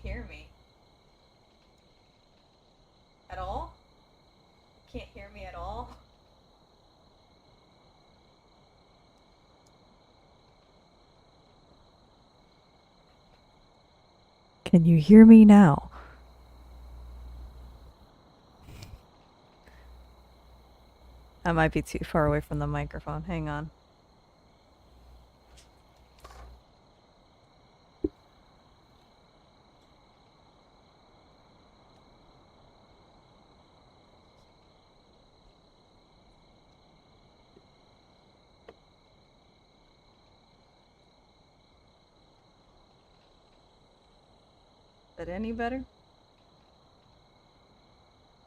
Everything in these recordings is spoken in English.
hear me. At all? You can't hear me at all? Can you hear me now? I might be too far away from the microphone. Hang on. Is that any better?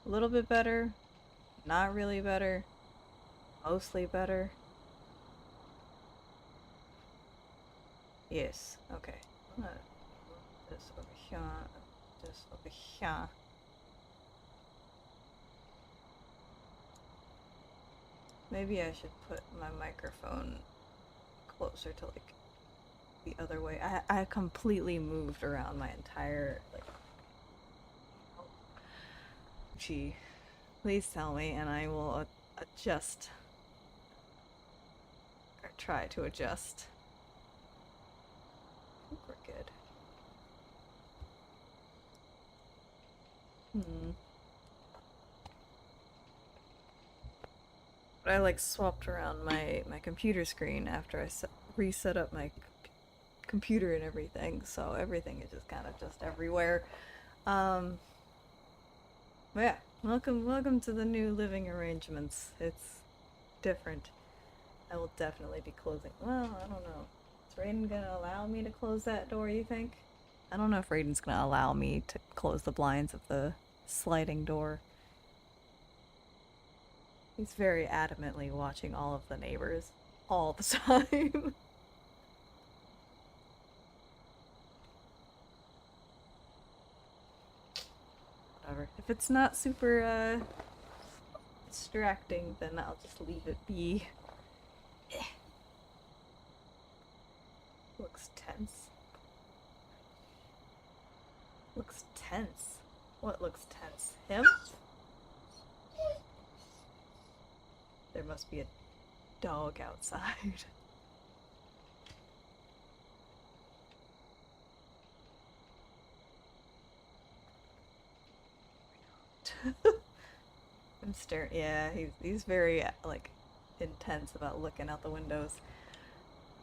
A little bit better? Not really better? Mostly better? Yes. Okay. I'm gonna move this over here. This over here. Maybe I should put my microphone closer to like the other way. I completely moved around my entire like. Gee, please tell me, and I will adjust or try to adjust. I think we're good. But I like swapped around my computer screen after I reset up my computer and everything, so everything is just kind of just everywhere. But yeah, welcome to the new living arrangements. It's different. I will definitely be closing. Well, I don't know. Is Raiden gonna allow me to close that door, you think? I don't know if Raiden's gonna allow me to close the blinds of the sliding door. He's very adamantly watching all of the neighbors all the time. Whatever. If it's not super distracting, then I'll just leave it be. Looks tense. Looks tense. What looks tense? Him? There must be a dog outside. I'm staring. Yeah, he's very like intense about looking out the windows.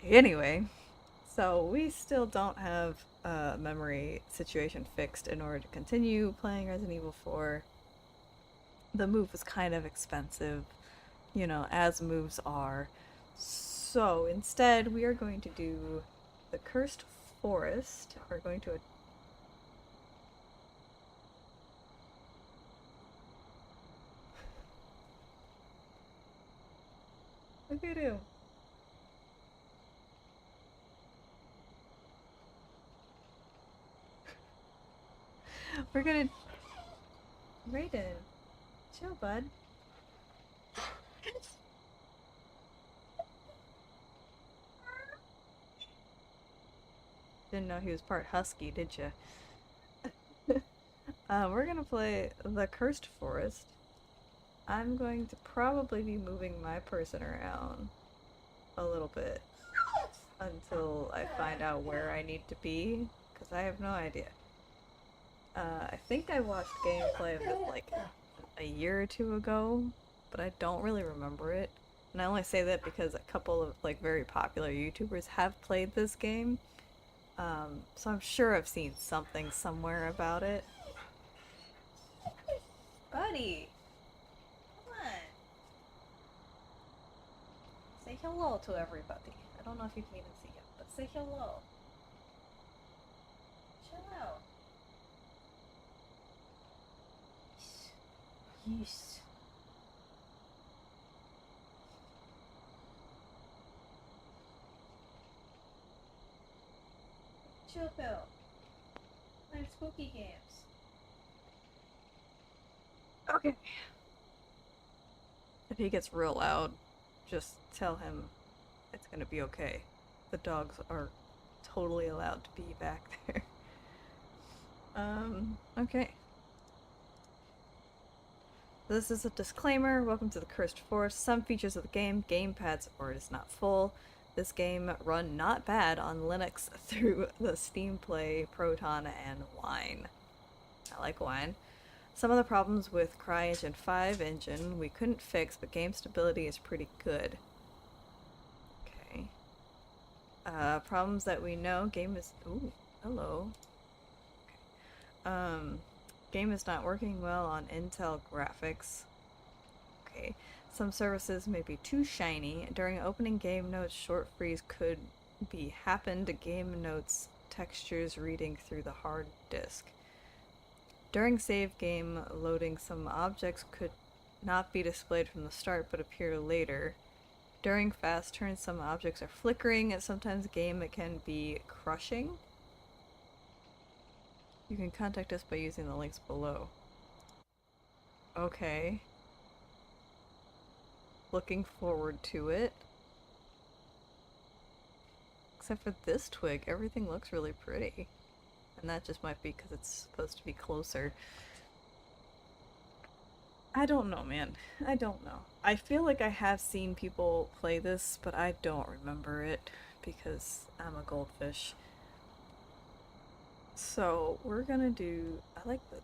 Anyway, so we still don't have a memory situation fixed in order to continue playing Resident Evil 4. The move was kind of expensive, you know, as moves are. So instead, we are going to do the Cursed Forest. We're going to. Look at him. We're gonna. Raiden, chill, bud. Didn't know he was part husky, did you? We're gonna play the Cursed Forest. I'm going to probably be moving my person around a little bit until I find out where I need to be, because I have no idea. I think I watched gameplay of it like a year or two ago, but I don't really remember it. And I only say that because a couple of like very popular YouTubers have played this game. So I'm sure I've seen something somewhere about it. Buddy! Come on! Say hello to everybody. I don't know if you can even see him, but say hello. Chill out. Yes. Chill pill. Play spooky games. Okay. If he gets real loud, just tell him it's gonna be okay. The dogs are totally allowed to be back there. Okay. This is a disclaimer. Welcome to the Cursed Forest. Some features of the gamepad support is not full. This game run not bad on Linux through the Steam Play, Proton, and Wine. I like Wine. Some of the problems with CryEngine 5 engine we couldn't fix, but game stability is pretty good. Okay. Problems that we know, game is... Ooh, hello. Okay. Game is not working well on Intel graphics. Okay. Some services may be too shiny. During opening game notes, short freeze could be happen to game notes textures reading through the hard disk. During save game loading, some objects could not be displayed from the start but appear later. During fast turns, some objects are flickering, and sometimes game can be crushing. You can contact us by using the links below. Okay. Looking forward to it. Except for this twig, everything looks really pretty. And that just might be because it's supposed to be closer. I don't know, man. I don't know. I feel like I have seen people play this, but I don't remember it because I'm a goldfish. So we're gonna do... I like the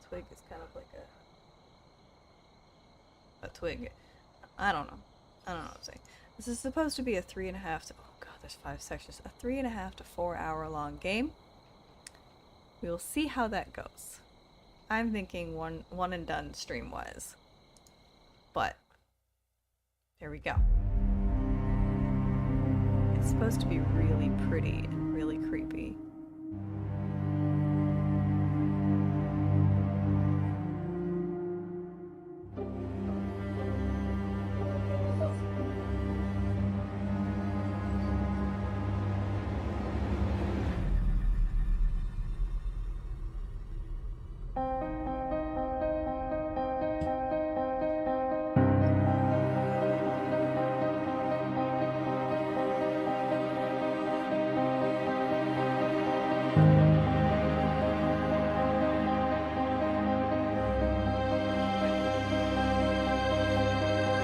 twig is kind of like a twig. I don't know. I don't know what I'm saying. This is supposed to be a 3.5 to... Oh god, there's 5 sections. A 3.5 to 4 hour long game. We will see how that goes. I'm thinking one and done stream-wise. But, here we go. It's supposed to be really pretty and really creepy.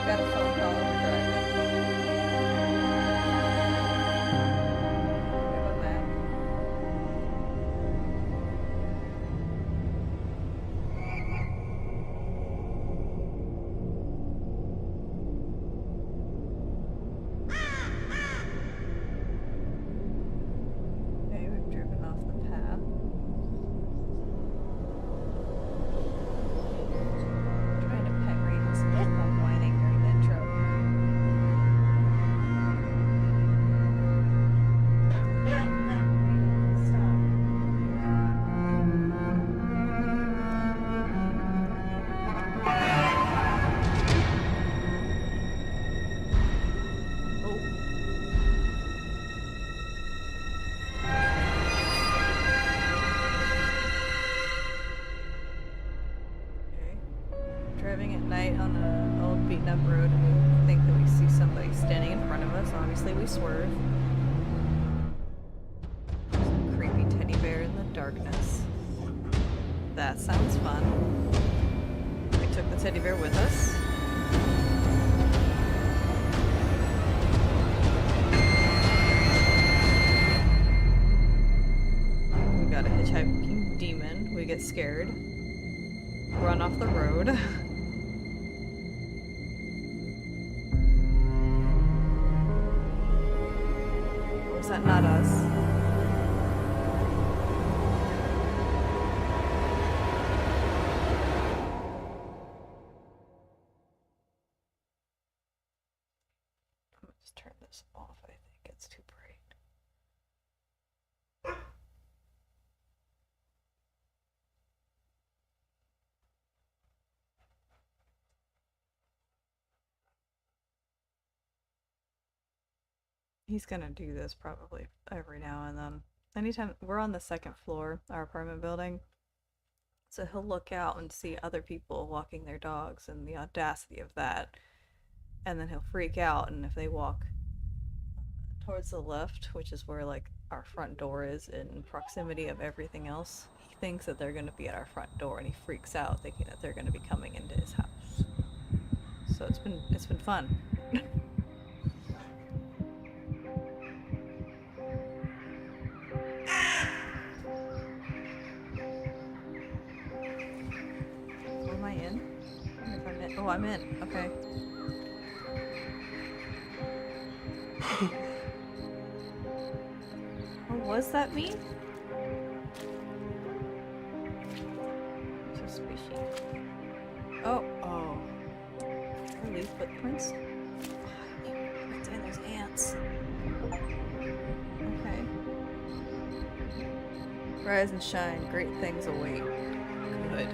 Got a phone call on the drive. Good one, man. Okay, we've driven off the path. Trying to pet Raven so he's not whining during the intro. Okay. Driving at night on an old beaten up road and we think that we see somebody standing in front of us. Obviously we swerve. Some creepy teddy bear in the darkness. That sounds fun. We took the teddy bear with us. We got a hitchhiking demon. We get scared. Run off the road. Was that not us? I'm gonna just turn this off. I think it's too bright. He's gonna do this probably every now and then. Anytime we're on the second floor, our apartment building, so he'll look out and see other people walking their dogs and the audacity of that. And then he'll freak out, and if they walk towards the left, which is where like our front door is in proximity of everything else, he thinks that they're going to be at our front door, and he freaks out thinking that they're going to be coming into his house. So it's been fun. Oh, am I in? I wonder if I'm in. Oh, I'm in. Okay. Oh, what's that mean? So squishy. Oh, oh. Are these footprints? What's in those ants? Okay. Rise and shine, great things await. Good.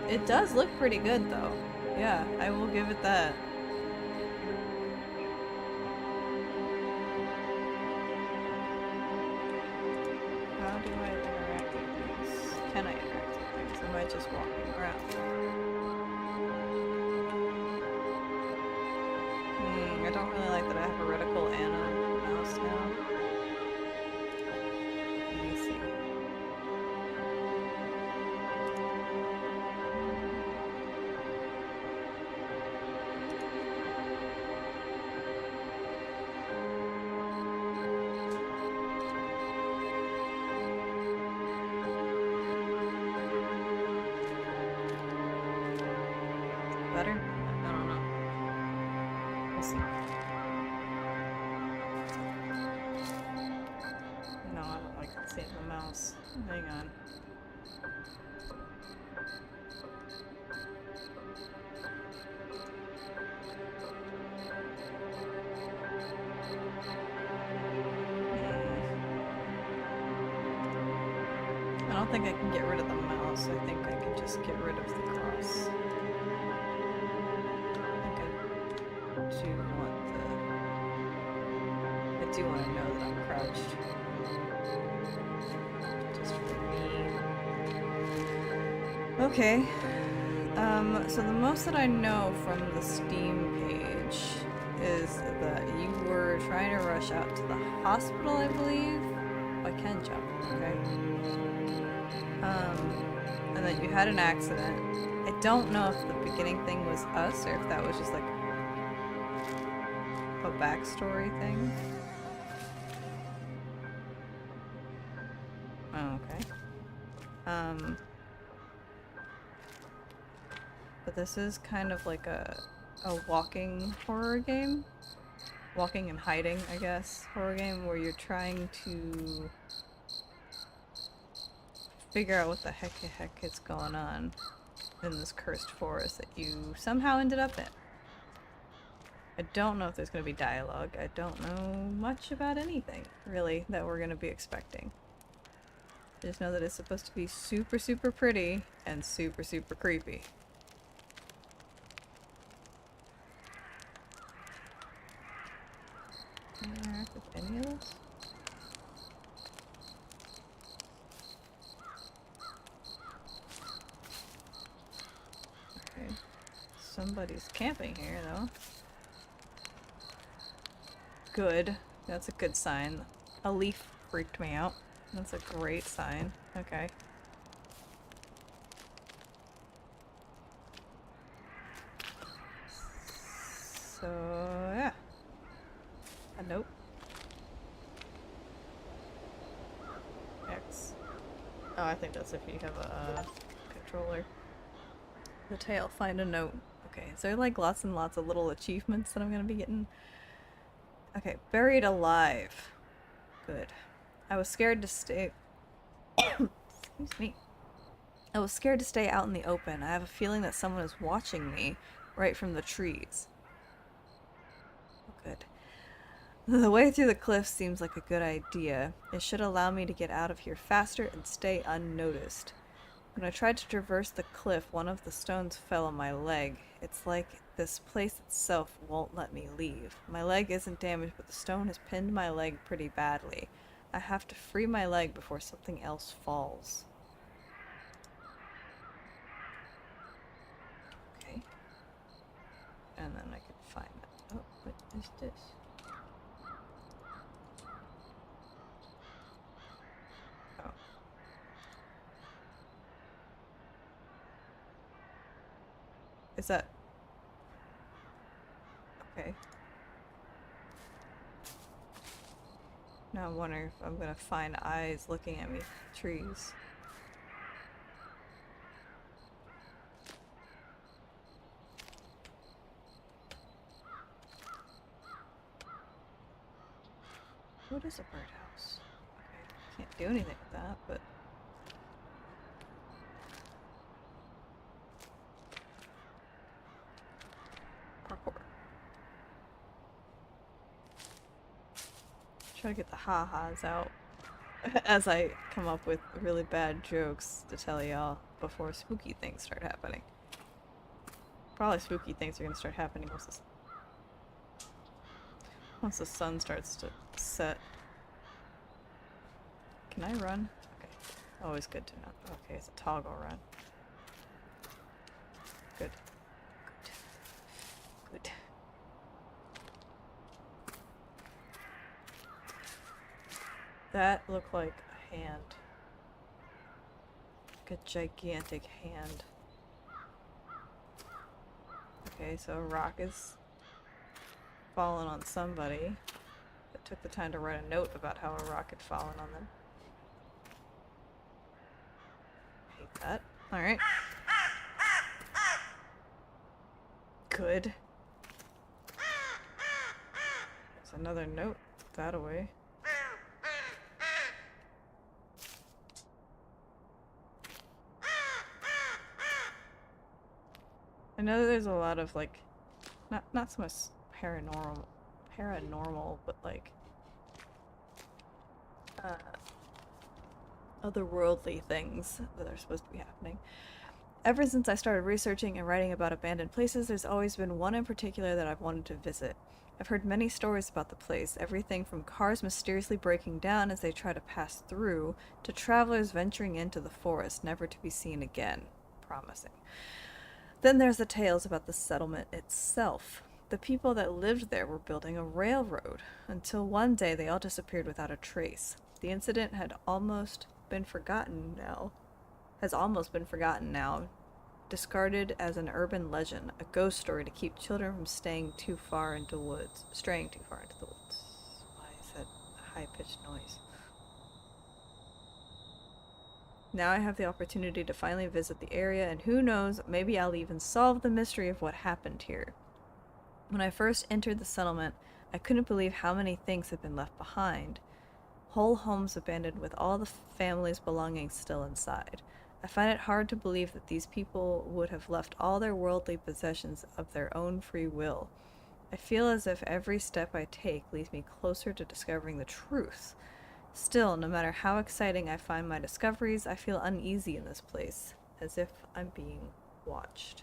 It does look pretty good though. Yeah, I will give it that. How do I interact with things? Can I interact with things? Am I just walking around? I don't really like that I have a reticle and a mouse now. Let me see. Better? I don't know. We'll see. No, I don't like seeing the mouse. Hang on. I don't think I can get rid of the mouse. I think I can just get rid of the cross. I do want to know that I'm crouched. Just for me. Okay. So the most that I know from the Steam page is that you were trying to rush out to the hospital, I believe. Oh, I can jump, okay. And that you had an accident. I don't know if the beginning thing was us or if that was just like a backstory thing. Oh, okay. But this is kind of like a walking horror game. Walking and hiding, I guess. Horror game where you're trying to figure out what the heck is going on in this cursed forest that you somehow ended up in. I don't know if there's going to be dialogue. I don't know much about anything, really, that we're going to be expecting. I just know that it's supposed to be super, super pretty and super, super creepy. Can I interact with any of this? Okay. Somebody's camping here, though. Good. That's a good sign. A leaf freaked me out. That's a great sign. Okay. So, yeah. A note. X. Oh, I think that's if you have a controller. The tail, find a note. Okay, is there like lots and lots of little achievements that I'm gonna be getting? Okay, buried alive. Good. I was scared to stay... Excuse me. I was scared to stay out in the open. I have a feeling that someone is watching me right from the trees. Oh, good. The way through the cliff seems like a good idea. It should allow me to get out of here faster and stay unnoticed. When I tried to traverse the cliff, one of the stones fell on my leg. It's like this place itself won't let me leave. My leg isn't damaged, but the stone has pinned my leg pretty badly. I have to free my leg before something else falls. Okay. And then I can find it. Oh, what is this? Is that... Okay. Now I'm wondering if I'm gonna find eyes looking at me through trees. What is a birdhouse? Okay, can't do anything with that, but... Parkour. Try to get the ha-has out as I come up with really bad jokes to tell y'all before spooky things start happening. Probably spooky things are gonna start happening once the sun starts to set. Can I run? Okay. Always good to know. Okay, it's a toggle run. Good. Good. Good. That looked like a hand. Like a gigantic hand. Okay, so a rock is fallen on somebody that took the time to write a note about how a rock had fallen on them. Hate that. Alright. Good. There's another note. Put that away. I know there's a lot of like, not so much paranormal, but like otherworldly things that are supposed to be happening. Ever since I started researching and writing about abandoned places, there's always been one in particular that I've wanted to visit. I've heard many stories about the place, everything from cars mysteriously breaking down as they try to pass through, to travelers venturing into the forest, never to be seen again. Promising. Then there's the tales about the settlement itself. The people that lived there were building a railroad, until one day they all disappeared without a trace. The incident has almost been forgotten now, discarded as an urban legend, a ghost story to keep children from straying too far into the woods. Why is that a high-pitched noise? Now I have the opportunity to finally visit the area, and who knows, maybe I'll even solve the mystery of what happened here. When I first entered the settlement, I couldn't believe how many things had been left behind. Whole homes abandoned with all the family's belongings still inside. I find it hard to believe that these people would have left all their worldly possessions of their own free will. I feel as if every step I take leads me closer to discovering the truth. Still, no matter how exciting I find my discoveries, I feel uneasy in this place, as if I'm being watched.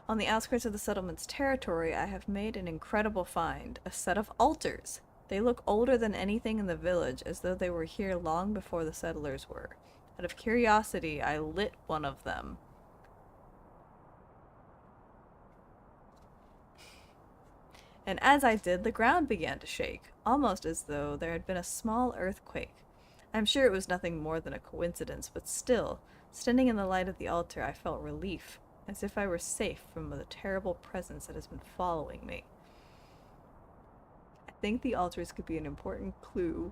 On the outskirts of the settlement's territory, I have made an incredible find, a set of altars. They look older than anything in the village, as though they were here long before the settlers were. Out of curiosity, I lit one of them. And as I did, the ground began to shake, almost as though there had been a small earthquake. I'm sure it was nothing more than a coincidence, but still, standing in the light of the altar, I felt relief, as if I were safe from the terrible presence that has been following me. I think the altars could be an important clue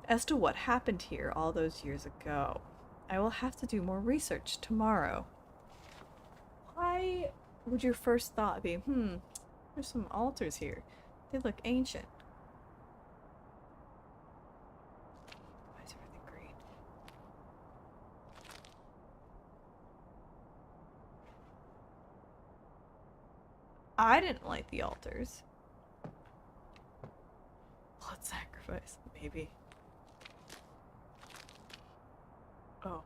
as to what happened here all those years ago. I will have to do more research tomorrow. Why would your first thought be, there's some altars here. They look ancient. Why is everything green? I didn't light the altars. Blood sacrifice, maybe. Oh.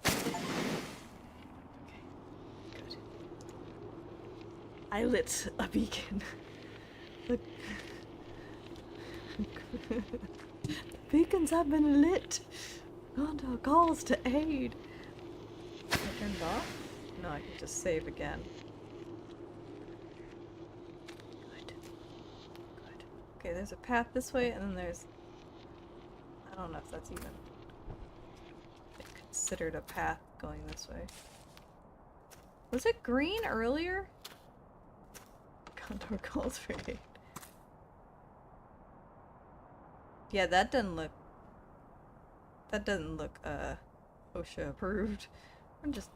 Okay, good. I lit a beacon. The beacons have been lit. On our calls to aid. I turned it off? No, I can just save again. Good. Good. Okay, there's a path this way, and then there's... I don't know if that's even... considered a path going this way. Was it green earlier? Condor cultivate. Yeah, that doesn't look OSHA approved.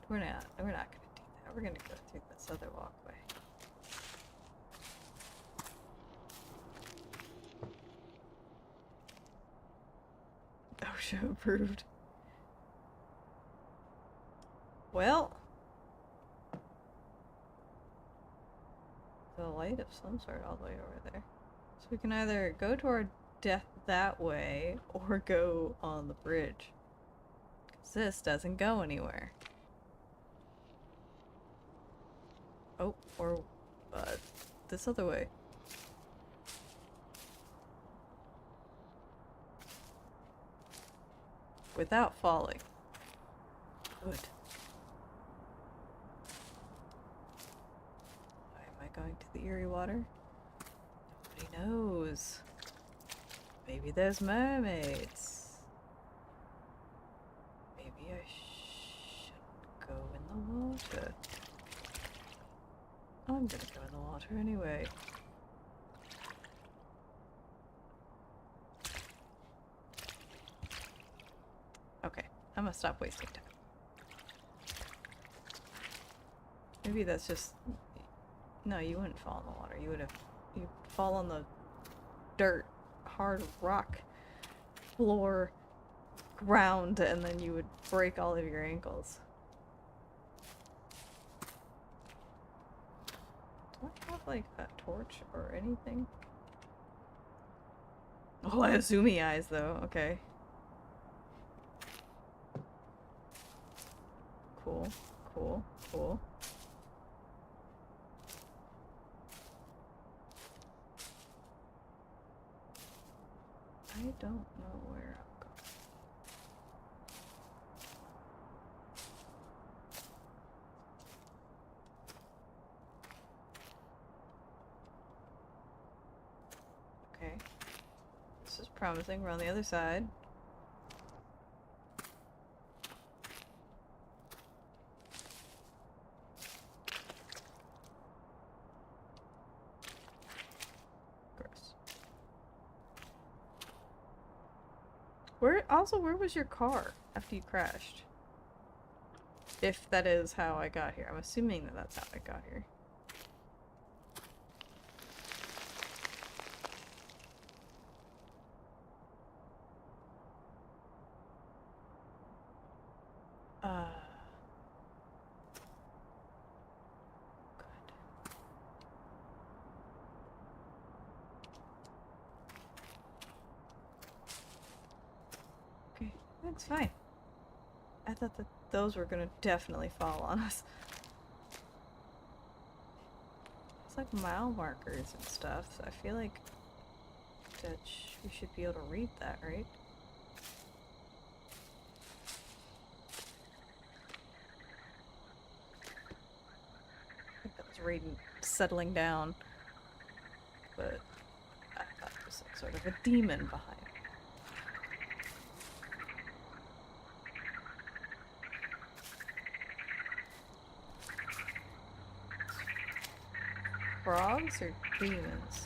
We're not gonna do that. We're gonna go through this other walkway. OSHA approved. Well, the light of some sort all the way over there. So we can either go to our death that way or go on the bridge. Because this doesn't go anywhere. Oh, or this other way. Without falling. Good. Why am I going to the Erie water? Nobody knows. Maybe there's mermaids. Maybe I shouldn't go in the water. I'm gonna go in the water anyway. Okay, I'm gonna stop wasting time. Maybe that's just... No, you wouldn't fall in the water. You'd fall on the dirt, hard rock, floor, ground, and then you would break all of your ankles. Do I have, like, a torch or anything? Oh, I have zoomy eyes, though. Okay. Cool, cool, cool. I don't know where I'm going. Okay. This is promising. We're on the other side. Where was your car after you crashed? If that is how I got here. I'm assuming that that's how I got here. Good. Okay, that's fine. I thought that those were gonna definitely fall on us. It's like mile markers and stuff, so I feel like that we should be able to read that, right? I think that was Raiden settling down, but I thought it was some sort of a demon behind. Frogs or demons?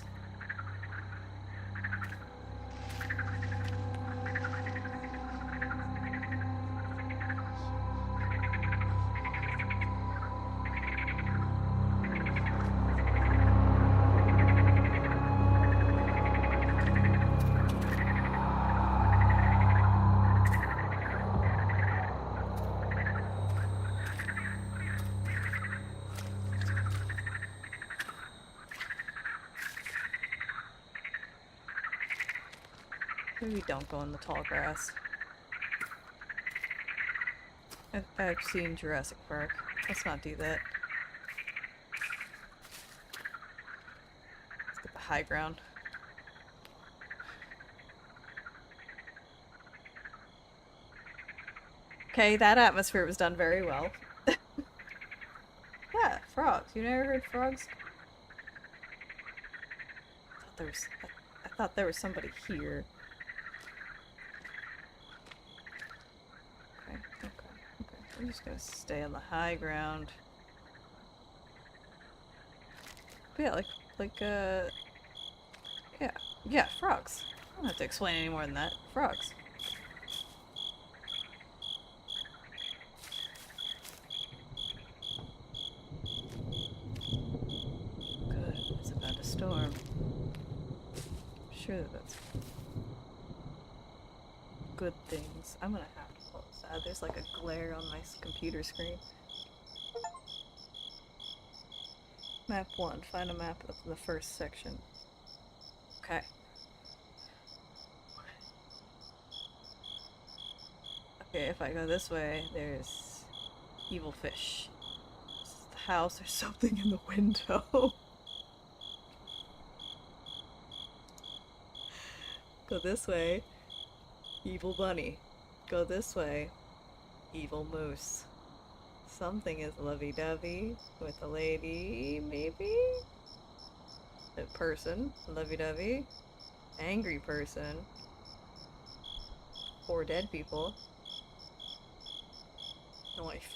Maybe don't go in the tall grass. I've seen Jurassic Park. Let's not do that. Let's get the high ground. Okay, that atmosphere was done very well. Yeah, frogs. You never heard frogs? I thought there was somebody here. Okay, okay. I'm just gonna stay on the high ground. But yeah, yeah, frogs. I don't have to explain any more than that. Frogs. Good, it's about to storm. I'm sure that that's good things. I'm gonna have to close that. There's like a glare on my computer screen. Map 1. Find a map of the first section. Okay. Okay, if I go this way, there's evil fish. This is the house, there's something in the window. Go this way, evil bunny. Go this way, evil moose. Something is lovey-dovey with a lady, maybe? A person, lovey-dovey. Angry person. 4 dead people. Knife.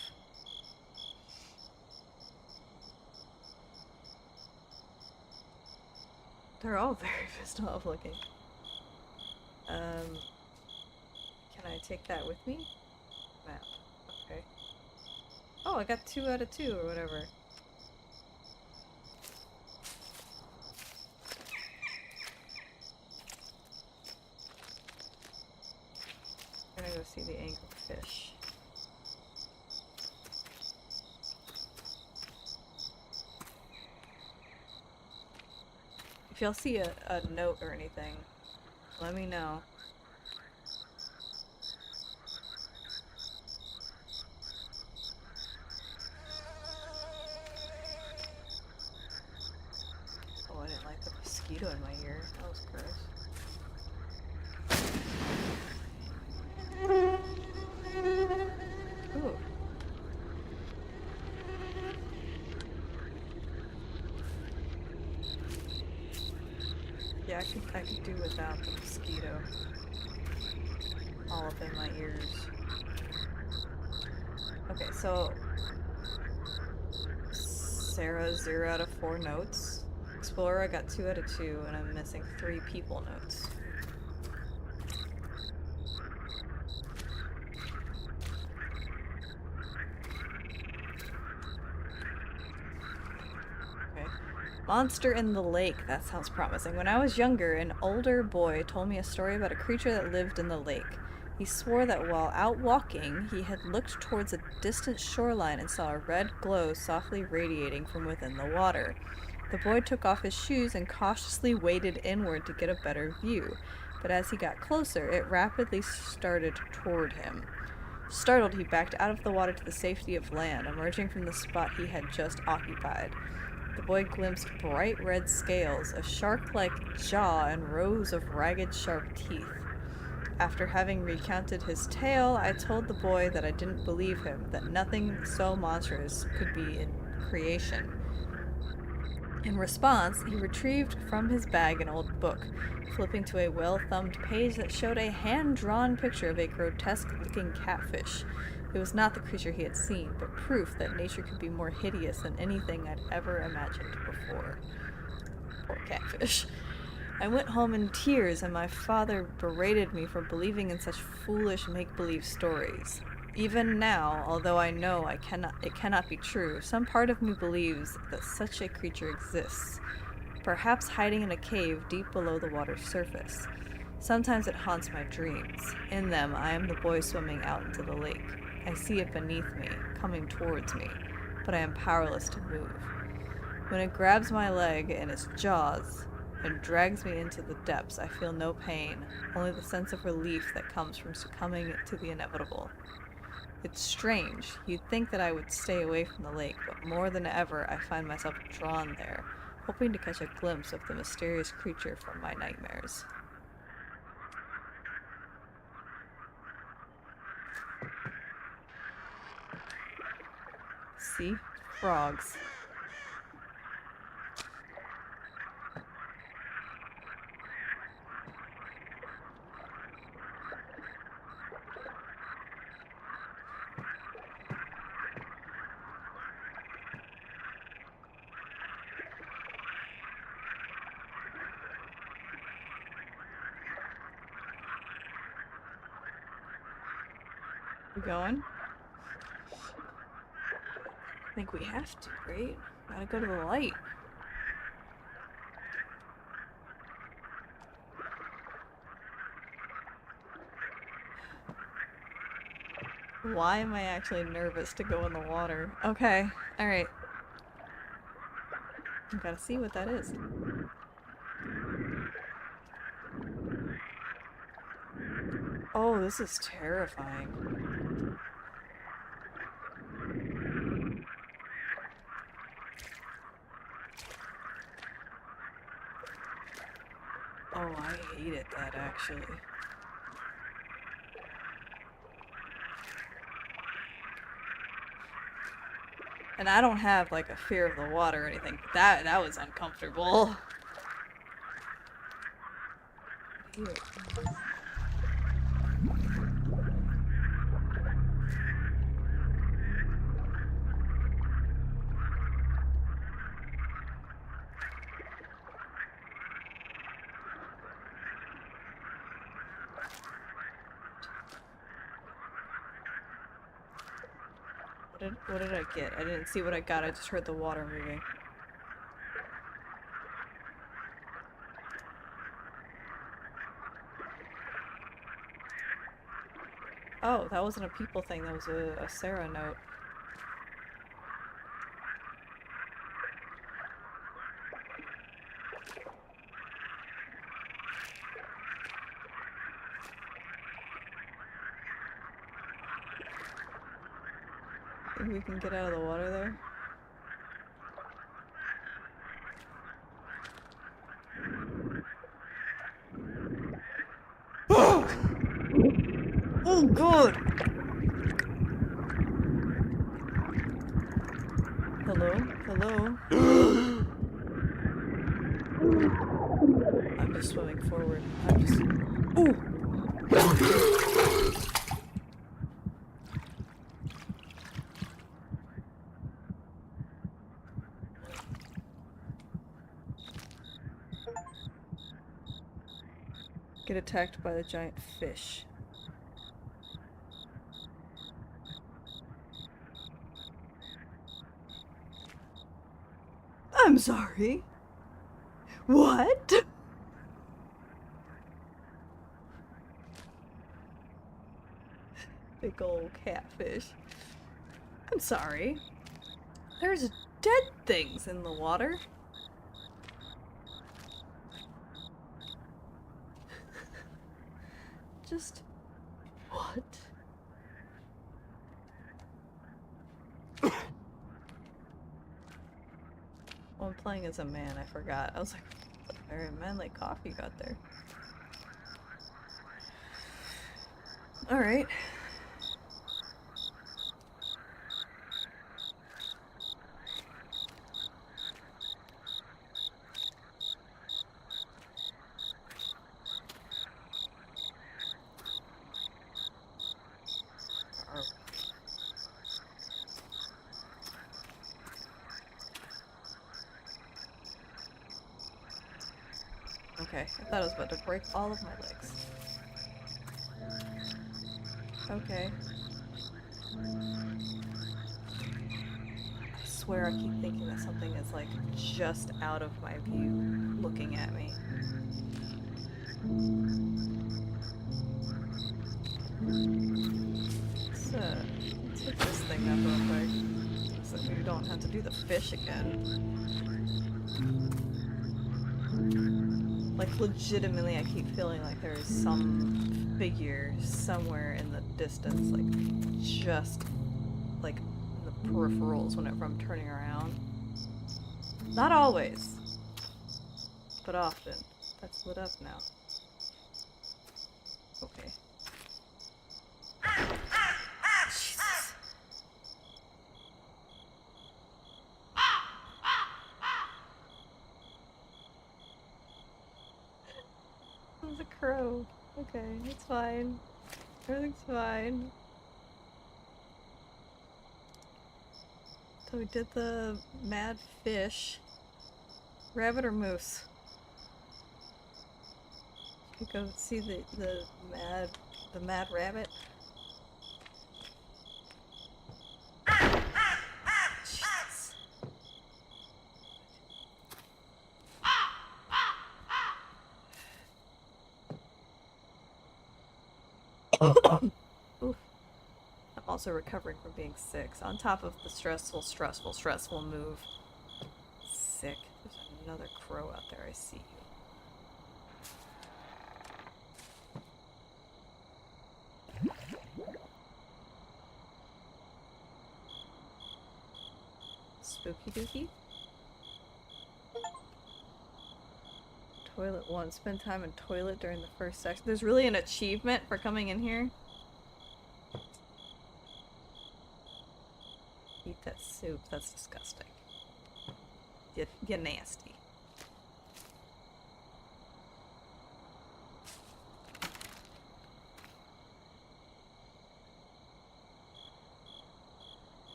They're all very pissed off looking. Can I take that with me? Map. Okay. Oh, I got 2 out of 2 or whatever. I'm gonna go see the angled fish. If y'all see a note or anything, let me know. Oh, I didn't like the mosquito in my ear. That was gross. Ooh. Yeah, I could do without the mosquito all up in my ears. Okay, so Sarah 0 out of 4 notes. Explorer I got 2 out of 2, and I'm missing 3 people notes. Okay. Monster in the lake. That sounds promising. When I was younger, an older boy told me a story about a creature that lived in the lake. He swore that while out walking, he had looked towards a distant shoreline and saw a red glow softly radiating from within the water. The boy took off his shoes and cautiously waded inward to get a better view, but as he got closer, it rapidly started toward him. Startled, he backed out of the water to the safety of land, emerging from the spot he had just occupied. The boy glimpsed bright red scales, a shark-like jaw, and rows of ragged, sharp teeth. After having recounted his tale, I told the boy that I didn't believe him, that nothing so monstrous could be in creation. In response, he retrieved from his bag an old book, flipping to a well-thumbed page that showed a hand-drawn picture of a grotesque-looking catfish. It was not the creature he had seen, but proof that nature could be more hideous than anything I'd ever imagined before. Poor catfish. I went home in tears, and my father berated me for believing in such foolish make-believe stories. Even now, although I know it cannot be true, some part of me believes that such a creature exists, perhaps hiding in a cave deep below the water's surface. Sometimes it haunts my dreams. In them, I am the boy swimming out into the lake. I see it beneath me, coming towards me, but I am powerless to move. When it grabs my leg in its jaws and drags me into the depths, I feel no pain, only the sense of relief that comes from succumbing to the inevitable. It's strange. You'd think that I would stay away from the lake, but more than ever I find myself drawn there, hoping to catch a glimpse of the mysterious creature from my nightmares. See? Frogs. We going? I think we have to, right? Gotta go to the light. Why am I actually nervous to go in the water? Okay, alright. I gotta see what that is. Oh, this is terrifying. Oh, I hated that actually. And I don't have like a fear of the water or anything. That was uncomfortable. Ew. What did I get? I didn't see what I got, I just heard the water moving. Oh, that wasn't a people thing, that was a Sarah note. Think we can get out of the water there? Oh god! Hello? Hello? I'm just swimming forward. I'm just... Ooh! Get attacked by the giant fish. I'm sorry. What? Big old catfish. I'm sorry. There's dead things in the water. Just... what? Well, I'm playing as a man, I forgot. I was like, what very manly cough you got there. Alright. Okay, I thought I was about to break all of my legs. Okay. I swear I keep thinking that something is like just out of my view looking at me. Let's hit this thing up real quick so we don't have to do the fish again. Like, legitimately, I keep feeling like there's some figure somewhere in the distance, like, just, like, in the peripherals whenever I'm turning around. Not always, but often. That's lit up now. Okay. Jesus. It was a crow. Okay, it's fine. Everything's fine. So we did the mad fish. Rabbit or moose? You go see the mad rabbit. Oof. I'm also recovering from being sick, so on top of the stressful move. Sick. There's another crow out there, I see you. Spooky dookie? Toilet 1. Spend time in toilet during the first section. There's really an achievement for coming in here? Eat that soup. That's disgusting. You're nasty.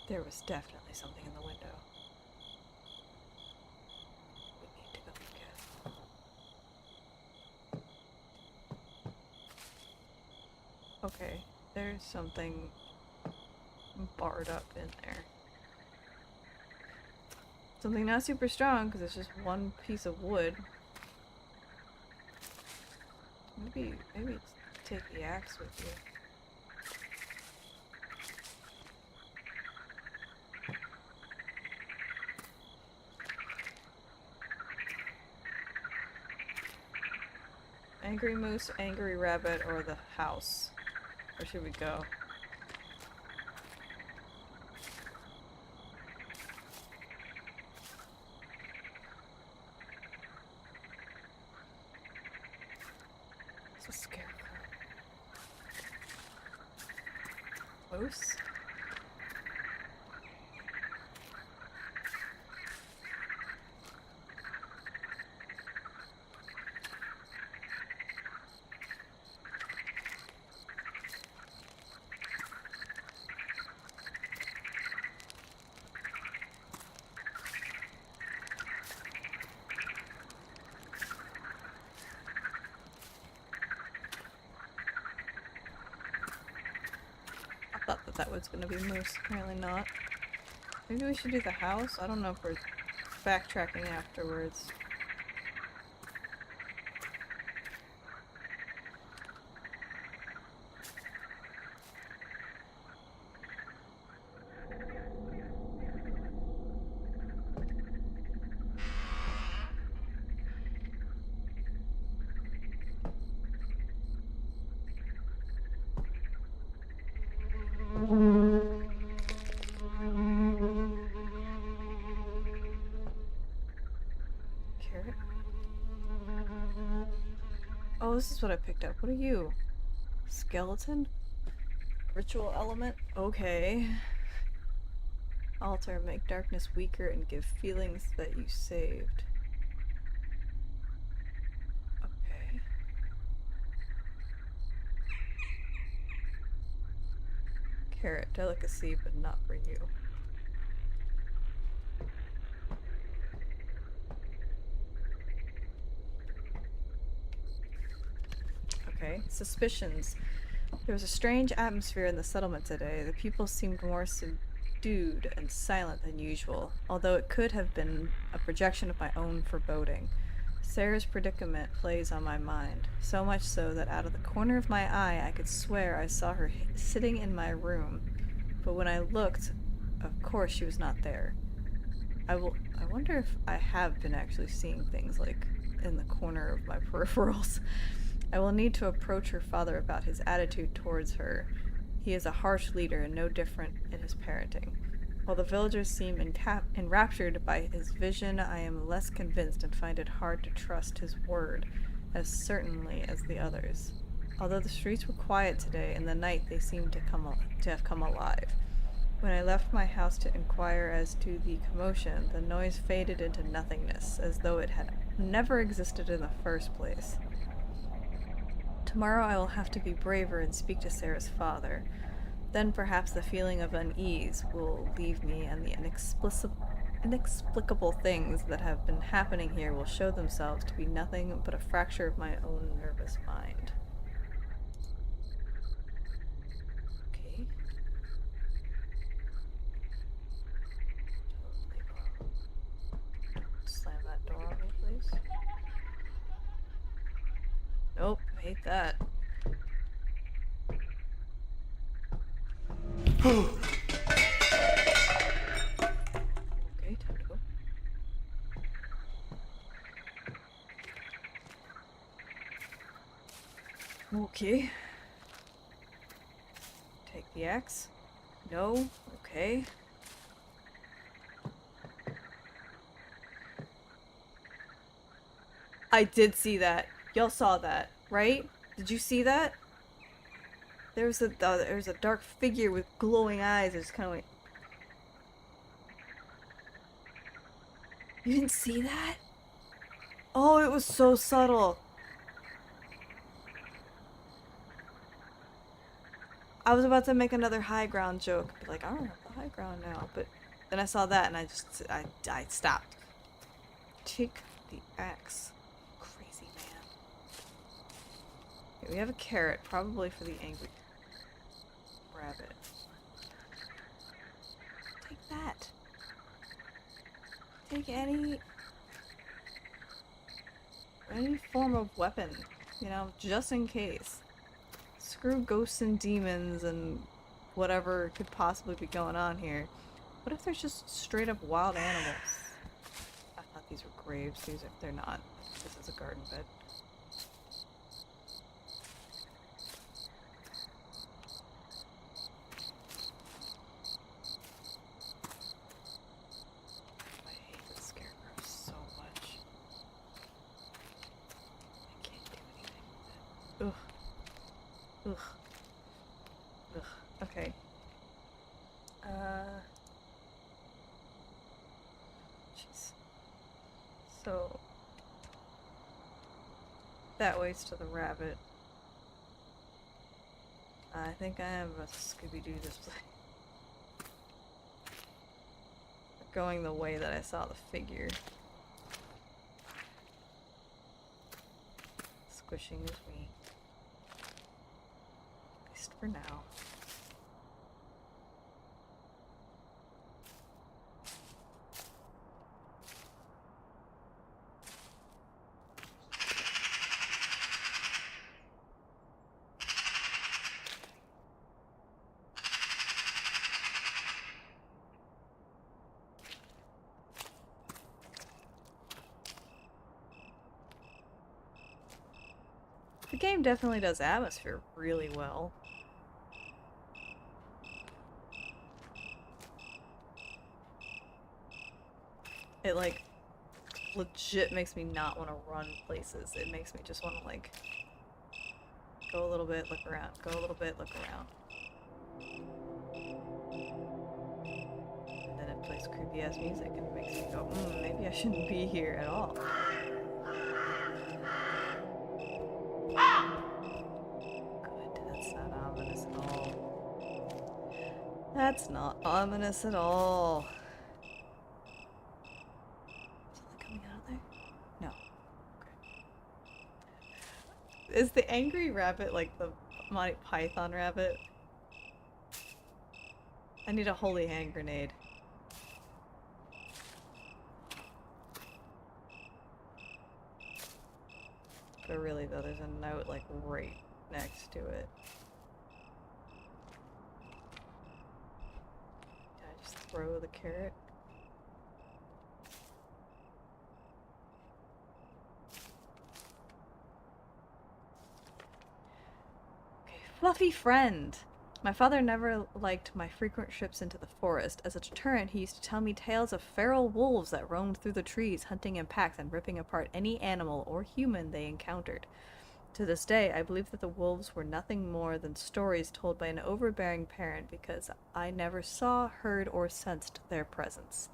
There was definitely something in the window. We need to go look at. Okay, there's something barred up in there. Something not super strong because it's just one piece of wood. Maybe take the axe with you. Angry moose, angry rabbit, or the house? Where should we go? It's a scarecrow. Moose? I thought that was gonna be moose. Apparently not. Maybe we should do the house? I don't know if we're backtracking afterwards. Carrot? Oh, this is what I picked up. What are you? Skeleton? Ritual element? Okay. Altar, make darkness weaker and give feelings that you saved. Okay. Carrot, delicacy, but not for you. Okay, suspicions. There was a strange atmosphere in the settlement today. The people seemed more subdued and silent than usual, although it could have been a projection of my own foreboding. Sarah's predicament plays on my mind, so much so that out of the corner of my eye I could swear I saw her sitting in my room, but when I looked, of course she was not there. I wonder if I have been actually seeing things like in the corner of my peripherals. I will need to approach her father about his attitude towards her. He is a harsh leader and no different in his parenting. While the villagers seem enraptured by his vision, I am less convinced and find it hard to trust his word as certainly as the others. Although the streets were quiet today, in the night they seemed to have come alive. When I left my house to inquire as to the commotion, the noise faded into nothingness, as though it had never existed in the first place. Tomorrow I will have to be braver and speak to Sarah's father. Then perhaps the feeling of unease will leave me, and the inexplicable things that have been happening here will show themselves to be nothing but a fracture of my own nervous mind. Okay. Slam that door on me, please. Nope, I hate that. Okay, time to go. Okay. Take the axe. No. Okay. I did see that. Y'all saw that, right? Did you see that? There's a dark figure with glowing eyes. It's kind of like, you didn't see that? Oh, it was so subtle. I was about to make another high ground joke, but like I don't have the high ground now. But then I saw that and I stopped. Take the axe, crazy man. Okay, we have a carrot, probably for the angry rabbit. Take that. Take any form of weapon, you know, just in case. Screw ghosts and demons and whatever could possibly be going on here. What if there's just straight up wild animals? I thought these were graves. They're not. This is a garden bed. I hate the scarecrow so much. I can't do anything with it. Ugh. Ugh. Ugh. Okay. Jeez. So that way's to the rabbit. I think I am about to Scooby-Doo this place. Going the way that I saw the figure. Squishing is me. At least for now. The game definitely does atmosphere really well. It, like, legit makes me not want to run places. It makes me just want to, like, go a little bit, look around. Go a little bit, look around. And then it plays creepy ass music and it makes me go, maybe I shouldn't be here at all. Good, that's not ominous at all. That's not ominous at all. Is something coming out of there? No. Okay. Is the angry rabbit like the Monty Python rabbit? I need a holy hand grenade. But really though, there's a note like right next to it. Did I just throw the carrot? Okay, fluffy friend! My father never liked my frequent trips into the forest. As a deterrent, he used to tell me tales of feral wolves that roamed through the trees, hunting in packs and ripping apart any animal or human they encountered. To this day, I believe that the wolves were nothing more than stories told by an overbearing parent because I never saw, heard, or sensed their presence.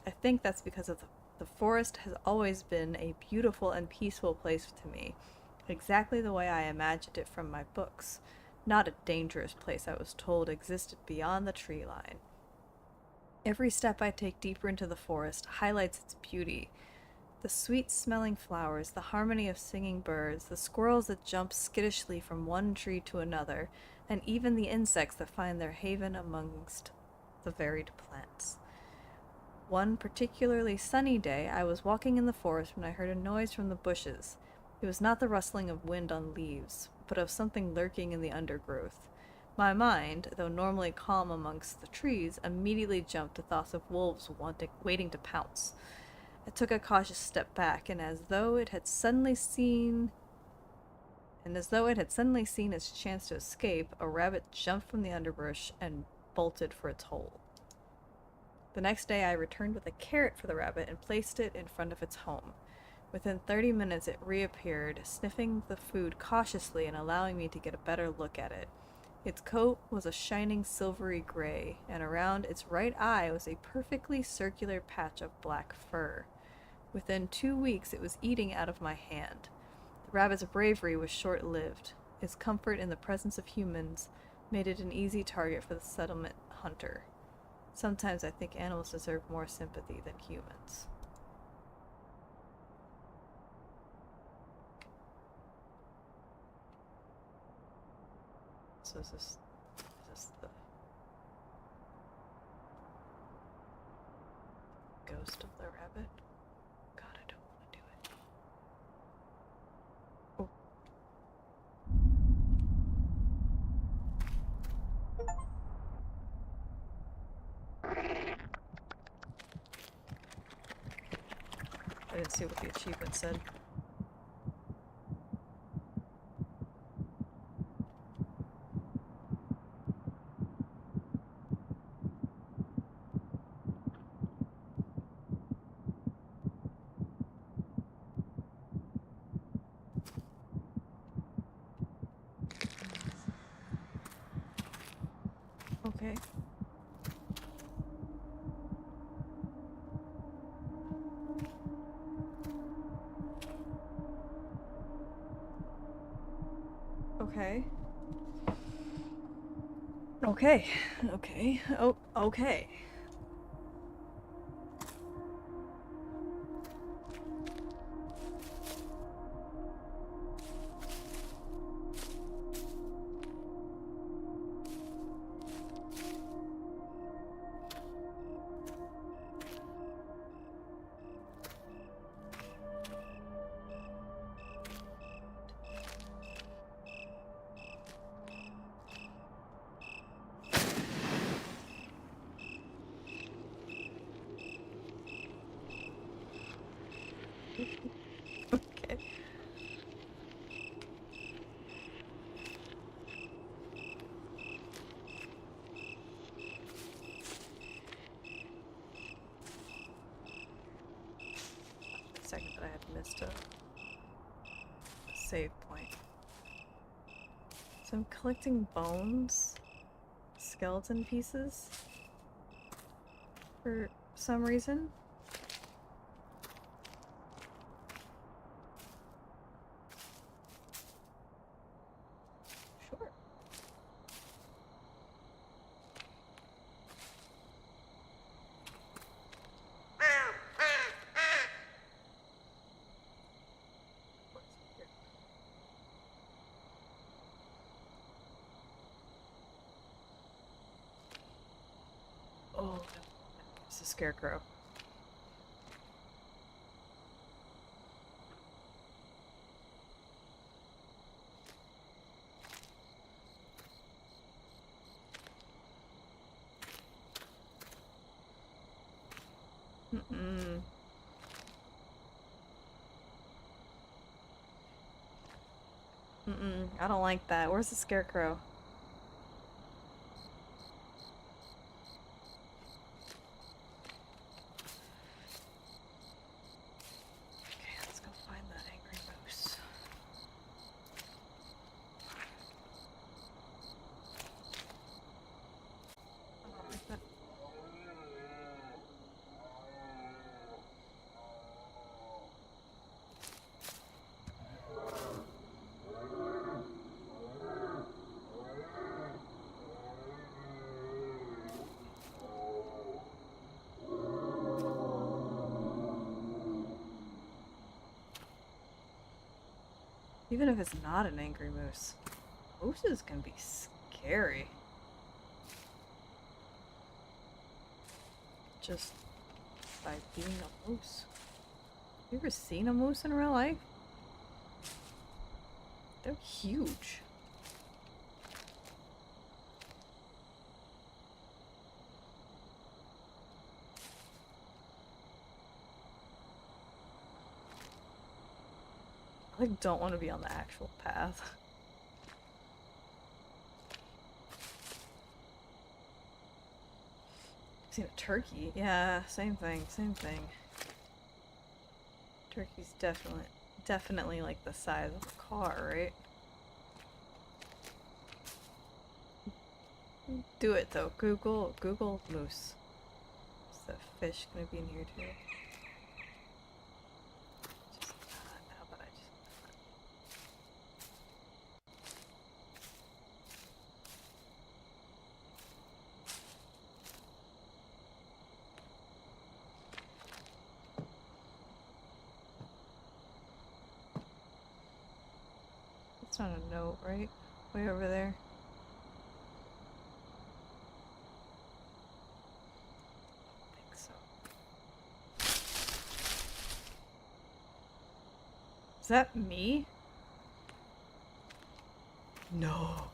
I think that's because the forest has always been a beautiful and peaceful place to me, exactly the way I imagined it from my books. Not a dangerous place I was told existed beyond the tree line. Every step I take deeper into the forest highlights its beauty. The sweet-smelling flowers, the harmony of singing birds, the squirrels that jump skittishly from one tree to another, and even the insects that find their haven amongst the varied plants. One particularly sunny day, I was walking in the forest when I heard a noise from the bushes. It was not the rustling of wind on leaves, but of something lurking in the undergrowth. My mind, though normally calm amongst the trees, immediately jumped to thoughts of wolves waiting to pounce. I took a cautious step back, and as though it had suddenly seen its chance to escape, a rabbit jumped from the underbrush and bolted for its hole. The next day I returned with a carrot for the rabbit and placed it in front of its home. Within 30 minutes it reappeared, sniffing the food cautiously and allowing me to get a better look at it. Its coat was a shining silvery gray, and around its right eye was a perfectly circular patch of black fur. Within 2 weeks it was eating out of my hand. The rabbit's bravery was short-lived. Its comfort in the presence of humans made it an easy target for the settlement hunter. Sometimes I think animals deserve more sympathy than humans. So is this the ghost of the rabbit? God, I don't want to do it. Oh. I didn't see what the achievement said. Okay. Okay. Okay. Okay. Oh, okay. Okay. A second that I had missed a save point. So I'm collecting bones, skeleton pieces, for some reason. Sure. Oh, no. It's a scarecrow. Mm-mm. Mm-mm. I don't like that. Where's the scarecrow? Okay, let's go find that angry moose. I don't like that. Even if it's not an angry moose, mooses can be scary. Just by being a moose. You ever seen a moose in real life? They're huge. I like don't want to be on the actual path. I've seen a turkey. Yeah, same thing, same thing. Turkey's definitely like the size of a car, right? Do it though. Google moose. Is the fish gonna be in here too? Just how about I just It's not a note, right? Way over there. I think so. Is that me? No.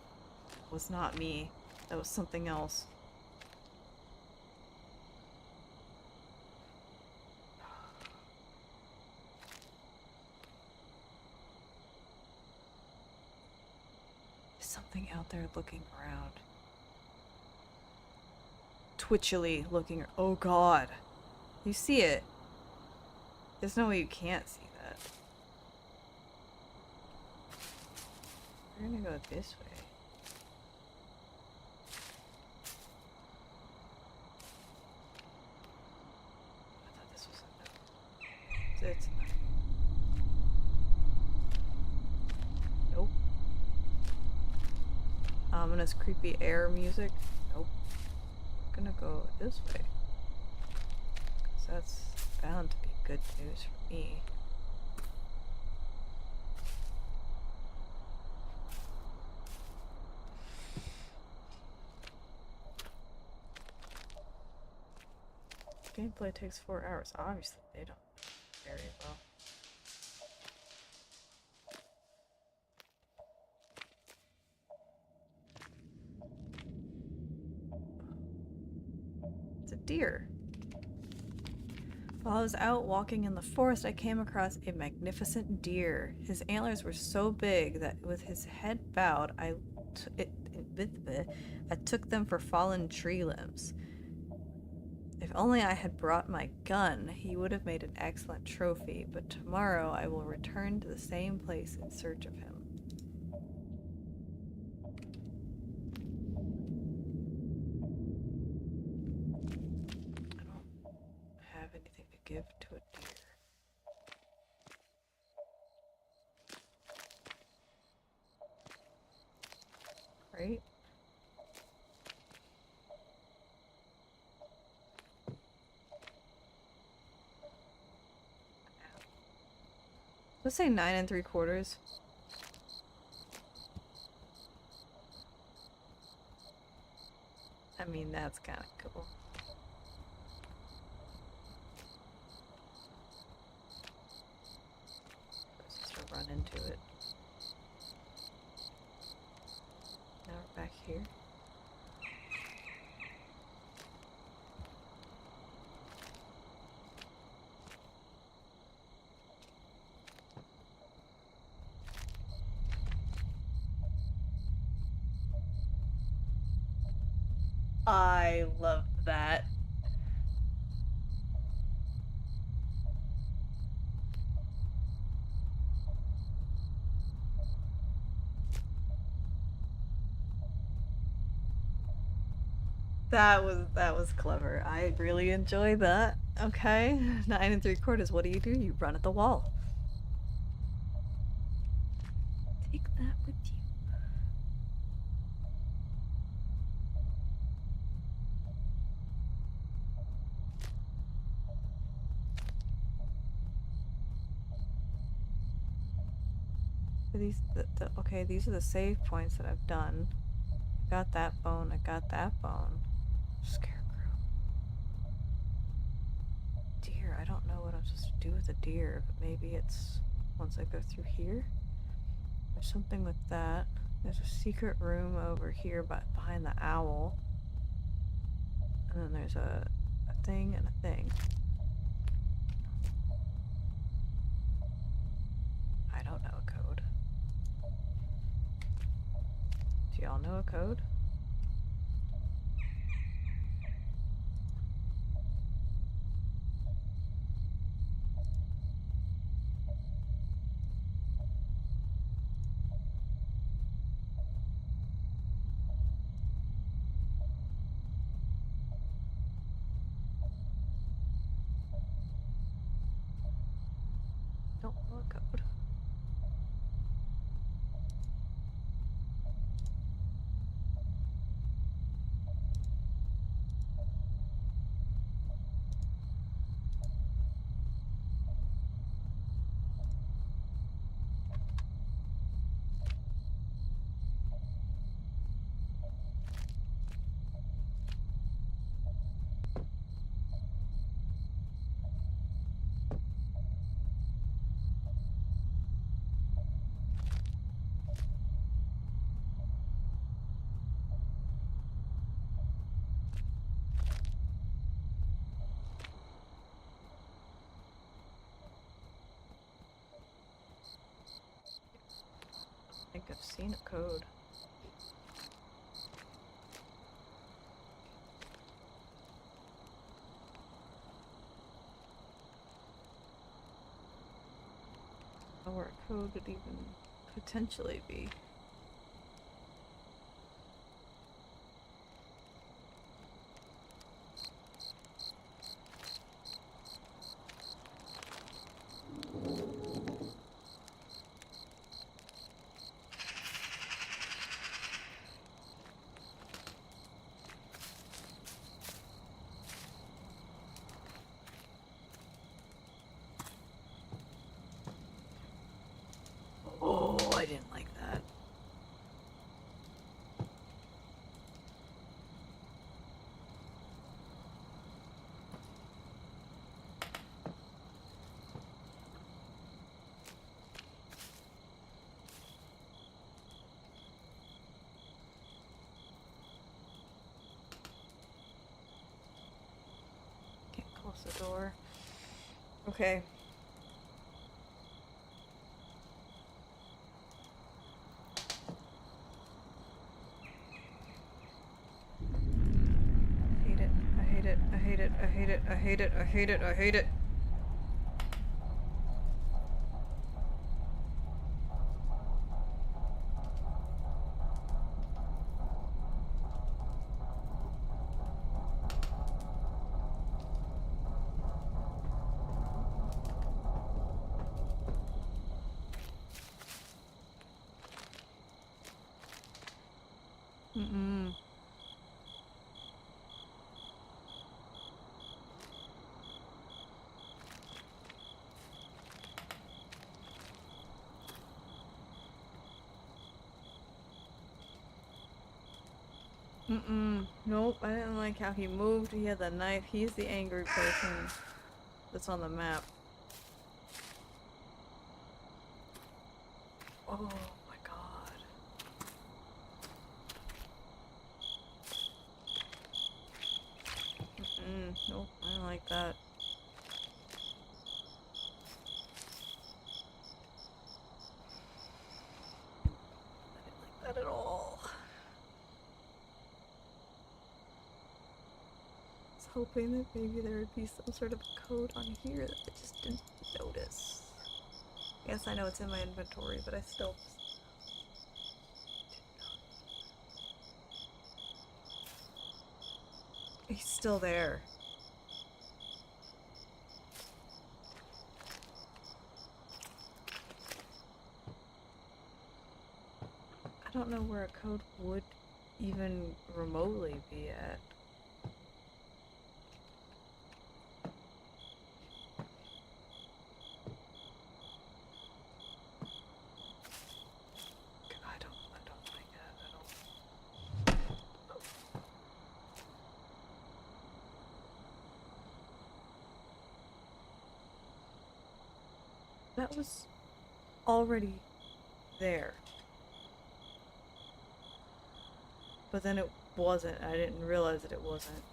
That was not me. That was something else. There's something out there looking around. Twitchily looking. Oh god. You see it. There's no way you can't see that. We're gonna go this way. I thought this was a note. It's a note. Nope. Ominous creepy air music. Nope. I'm gonna go this way. Because that's bound to be good news for me. Gameplay takes 4 hours. Obviously, they don't very well. It's a deer. While I was out walking in the forest, I came across a magnificent deer. His antlers were so big that with his head bowed, I took them for fallen tree limbs. If only I had brought my gun, he would have made an excellent trophy, but tomorrow I will return to the same place in search of him. I don't have anything to give to a deer. Right? Let's say 9 3/4. I mean, that's kind of cool. Let's just run into it. Now we're back here. I love that. That was clever. I really enjoy that. Okay, 9 3/4. What do? You run at the wall. Take that with you. Okay, these are the save points that I've done. I got that bone. I got that bone. Scarecrow. Deer. I don't know what I'm supposed to do with a deer, but maybe it's once I go through here. There's something with that. There's a secret room over here behind the owl. And then there's a thing and a thing. I don't don't know a code. Do y'all know a code? Don't know a code. I think I've seen a code. I don't know where a code would even potentially be. Oh, I didn't like that. Can't close the door. Okay. I hate it. I hate it. I hate it. I hate it. I hate it. I hate it. Mm-mm. Mm-mm. Nope, I didn't like how he moved. He had the knife. He's the angry person that's on the map. Oh my god. Nope, I don't like that. I didn't like that at all. I was hoping that maybe there would be some sort of code on here that I just didn't notice. Yes, I know it's in my inventory, but I still... He's still there. I don't know where a code would even remotely be at. I don't like that at all. That was already there. But then it wasn't. I didn't realize that it wasn't.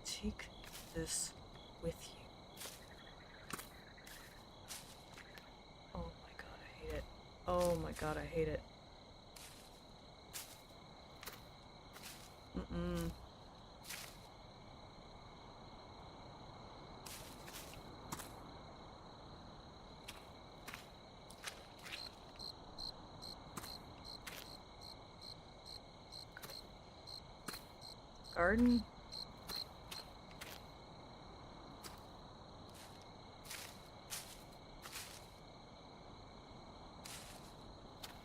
Take this with you. Oh my god, I hate it. Mm-mm. Garden?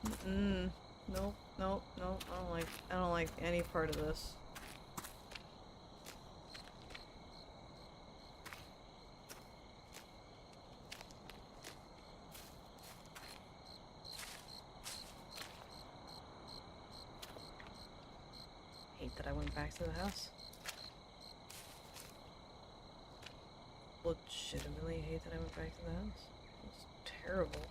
Mm-mm. Nope, nope, nope. I don't like any part of this. Hate that I went back to the house. Legitimately hate that I went back to the house. It's terrible.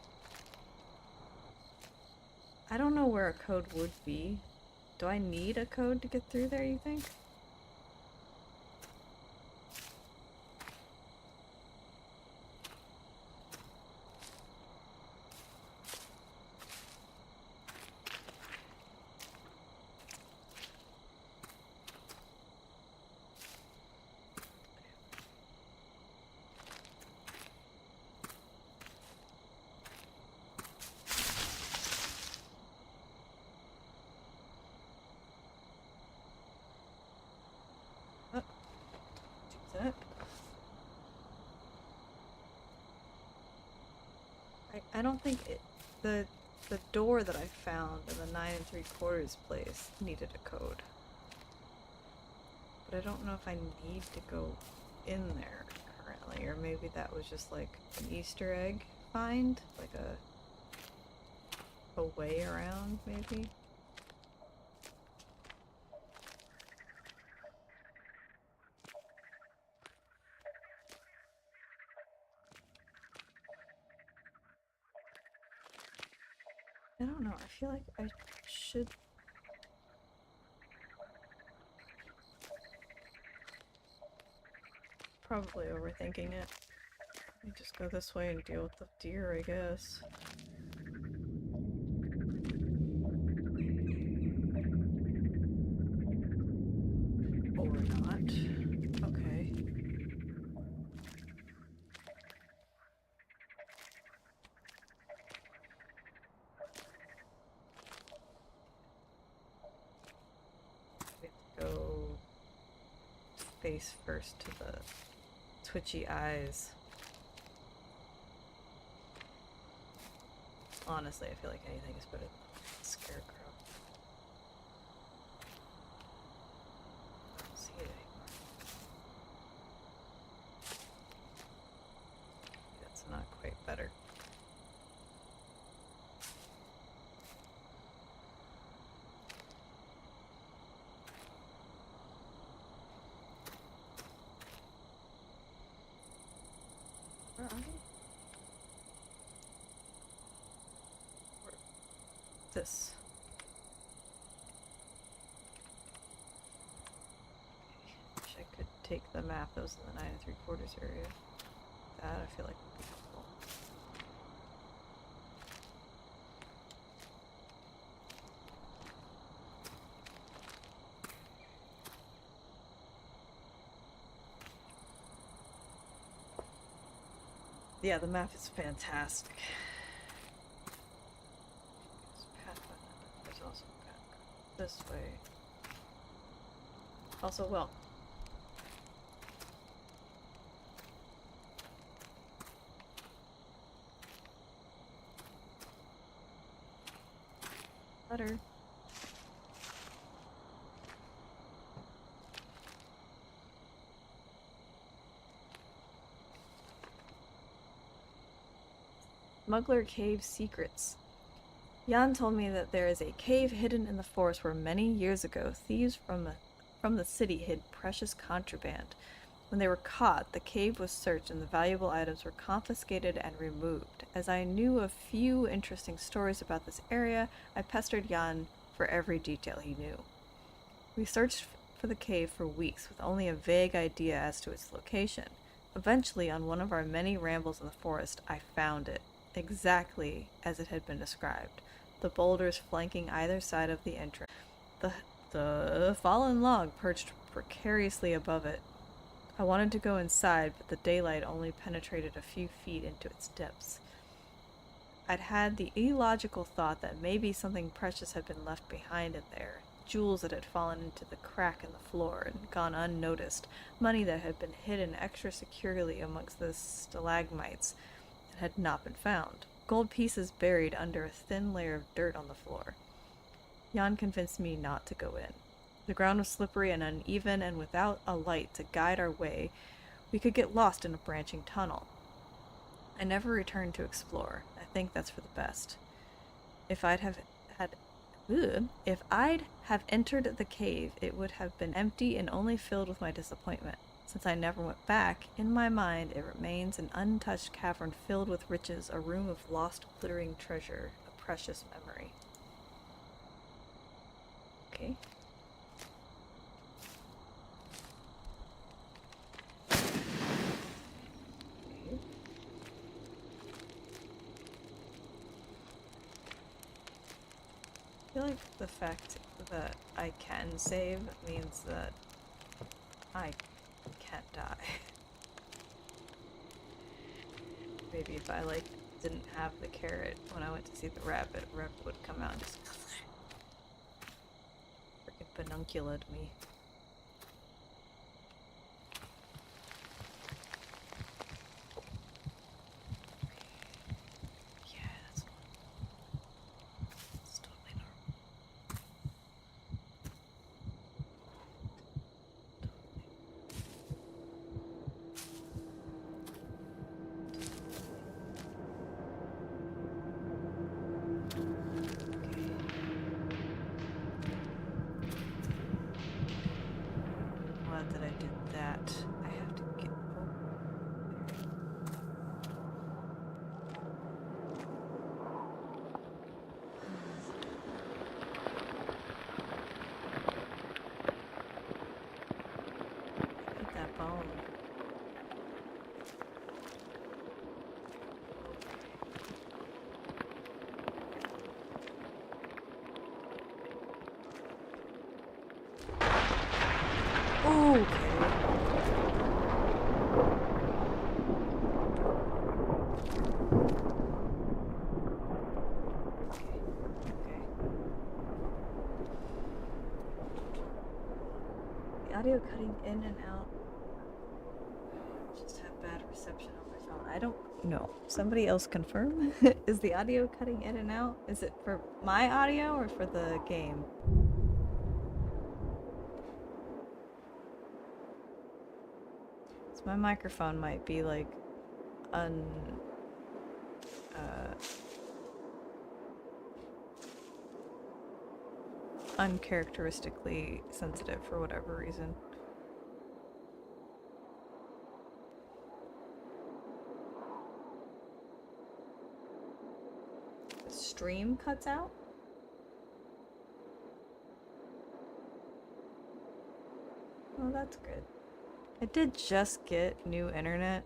I don't know where a code would be. Do I need a code to get through there, you think? Oh, do that. I don't think the door that I found in the 9 3/4 place needed a code. But I don't know if I need to go in there currently, or maybe that was just like an Easter egg find, like a way around, maybe. I don't know. I feel like I should probably overthinking it. Let me just go this way and deal with the deer, I guess. Or not. Okay. We have to go face first to the twitchy eyes. Honestly, I feel like anything is better than a scarecrow. I don't see it anymore. That's not quite better. Where are they? This. Wish I could take the map that was in the 9 3/4 area. That I feel like would be helpful. Yeah, the map is fantastic. There's also a path this way. Also, well, letter. Smuggler Cave Secrets. Jan told me that there is a cave hidden in the forest where many years ago thieves from the city hid precious contraband. When they were caught, the cave was searched and the valuable items were confiscated and removed. As I knew a few interesting stories about this area, I pestered Jan for every detail he knew. We searched for the cave for weeks with only a vague idea as to its location. Eventually, on one of our many rambles in the forest, I found it. exactly as it had been described, the boulders flanking either side of the entrance. The fallen log perched precariously above it. I wanted to go inside, but the daylight only penetrated a few feet into its depths. I'd had the illogical thought that maybe something precious had been left behind in there. Jewels that had fallen into the crack in the floor and gone unnoticed, money that had been hidden extra securely amongst the stalagmites and had not been found, gold pieces buried under a thin layer of dirt on the floor. Jan convinced me not to go in. The ground was slippery and uneven, and without a light to guide our way, we could get lost in a branching tunnel. I never returned to explore. I think that's for the best. If I'd have entered the cave, it would have been empty and only filled with my disappointment. Since I never went back, in my mind it remains an untouched cavern filled with riches, a room of lost, glittering treasure, a precious memory. Okay. I feel like the fact that I can save means that I can't die. Maybe if I, like, didn't have the carrot when I went to see the rabbit would come out and just freaking pedunculated me. That I did that. I have to get get that bone. Audio cutting in and out. Just have bad reception on my phone. I don't know. Somebody else confirm? Is the audio cutting in and out? Is it for my audio or for the game? So my microphone might be like uncharacteristically sensitive for whatever reason. The stream cuts out? Oh, that's good. I did just get new internet.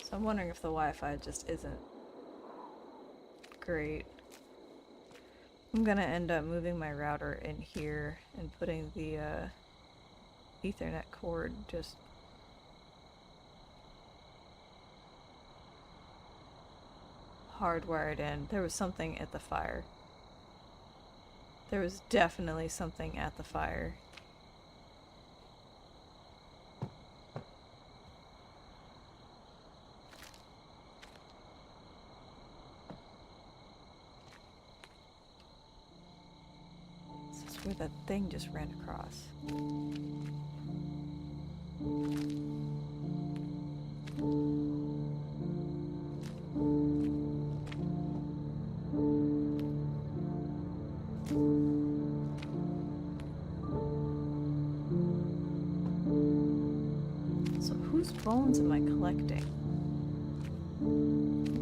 So I'm wondering if the Wi-Fi just isn't great. I'm gonna end up moving my router in here and putting the Ethernet cord just hardwired in. There was something at the fire. There was definitely something at the fire. This is where that thing just ran across. So whose bones am I collecting?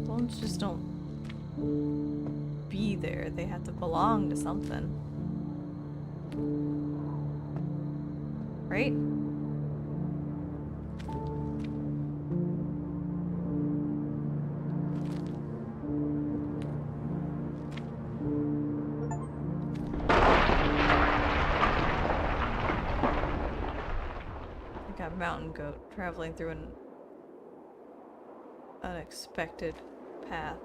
Bones just don't be there. They have to belong to something. Right? I got a mountain goat traveling through an unexpected path.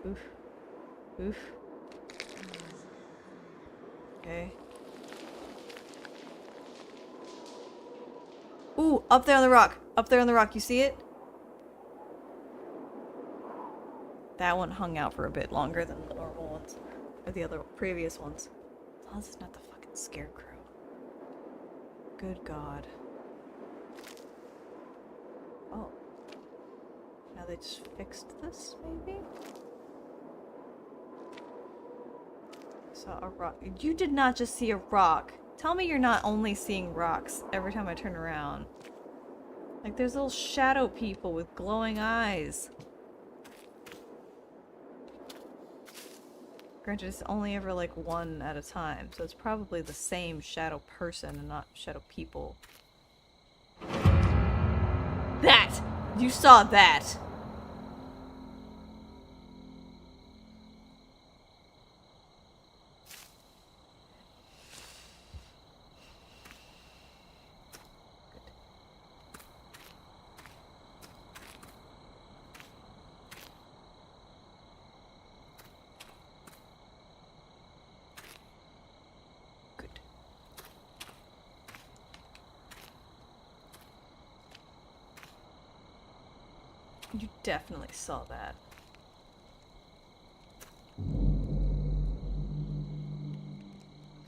Oof. Oof. Okay. Ooh, up there on the rock. Up there on the rock. You see it? That one hung out for a bit longer than the normal ones. Or the other previous ones. As long as it's not the fucking scarecrow. Good God. Oh. Now they just fixed this, maybe? Saw a rock. You did not just see a rock. Tell me you're not only seeing rocks every time I turn around. Like, there's little shadow people with glowing eyes. Granted, it's only ever like one at a time, so it's probably the same shadow person and not shadow people. That! You saw that! You definitely saw that.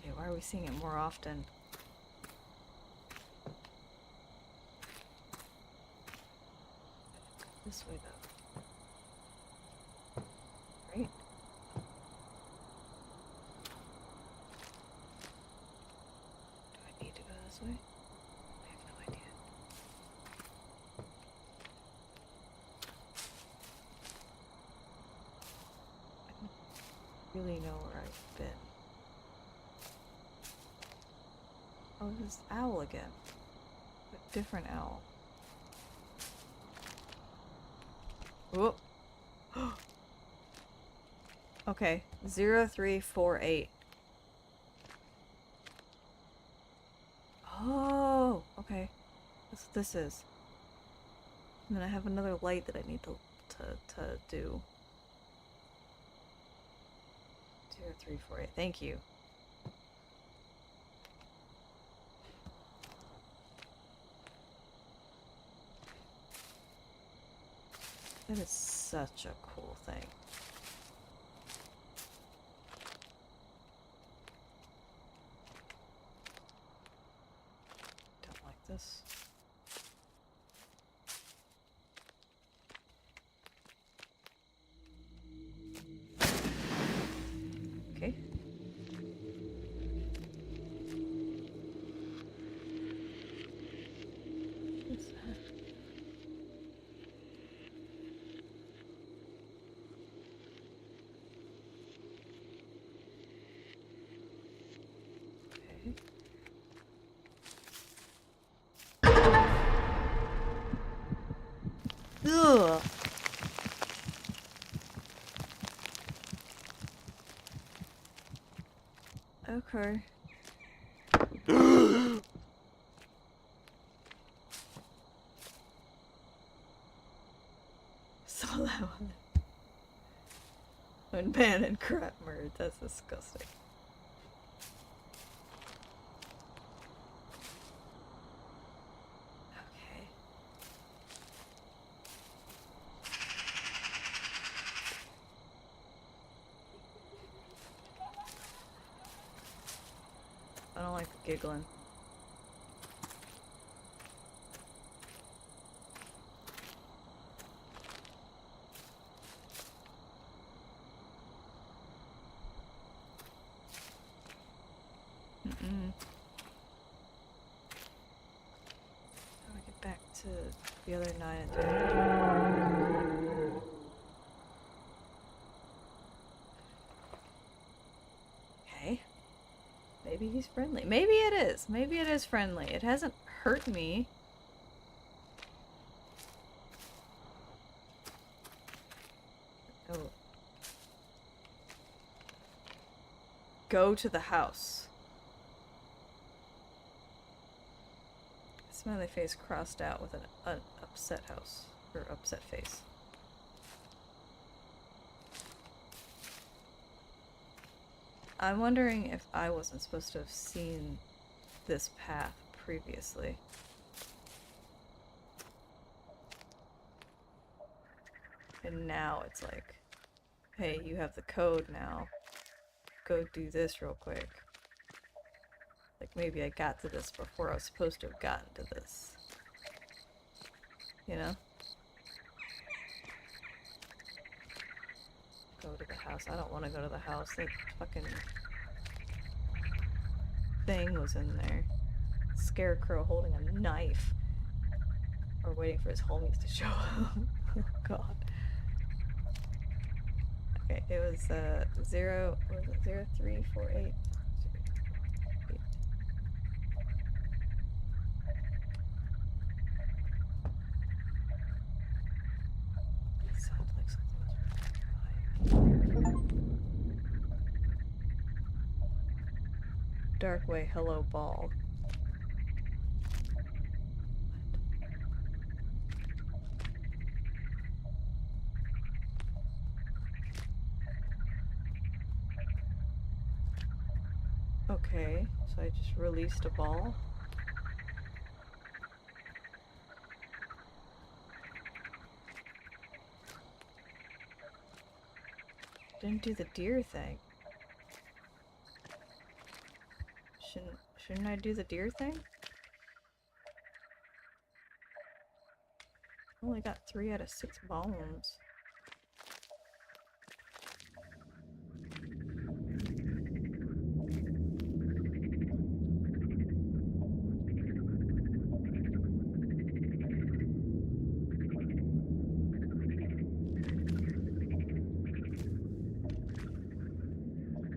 Okay, why are we seeing it more often? This way, though. Right? Do I need to go this way? I have no idea. I don't really know where I've been. Oh, this is owl again. A different owl. Whoop. Okay, 0348. Oh, okay. That's what this is. And then I have another light that I need to do. 0348. Thank you. That is such a cool thing. Don't like this. Okay. What's that? Okay. Ugh. Okay. Saw that one. When man and crap merged, that's disgusting. Okay. I don't like the giggling. back to the other 9 and 10. Okay. Maybe he's friendly. Maybe it is. Maybe it is friendly. It hasn't hurt me. Oh. Go to the house. Smiley face crossed out with an upset house. Or upset face. I'm wondering if I wasn't supposed to have seen this path previously. And now it's like, hey, you have the code now. Go do this real quick. Like maybe I got to this before I was supposed to have gotten to this. You know? Go to the house. I don't want to go to the house. That fucking thing was in there. Scarecrow holding a knife. Or waiting for his homies to show up. Oh god. Okay, it was 0, what was it? 0348. It sounded like something was behind. Darkway, hello ball. Okay, so I just released a ball. Didn't do the deer thing. Shouldn't I do the deer thing? Only got 3 out of 6 bones.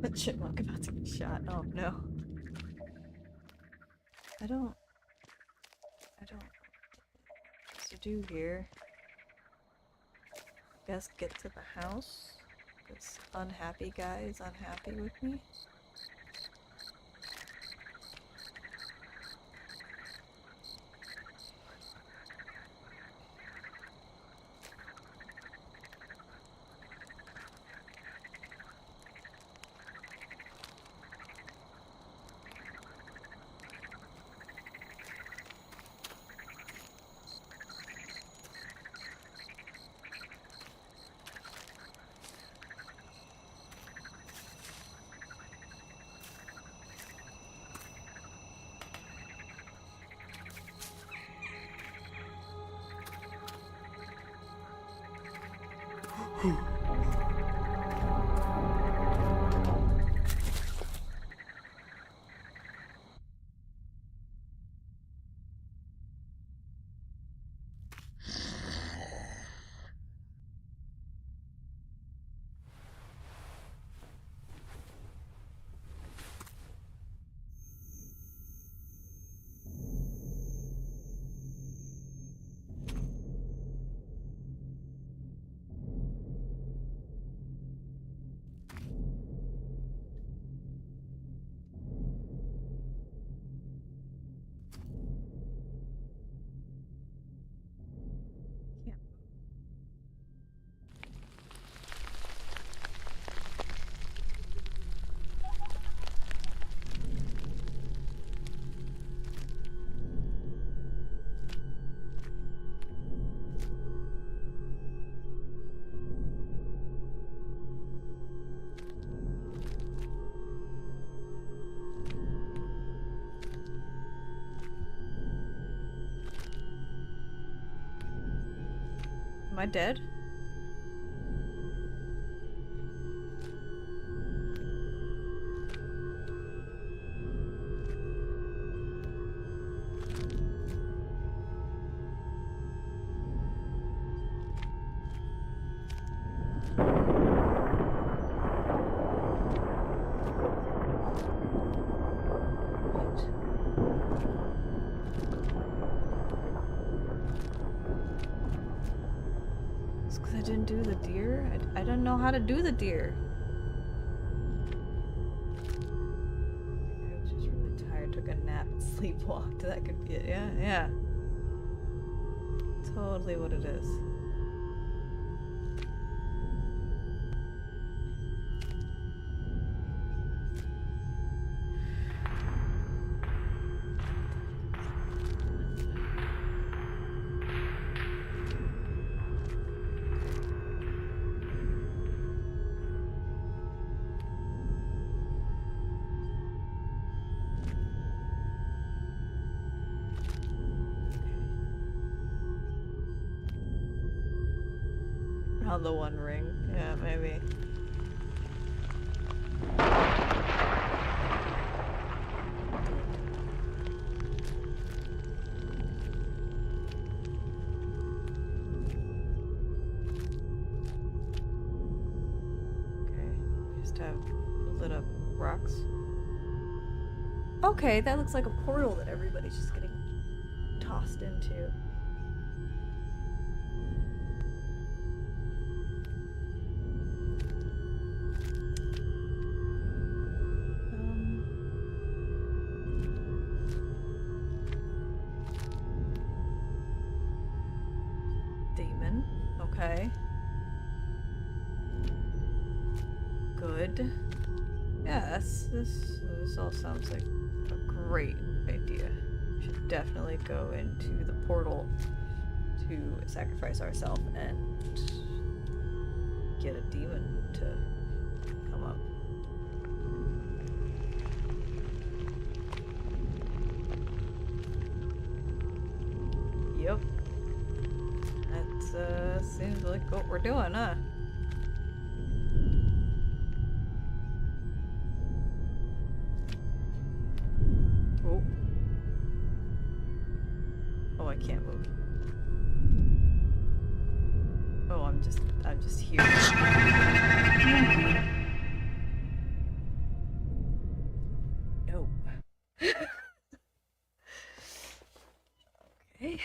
The chipmunk about to get shot. Oh no. I don't know what to do here. Guess get to the house. This unhappy guy is unhappy with me. Am I dead? I didn't do the deer? I didn't know how to do the deer. I was just really tired, took a nap and sleepwalked. That could be it. Yeah, yeah. Totally what it is. Around the one ring. Yeah, maybe. Lit up rocks. Okay, that looks like a portal that everybody's just getting tossed into. Demon. Okay. Good. Yeah, this all sounds like a great idea. We should definitely go into the portal to sacrifice ourselves and get a demon to come up. Yep. That seems like what we're doing, huh? Oh. Oh, I can't move. Oh, I'm just here. No. Okay.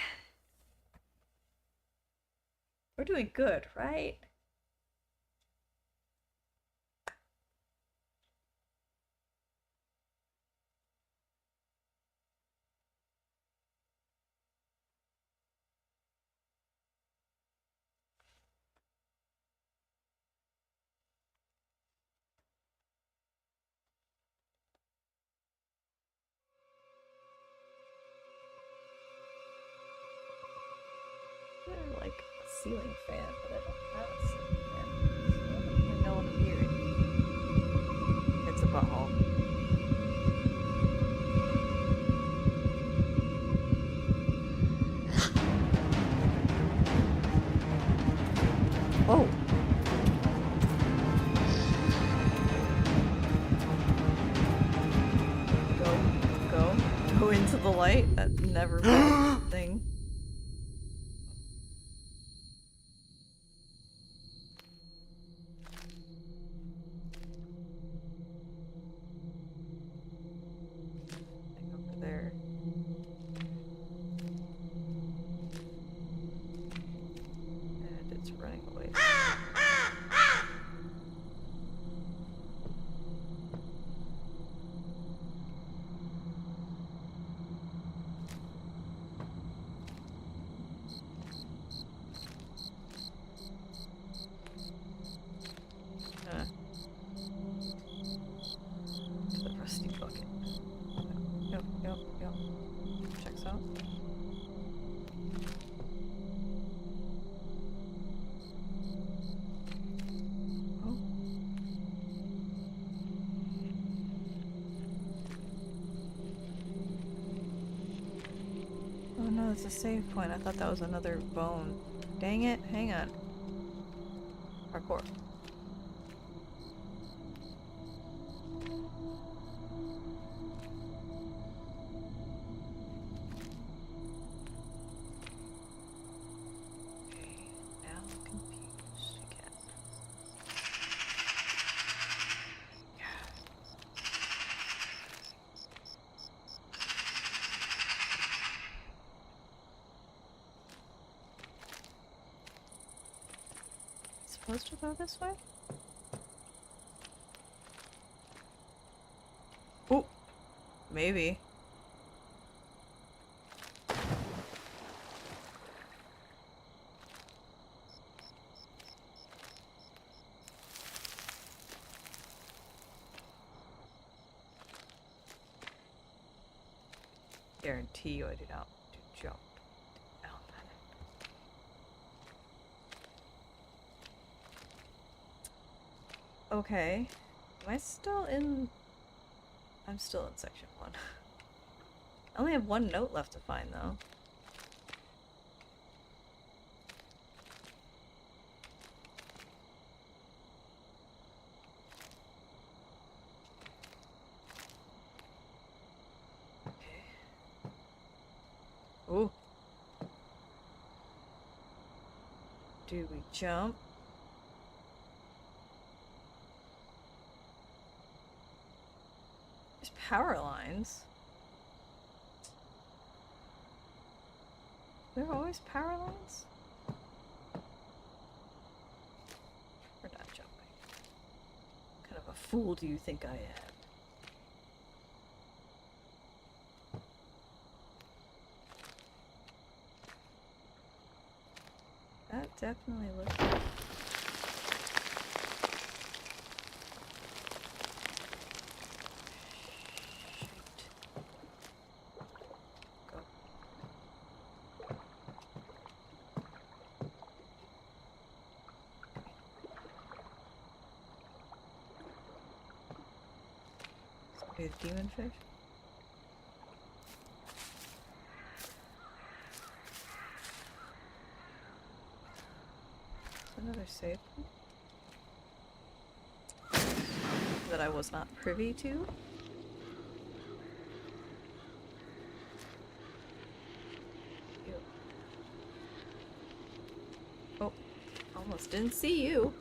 We're doing good, right? Like a ceiling fan, but I don't have a ceiling fan. So I don't even know what I'm hearing. It's a butthole. Oh! Go into the light. That never been a thing. Over there. And it's running away. The rusty bucket. Yep. Checks out. Oh. Oh no, it's a save point. I thought that was another bone. Dang it, hang on. Parkour. supposed to go this way? Oh, maybe. Guarantee you I do not want to jump down that. Okay. Am I still in... I'm still in section 1. I only have one note left to find, though. Ooh. Do we jump? There's power lines. There are always power lines? We're not jumping. What kind of a fool do you think I am? That definitely looks like... Go. Somebody a demon fish? Another save that I was not privy to. Ew. Oh, almost didn't see you.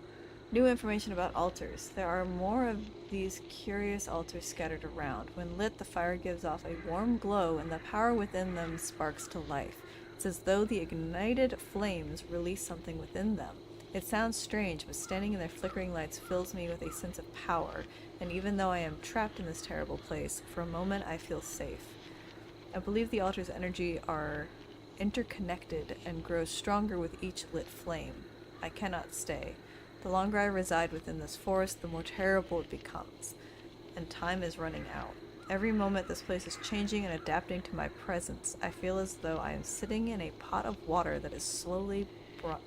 New information about altars. There are more of these curious altars scattered around. When lit, the fire gives off a warm glow and the power within them sparks to life. It's as though the ignited flames release something within them. It sounds strange, but standing in their flickering lights fills me with a sense of power, and even though I am trapped in this terrible place, for a moment I feel safe. I believe the altar's energy are interconnected and grows stronger with each lit flame. I cannot stay. The longer I reside within this forest, the more terrible it becomes, and time is running out. Every moment this place is changing and adapting to my presence. I feel as though I am sitting in a pot of water that is slowly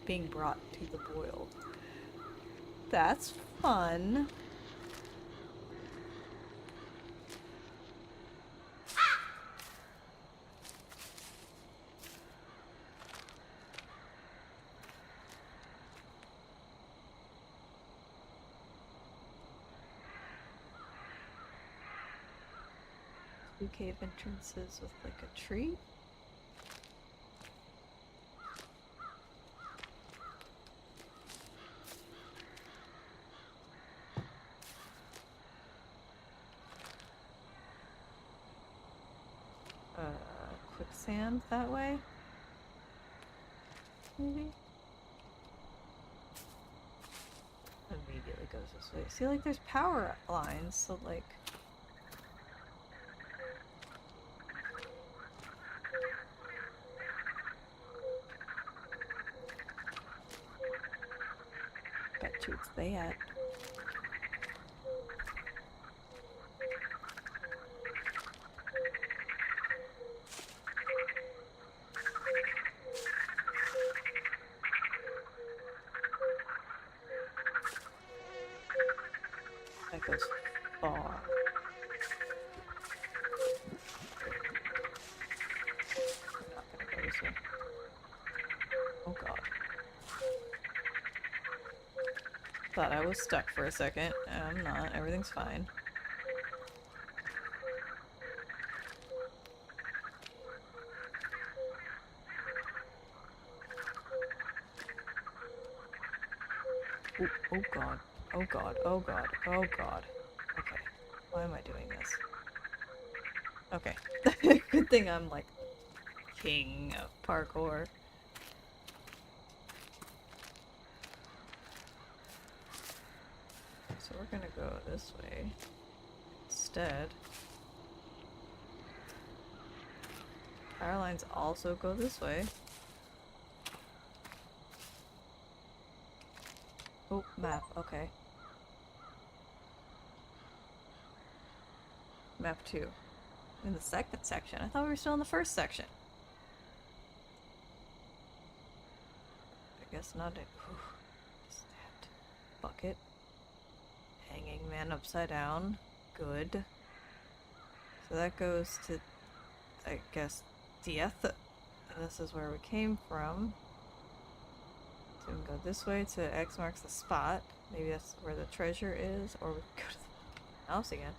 being brought to the boil. That's fun. Two cave entrances with like a tree. Quicksand that way? Maybe? Immediately goes this way. See, like, there's power lines, so, like... Bet you it's that. That goes far. I'm not gonna go this way. Oh god. Thought I was stuck for a second. I'm not. Everything's fine. Ooh, oh god. Oh god. Oh god. Oh god. Okay. Why am I doing this? Okay. Good thing I'm like king of parkour. we're gonna go this way instead. Power lines also go this way. Oh, map, okay. Map 2. In the second section. I thought we were still in the first section. I guess not. Stabbed. Bucket. Hanging man upside down. Good. So that goes to, I guess, death. And this is where we came from. So we can go this way to X marks the spot. Maybe that's where the treasure is. Or we can go to the house again.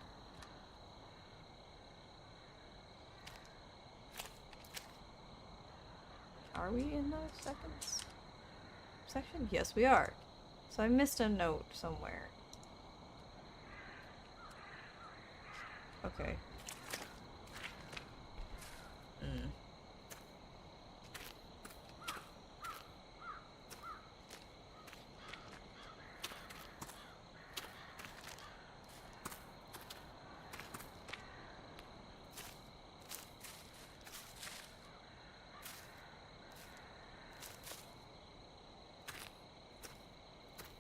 Are we in the second section? Yes, we are. So I missed a note somewhere. Okay.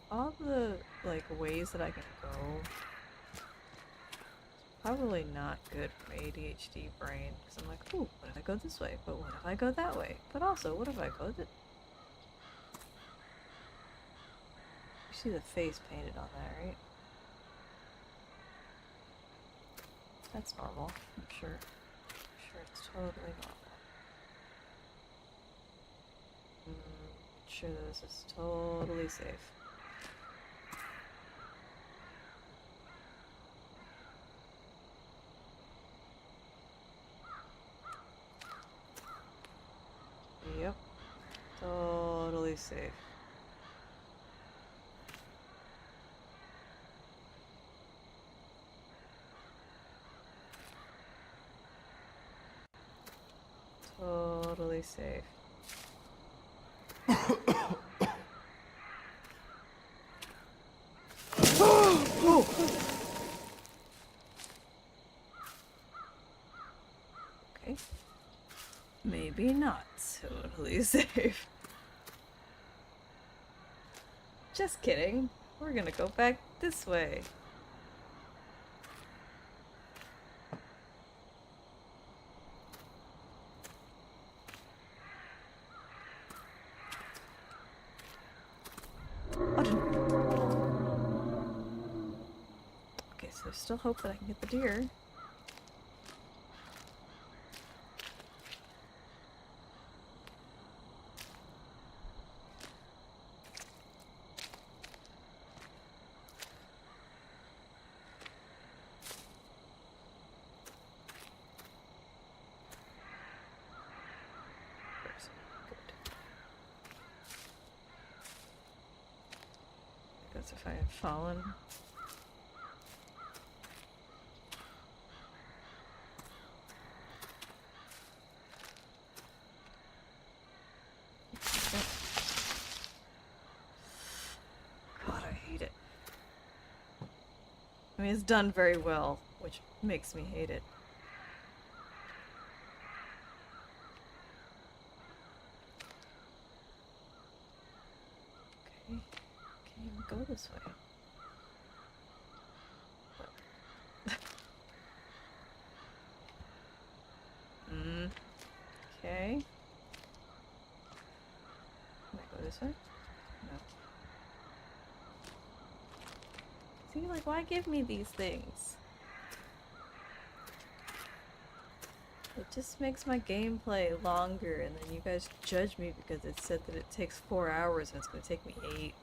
All the, like, ways that I can go, probably not good for my ADHD brain, because I'm like, ooh, what if I go this way? But what if I go that way? But also, what if I go that... You see the face painted on that, right? That's normal, I'm sure. I'm sure it's totally normal. I'm sure this is totally safe. Yep. Totally safe. Totally safe. Oh! Okay. Maybe not totally safe. Just kidding. We're gonna go back this way. Okay, so there's still hope that I can get the deer. That's if I had fallen. God, I hate it. I mean, it's done very well, which makes me hate it. Okay. Can't even go this way. Okay. Can I go this way? No. See, like, why give me these things? It just makes my gameplay longer, and then you guys judge me because it said that it takes 4 hours and it's gonna take me 8.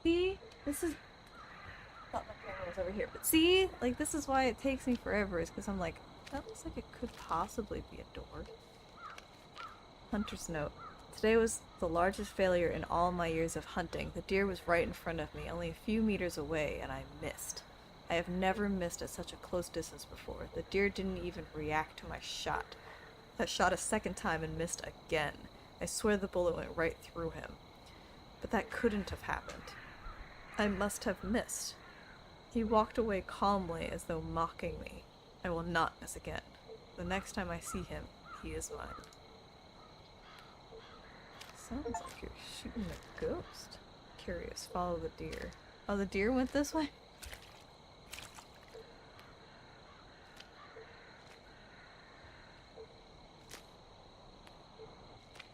See? This is... I thought my camera was over here, but see? Like, this is why it takes me forever, is because I'm like, that looks like it could possibly be a door. Hunter's note. Today was the largest failure in all my years of hunting. The deer was right in front of me, only a few meters away, and I missed. I have never missed at such a close distance before. The deer didn't even react to my shot. I shot a second time and missed again. I swear the bullet went right through him. But that couldn't have happened. I must have missed. He walked away calmly as though mocking me. I will not miss again. The next time I see him, he is mine. Sounds like you're shooting a ghost. Curious, follow the deer. Oh, the deer went this way?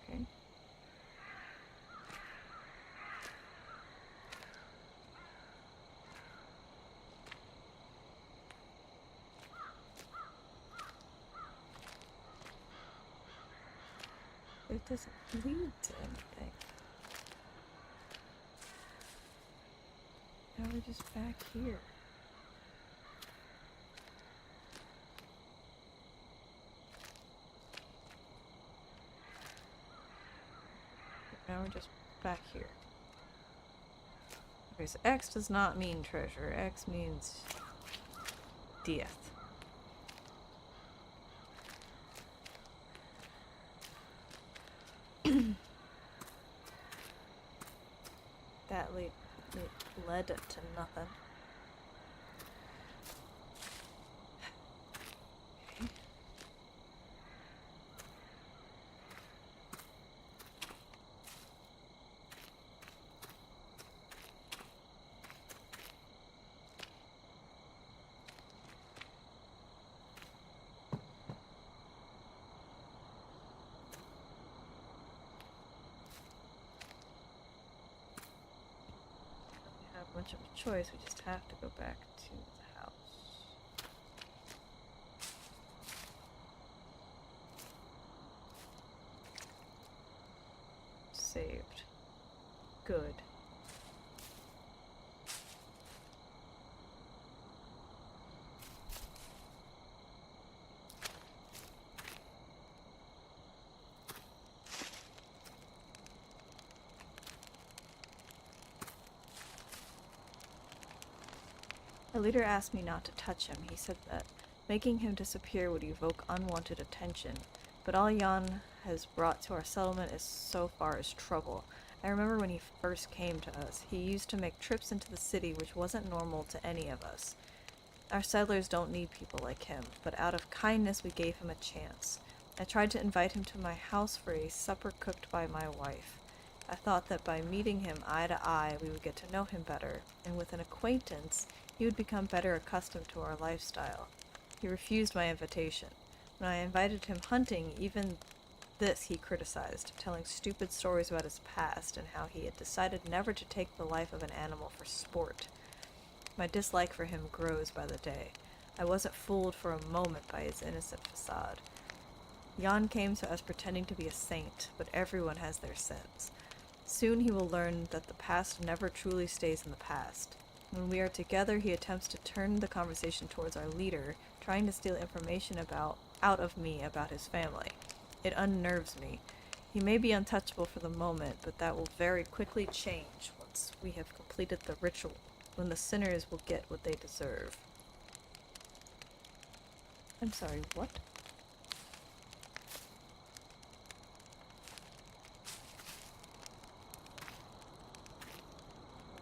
Okay. It doesn't lead to anything. Now we're just back here. Now we're just back here. Okay, so X does not mean treasure. X means death. That led to nothing. Okay. Much of a choice, we just have to go back to the house. Saved. Good. The leader asked me not to touch him. He said that making him disappear would evoke unwanted attention, but all Jan has brought to our settlement is so far as trouble. I remember when he first came to us, he used to make trips into the city, which wasn't normal to any of us. Our settlers don't need people like him, but out of kindness we gave him a chance. I tried to invite him to my house for a supper cooked by my wife. I thought that by meeting him eye to eye, we would get to know him better, and with an acquaintance, he would become better accustomed to our lifestyle. He refused my invitation. When I invited him hunting, even this he criticized, telling stupid stories about his past and how he had decided never to take the life of an animal for sport. My dislike for him grows by the day. I wasn't fooled for a moment by his innocent facade. Jan came to us pretending to be a saint, but everyone has their sins. Soon he will learn that the past never truly stays in the past. When we are together, he attempts to turn the conversation towards our leader, trying to steal information out of me about his family. It unnerves me. He may be untouchable for the moment, but that will very quickly change once we have completed the ritual, when the sinners will get what they deserve. I'm sorry, what?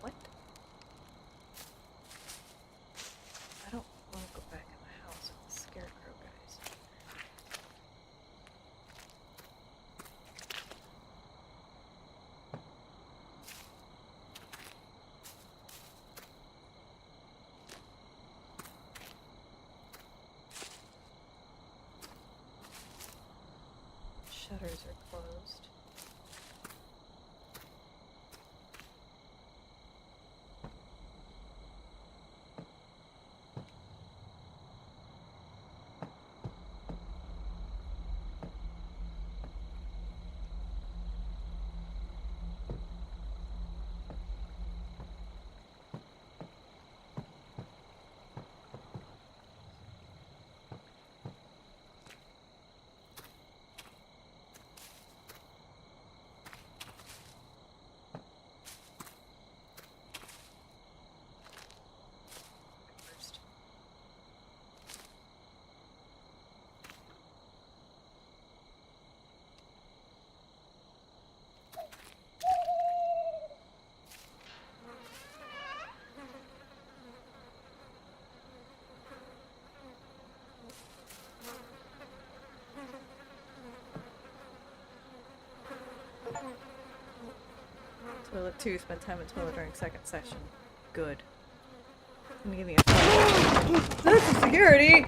What? I don't want to go back in the house with the scarecrow guys. Shutters are closed. Toilet 2, spend time in toilet during second session. Good. Gonna give me a phone. That's a security!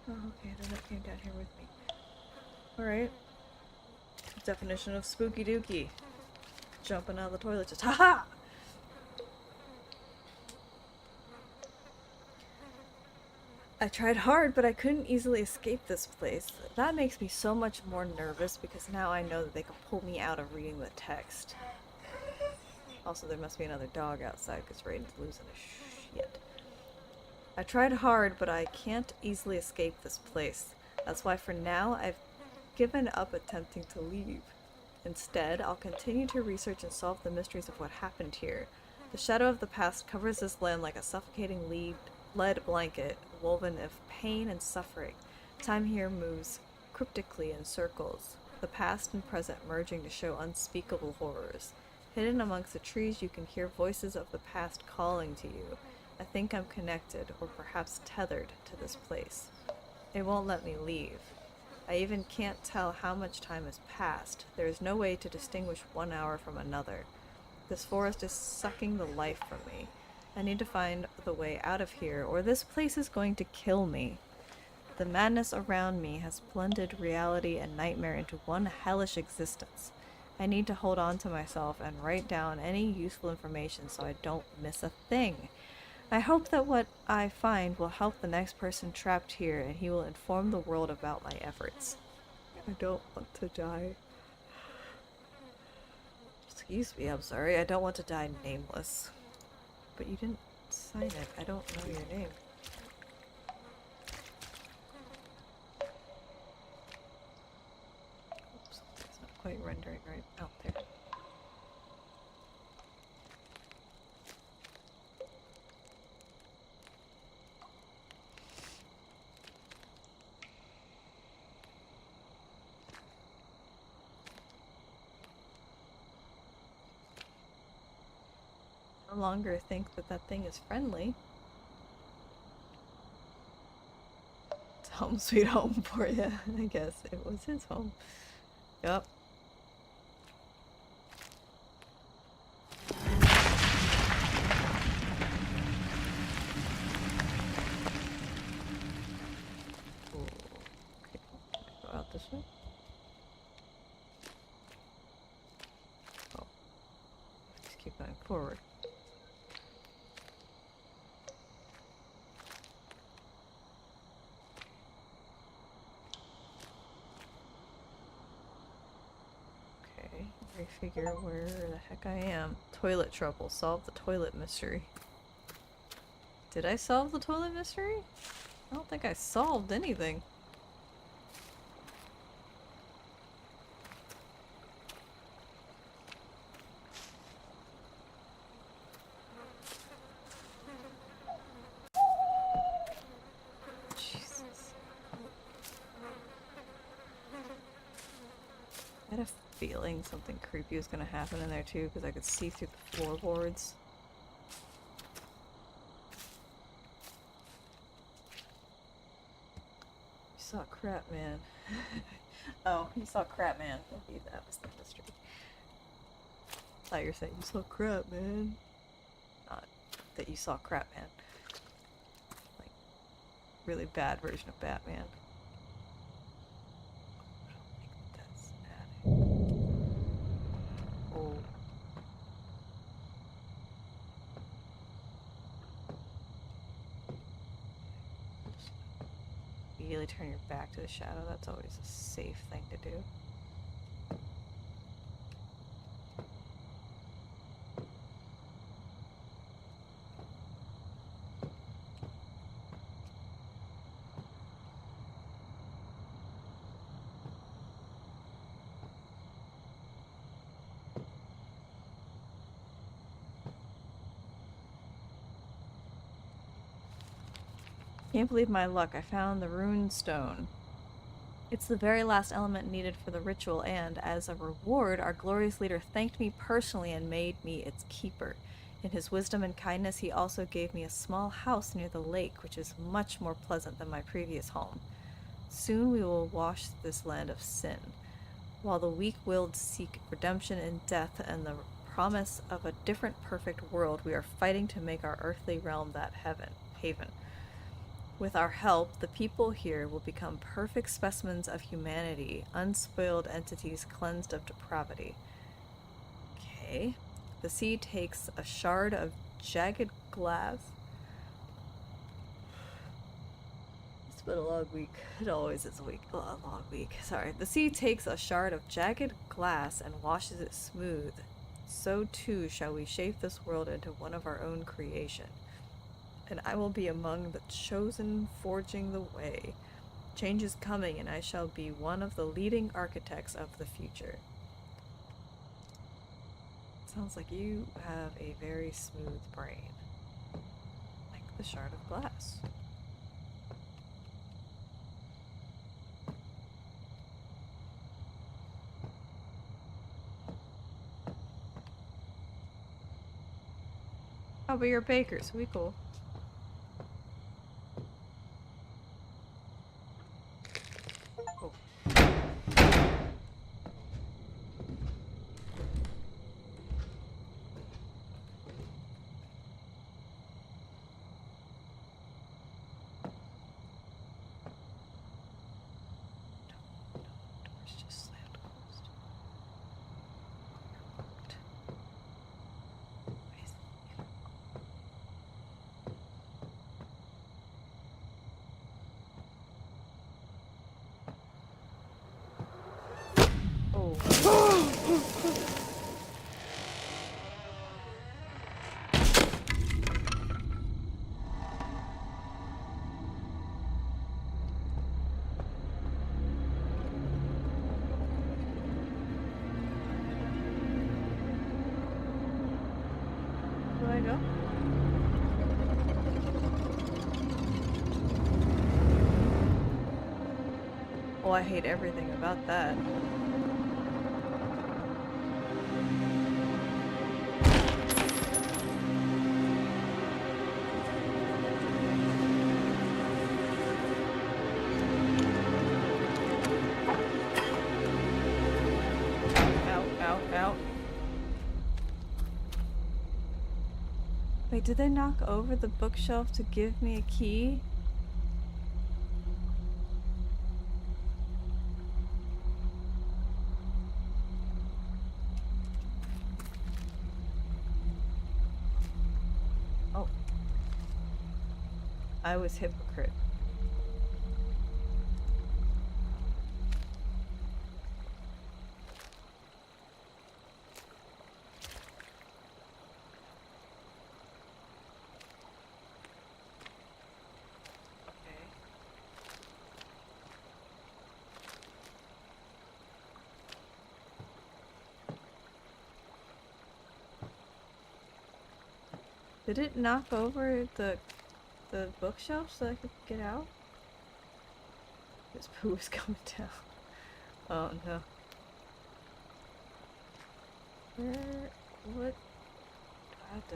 Oh, okay, then that came down here with me. Alright. Definition of spooky dookie. Jumping out of the toilet just haha! I tried hard, but I couldn't easily escape this place. That makes me so much more nervous because now I know that they can pull me out of reading the text. Also, there must be another dog outside because Raiden's losing his shit. I tried hard, but I can't easily escape this place. That's why for now, I've given up attempting to leave. Instead, I'll continue to research and solve the mysteries of what happened here. The shadow of the past covers this land like a suffocating lead blanket, woven of pain and suffering. Time here moves cryptically in circles, the past and present merging to show unspeakable horrors. Hidden amongst the trees, you can hear voices of the past calling to you. I think I'm connected, or perhaps tethered, to this place. It won't let me leave. I even can't tell how much time has passed. There is no way to distinguish 1 hour from another. This forest is sucking the life from me. I need to find the way out of here, or this place is going to kill me. The madness around me has blended reality and nightmare into one hellish existence. I need to hold on to myself and write down any useful information so I don't miss a thing. I hope that what I find will help the next person trapped here, and he will inform the world about my efforts. I don't want to die. Excuse me, I'm sorry. I don't want to die nameless. But you didn't sign it. I don't know your name. Oops, it's not quite rendering right out there. No longer think that that thing is friendly. It's home sweet home for you. I guess it was his home. Yup. Okay, go out this way. Oh, just keep going forward. Figure where the heck I am. Toilet trouble. Solve the toilet mystery. Did I solve the toilet mystery? I don't think I solved anything. Jesus. I had a feeling something creepy was gonna happen in there too, because I could see through the floorboards. You saw Crap Man. Oh, you saw Crap Man. Maybe that was the mystery. I thought you were saying you saw Crap Man. Not that you saw Crap Man. Like, really bad version of Batman. Immediately turn your back to the shadow. That's always a safe thing to do. Can't believe my luck. I found the rune stone. It's the very last element needed for the ritual, and as a reward, our glorious leader thanked me personally and made me its keeper. In his wisdom and kindness, he also gave me a small house near the lake, which is much more pleasant than my previous home. Soon we will wash this land of sin. While the weak-willed seek redemption in death and the promise of a different perfect world, we are fighting to make our earthly realm that haven. With our help, the people here will become perfect specimens of humanity, unspoiled entities cleansed of depravity. Okay. The sea takes a shard of jagged glass. It's been a long week. It always is a long week. Sorry. The sea takes a shard of jagged glass and washes it smooth. So too shall we shape this world into one of our own creation. And I will be among the chosen, forging the way. Change is coming, and I shall be one of the leading architects of the future. Sounds like you have a very smooth brain. Like the shard of glass. Oh, but you're a baker, so we cool. Oh. Doors just slammed closed. Locked. Why is it even Oh. Where do I go? Oh, I hate everything about that. Ow. Wait, did they knock over the bookshelf to give me a key? Oh. I was hypocrite. Did it knock over the bookshelf so I could get out? This poo is coming down. Oh no. What? I have to...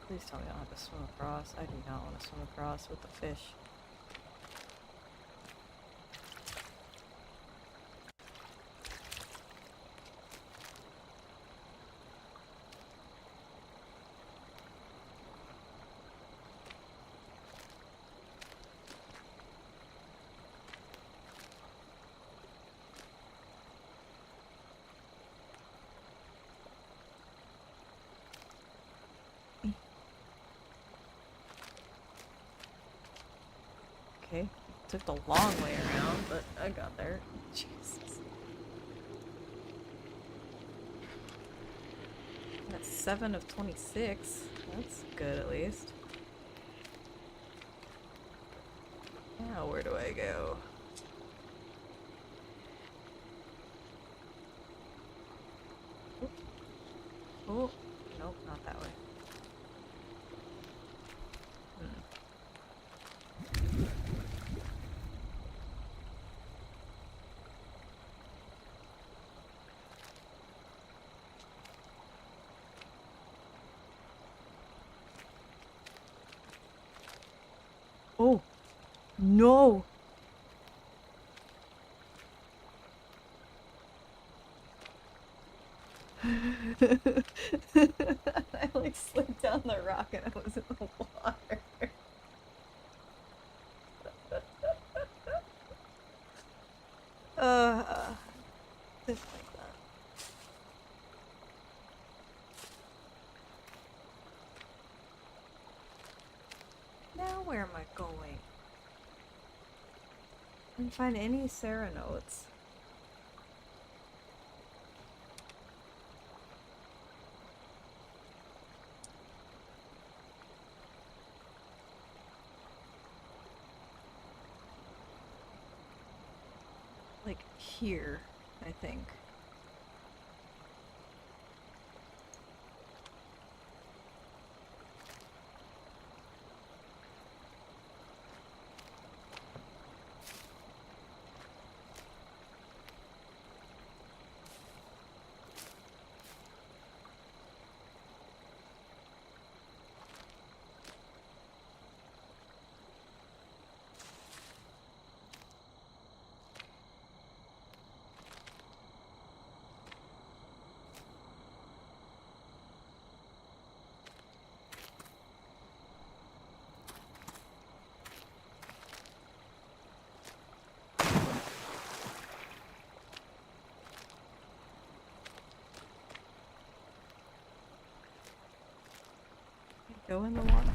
Please tell me I don't have to swim across. I do not want to swim across with the fish. Okay, took the long way around, but I got there. Jesus. That's 7 of 26. That's good at least. Now where do I go? Oh, nope, not that way. Oh, no! I like slid down the rock and I was in the water. Just like that. Now where am I going? I didn't find any Sarah notes. Like here, I think. Go in the water.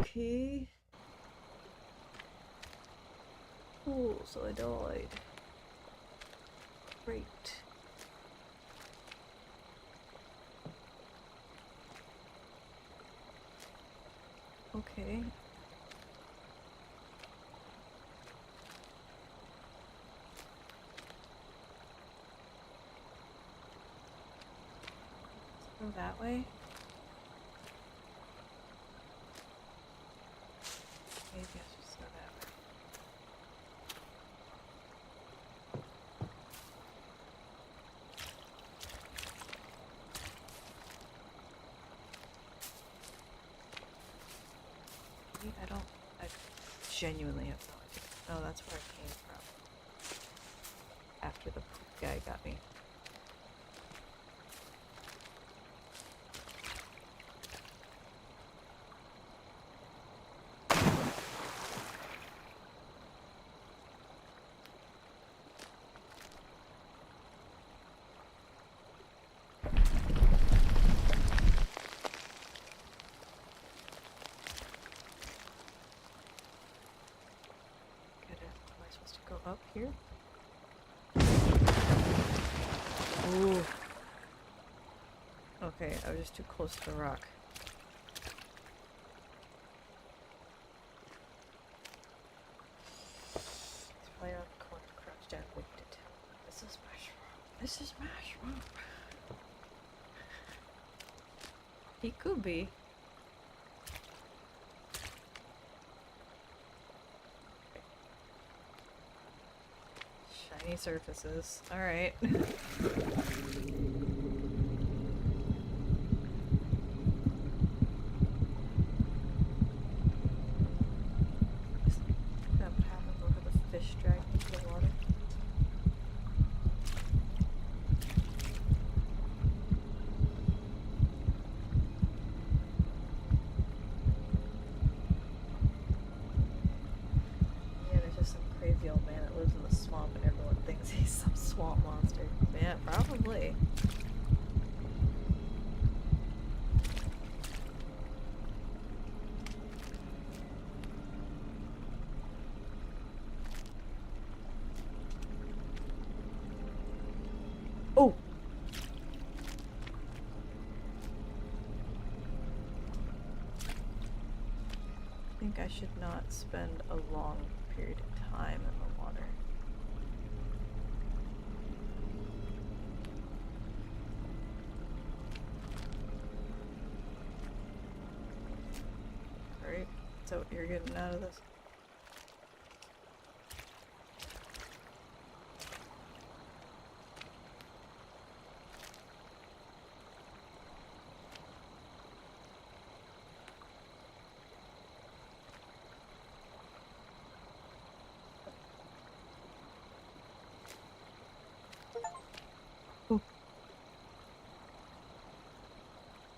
Okay. Oh, so I died. Great. Okay. Let's go that way. Maybe I should just go that way. I genuinely have no idea. Oh, that's where it came from. After the poop guy got me. Am I supposed to go up here? Ooh. Okay, I was just too close to the rock. It's probably around the corner, crouched down, waiting to tell. This is Mushroom. This is Mushroom. He could be. Shiny surfaces. Alright. Probably. Oh! I think I should not spend a long period of time in the water. Alright, so you're getting out of this.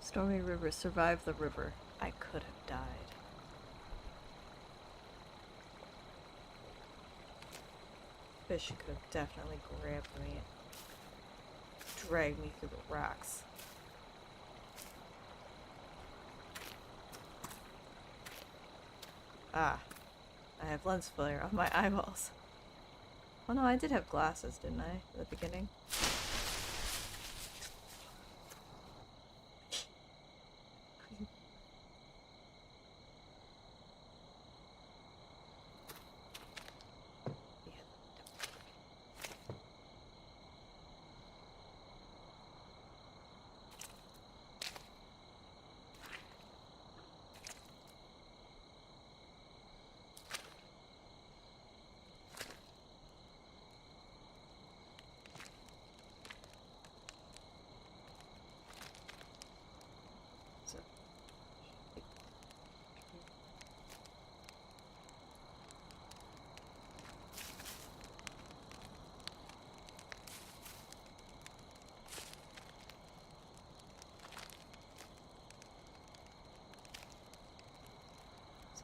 Stormy river, survive the river. I could have died. Fish could have definitely grabbed me and dragged me through the rocks. Ah, I have lens flare on my eyeballs. Oh no, I did have glasses, didn't I, at the beginning?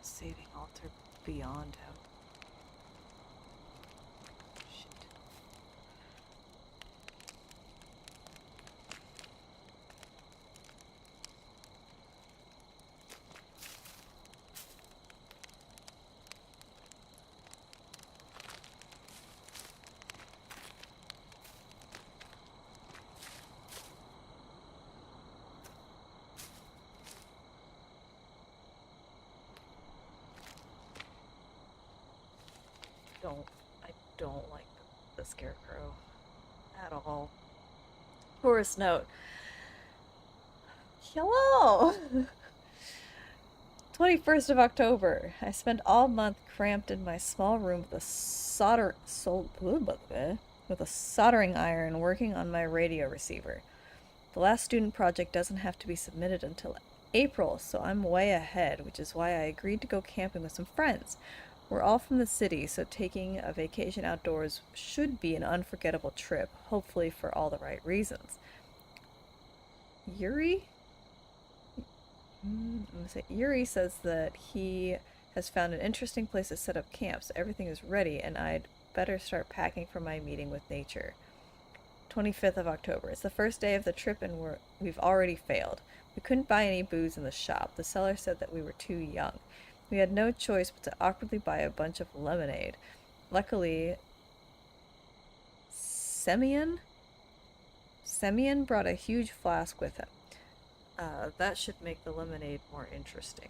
Saving altar beyond out. Shit. I don't like the scarecrow at all. Forest note. Hello! 21st of October. I spent all month cramped in my small room with a soldering iron working on my radio receiver. The last student project doesn't have to be submitted until April, so I'm way ahead, which is why I agreed to go camping with some friends. We're all from the city, so taking a vacation outdoors should be an unforgettable trip, hopefully for all the right reasons. Yuri? Yuri says that he has found an interesting place to set up camp, so everything is ready, and I'd better start packing for my meeting with nature. 25th of October. It's the first day of the trip, and we've already failed. We couldn't buy any booze in the shop. The seller said that we were too young. We had no choice but to awkwardly buy a bunch of lemonade. Luckily, Semyon brought a huge flask with him. That should make the lemonade more interesting.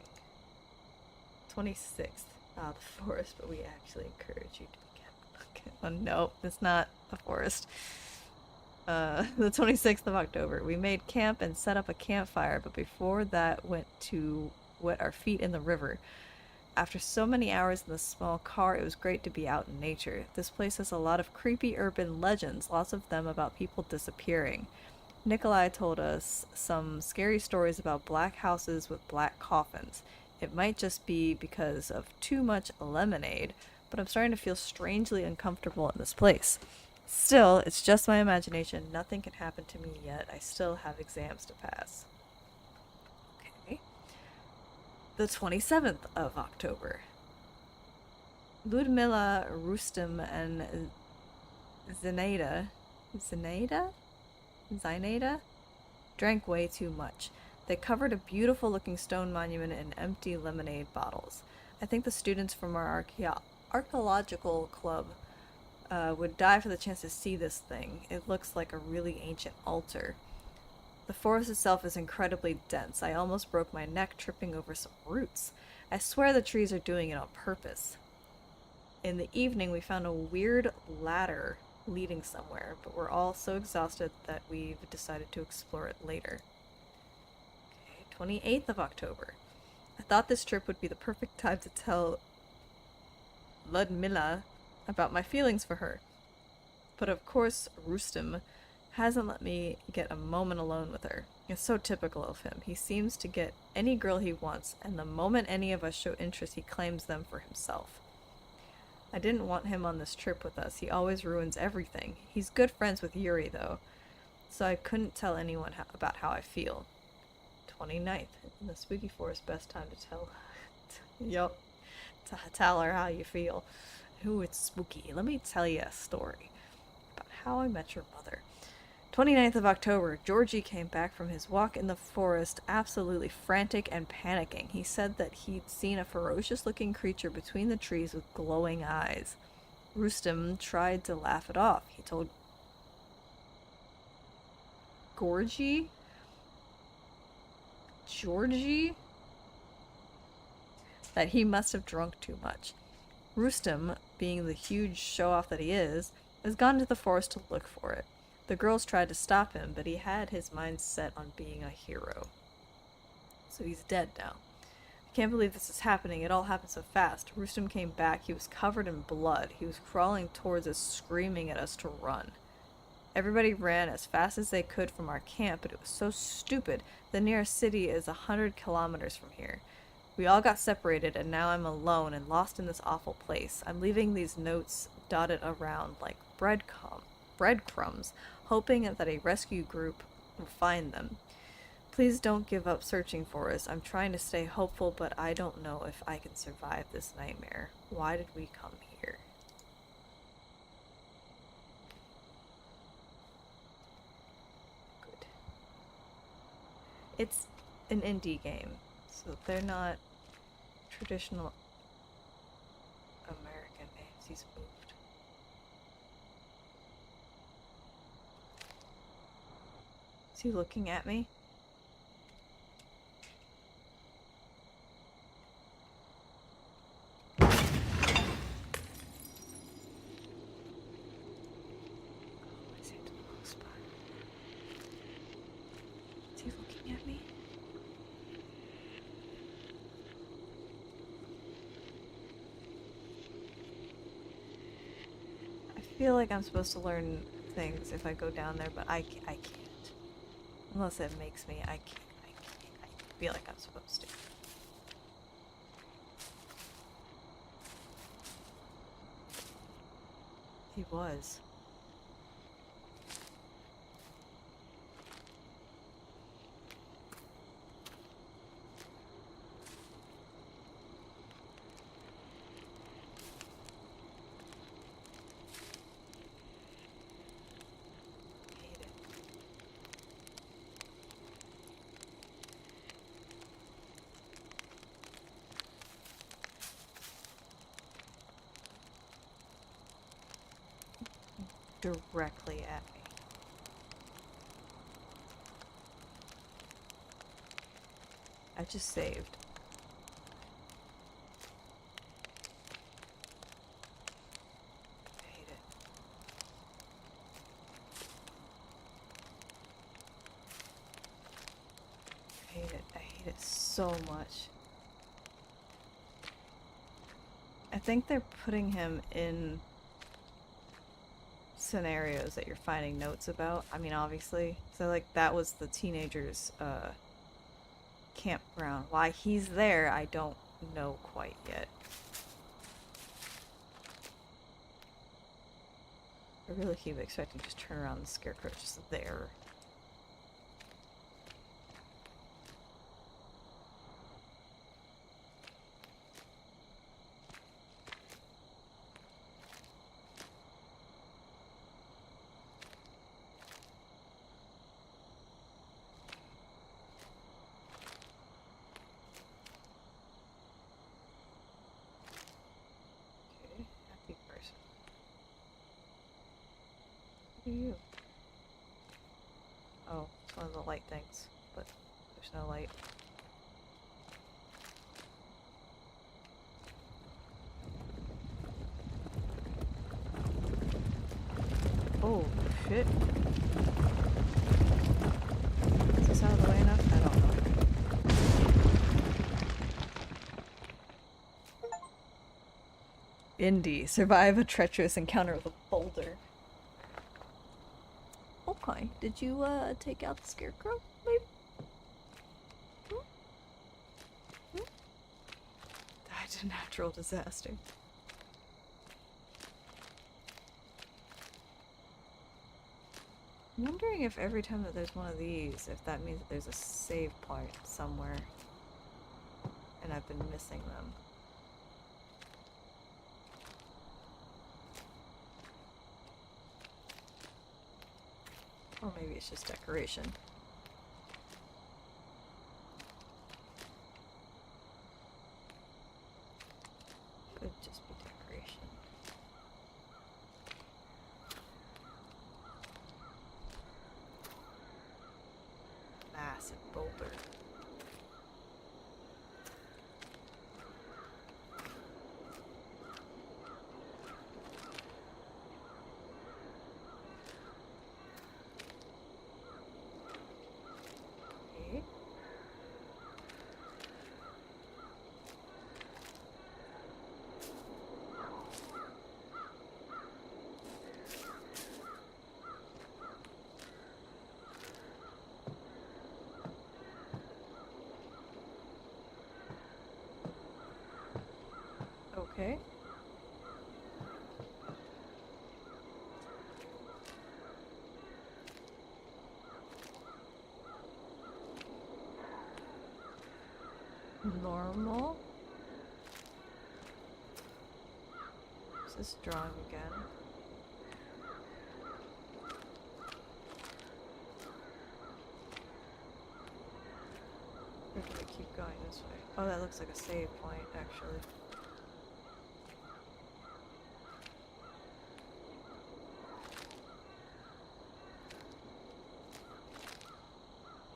26th. The forest, but we actually encourage you to be careful. Oh, no, it's not a forest. The 26th of October. We made camp and set up a campfire, but before that went to wet our feet in the river. After so many hours in the small car, it was great to be out in nature. This place has a lot of creepy urban legends, lots of them about people disappearing. Nikolai told us some scary stories about black houses with black coffins. It might just be because of too much lemonade, but I'm starting to feel strangely uncomfortable in this place. Still, it's just my imagination. Nothing can happen to me yet. I still have exams to pass. Okay. The 27th of October. Ludmila, Rustem, and Zinaida drank way too much. They covered a beautiful looking stone monument in empty lemonade bottles. I think the students from our archaeological club would die for the chance to see this thing. It looks like a really ancient altar. The forest itself is incredibly dense. I almost broke my neck tripping over some roots. I swear the trees are doing it on purpose. In the evening, we found a weird ladder leading somewhere, but we're all so exhausted that we've decided to explore it later. Okay, 28th of October. I thought this trip would be the perfect time to tell Ludmila about my feelings for her. But of course, Rustem hasn't let me get a moment alone with her. It's so typical of him. He seems to get any girl he wants, and the moment any of us show interest, he claims them for himself. I didn't want him on this trip with us. He always ruins everything. He's good friends with Yuri, though, so I couldn't tell anyone about how I feel. 29th. In the spooky forest, best time to tell. Yup. Tell her how you feel. Ooh, it's spooky. Let me tell you a story about how I met your mother. 29th of October, Georgie came back from his walk in the forest absolutely frantic and panicking. He said that he'd seen a ferocious-looking creature between the trees with glowing eyes. Rustem tried to laugh it off. He told Georgie that he must have drunk too much. Rustem, being the huge show-off that he is, has gone to the forest to look for it. The girls tried to stop him, but he had his mind set on being a hero. So he's dead now. I can't believe this is happening. It all happened so fast. Rustem came back. He was covered in blood. He was crawling towards us, screaming at us to run. Everybody ran as fast as they could from our camp, but it was so stupid. The nearest city is 100 kilometers from here. We all got separated, and now I'm alone and lost in this awful place. I'm leaving these notes dotted around like breadcrumbs, hoping that a rescue group will find them. Please don't give up searching for us. I'm trying to stay hopeful, but I don't know if I can survive this nightmare. Why did we come here? Good. It's an indie game, so they're not traditional American names. He's moved. Is he looking at me? I feel like I'm supposed to learn things if I go down there, but I can't. Unless it makes me, I can't. I feel like I'm supposed to. He was. Directly at me. I just saved. I hate it. I hate it. I hate it so much. I think they're putting him in scenarios that you're finding notes about. I mean, obviously. So, like, that was the teenager's campground. Why he's there, I don't know quite yet. I really keep expecting to just turn around and the scarecrow's just there. Who are you? Oh, it's one of the light things, but there's no light. Oh, shit. Is this out of the way enough? I don't know. Indy, survive a treacherous encounter with a boulder. Okay, did you, take out the scarecrow, maybe? Died in natural disaster. I'm wondering if every time that there's one of these, if that means that there's a save point somewhere. And I've been missing them. Or maybe it's just decoration. Could just be decoration. Massive boulder. Okay. Okay. Normal. Is this drawing again? Or do we keep going this way? Oh, that looks like a save point, actually.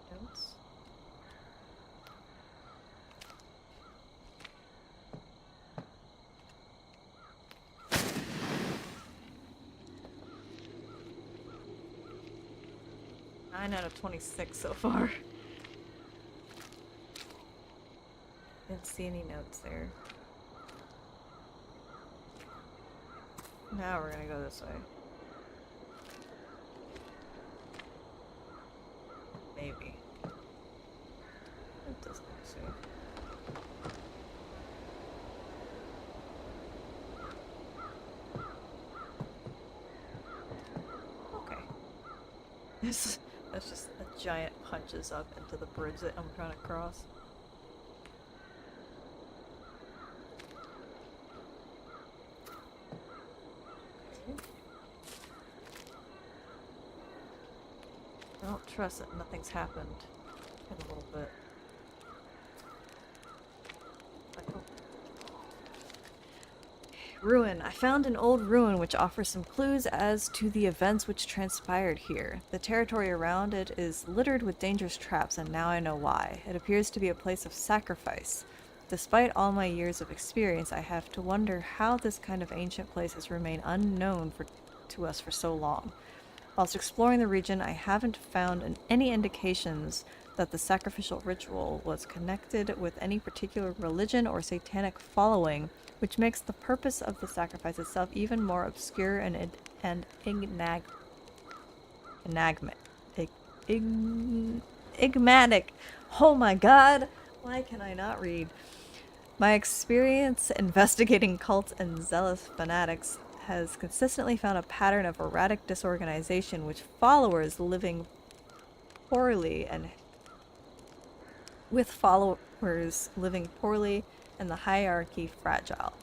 Notes. Nine out of 26 so far. Didn't see any notes there. Now we're gonna go this way. Maybe. It doesn't say. Okay. That's just a giant punches up into the bridge that I'm trying to cross. I don't trust that nothing's happened in a little bit. Ruin. I found an old ruin which offers some clues as to the events which transpired here. The territory around it is littered with dangerous traps, and now I know why. It appears to be a place of sacrifice. Despite all my years of experience, I have to wonder how this kind of ancient place has remained unknown to us for so long. Whilst exploring the region, I haven't found any indications that the sacrificial ritual was connected with any particular religion or satanic following, which makes the purpose of the sacrifice itself even more obscure and enigmatic. Oh my god! Why can I not read? My experience investigating cults and zealous fanatics has consistently found a pattern of erratic disorganization with followers living poorly and and the hierarchy fragile.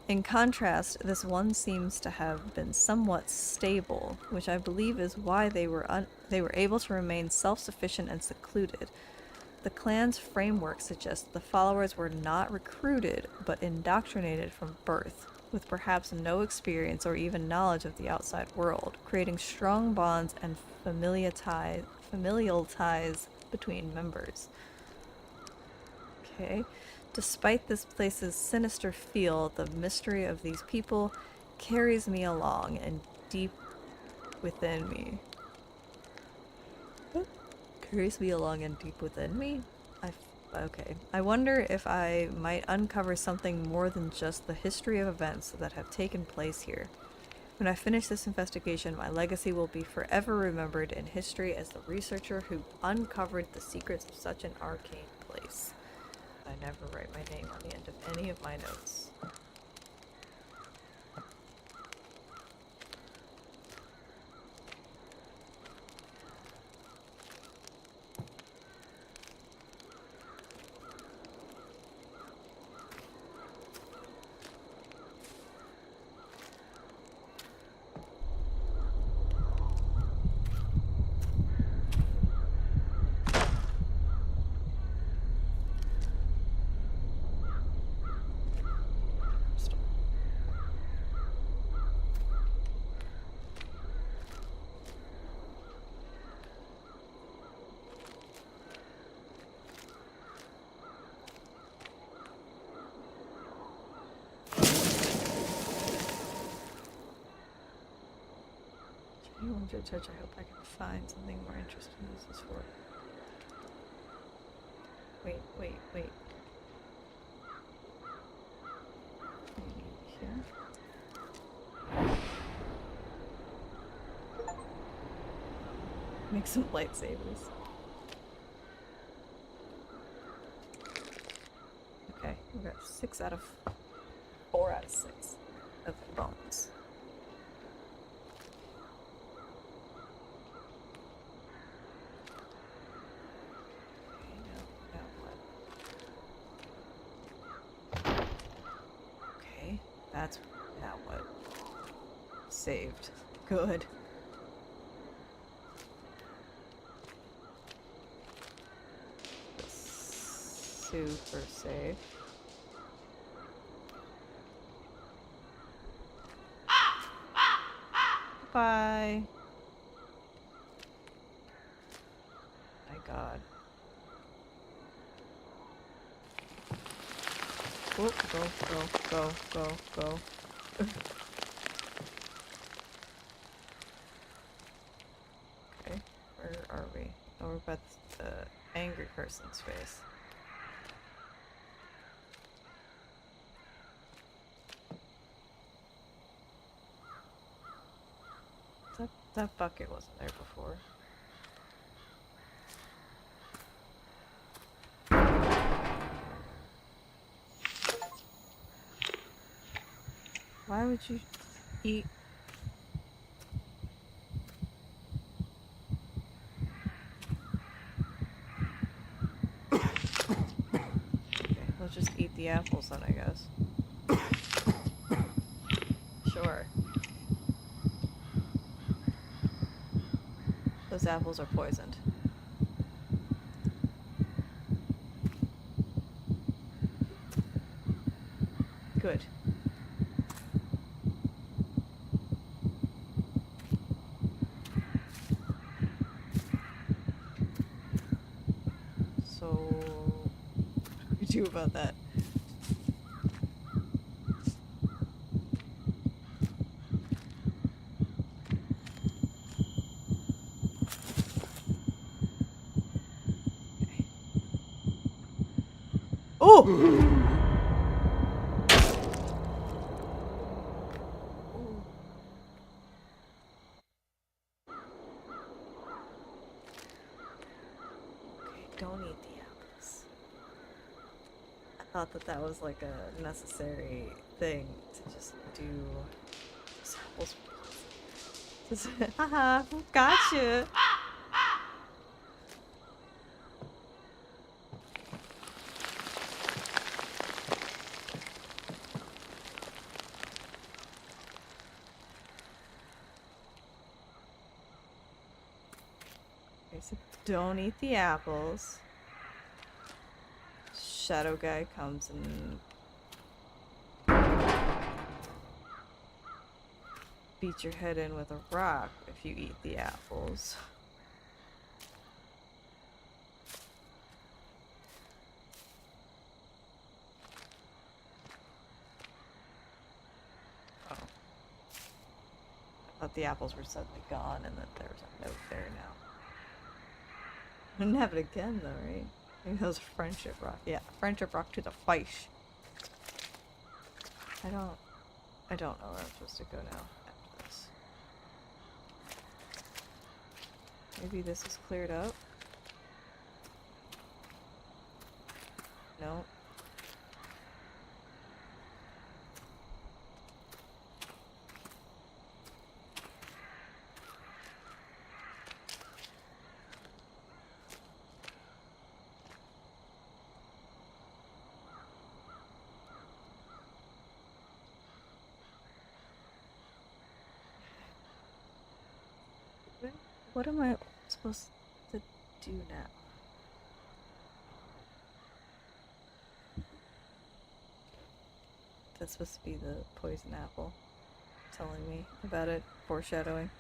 In contrast, this one seems to have been somewhat stable, which I believe is why they were able to remain self-sufficient and secluded. The clan's framework suggests the followers were not recruited, but indoctrinated from birth, with perhaps no experience or even knowledge of the outside world, creating strong bonds and familial ties between members. Okay. Despite this place's sinister feel, the mystery of these people carries me along and deep within me. Carries me along and deep within me? Okay. I wonder if I might uncover something more than just the history of events that have taken place here. When I finish this investigation, my legacy will be forever remembered in history as the researcher who uncovered the secrets of such an arcane place. I never write my name on the end of any of my notes. to touch. I hope I can find something more interesting to use this for. Wait. Maybe here? Make some lightsabers. Okay, we got 4 out of 6 of bones. That's now what? Saved. Good. Super safe. Bye. My God. Whoop, go. Okay, where are we? Oh, we're about the angry person's face. That bucket wasn't there before. Why would you eat? Okay, let's just eat the apples then, I guess. Sure. Those apples are poisoned. Good. So, what do we do about that? Oh! Okay, don't eat the apples. I thought that was like a necessary thing to just do. These apples. Just, haha, gotcha! Okay, so don't eat the apples. Shadow guy comes and beat your head in with a rock if you eat the apples. Oh. I thought the apples were suddenly gone and that there was a note there now. I didn't have it again though, right? Maybe that was a friendship rock. Yeah, friendship rock to the face. I don't know where I'm supposed to go now after this. Maybe this is cleared up? No. What am I supposed to do now? That's supposed to be the poison apple telling me about it, foreshadowing.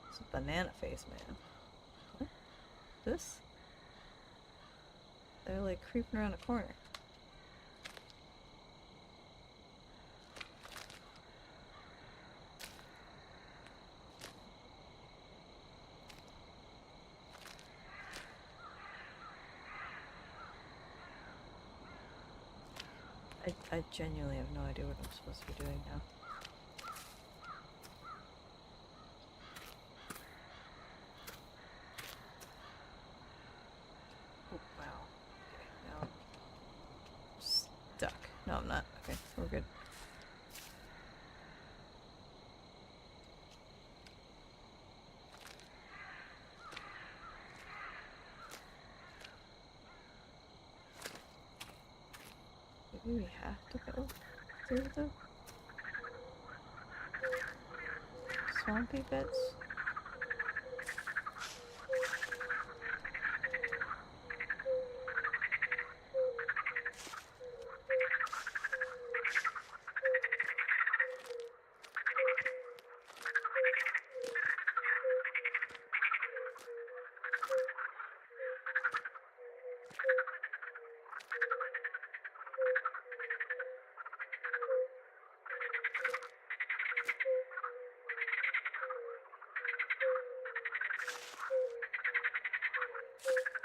It's a banana face man. What? This? They're like creeping around a corner. I genuinely have no idea what I'm supposed to be doing now. Oh, wow. Okay, now I'm stuck. No, I'm not. Okay, we're good. Maybe we have to go through the swampy bits.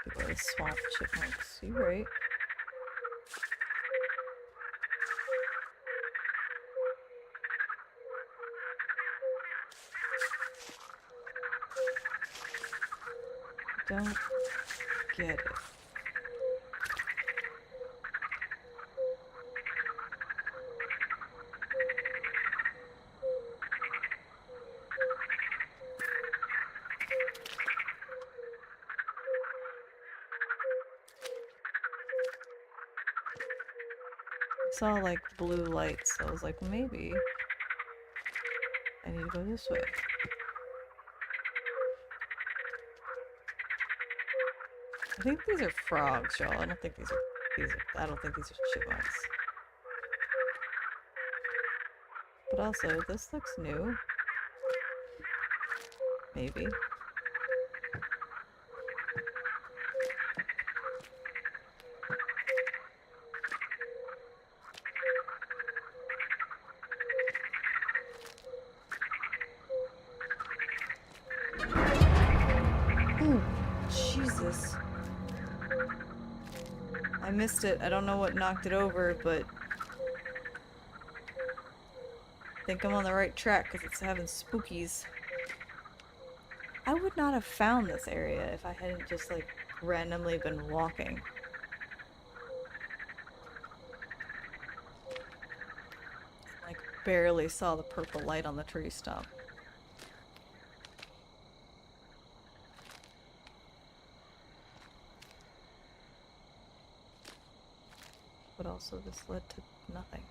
People are swamp chipmunks. You're right. Don't get it. I saw like blue lights, so I was like, maybe I need to go this way. I think these are frogs, y'all. I don't think these are I don't think these are chipmunks. But also, this looks new. Maybe. Ooh, Jesus. I missed it. I don't know what knocked it over, but I think I'm on the right track because it's having spookies. I would not have found this area if I hadn't just like randomly been walking. Like barely saw the purple light on the tree stump. But also this led to nothing.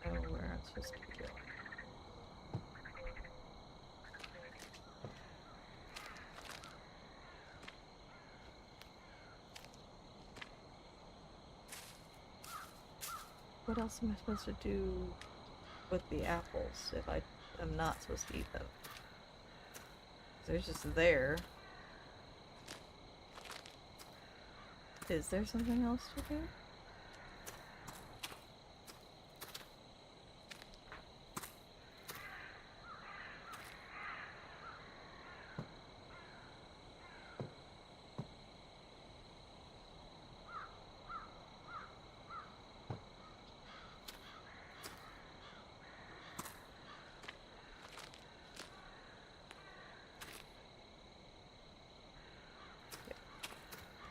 Oh, where I'm supposed to be going. What else am I supposed to do with the apples if I am not supposed to eat them? They're just there. Is there something else to do?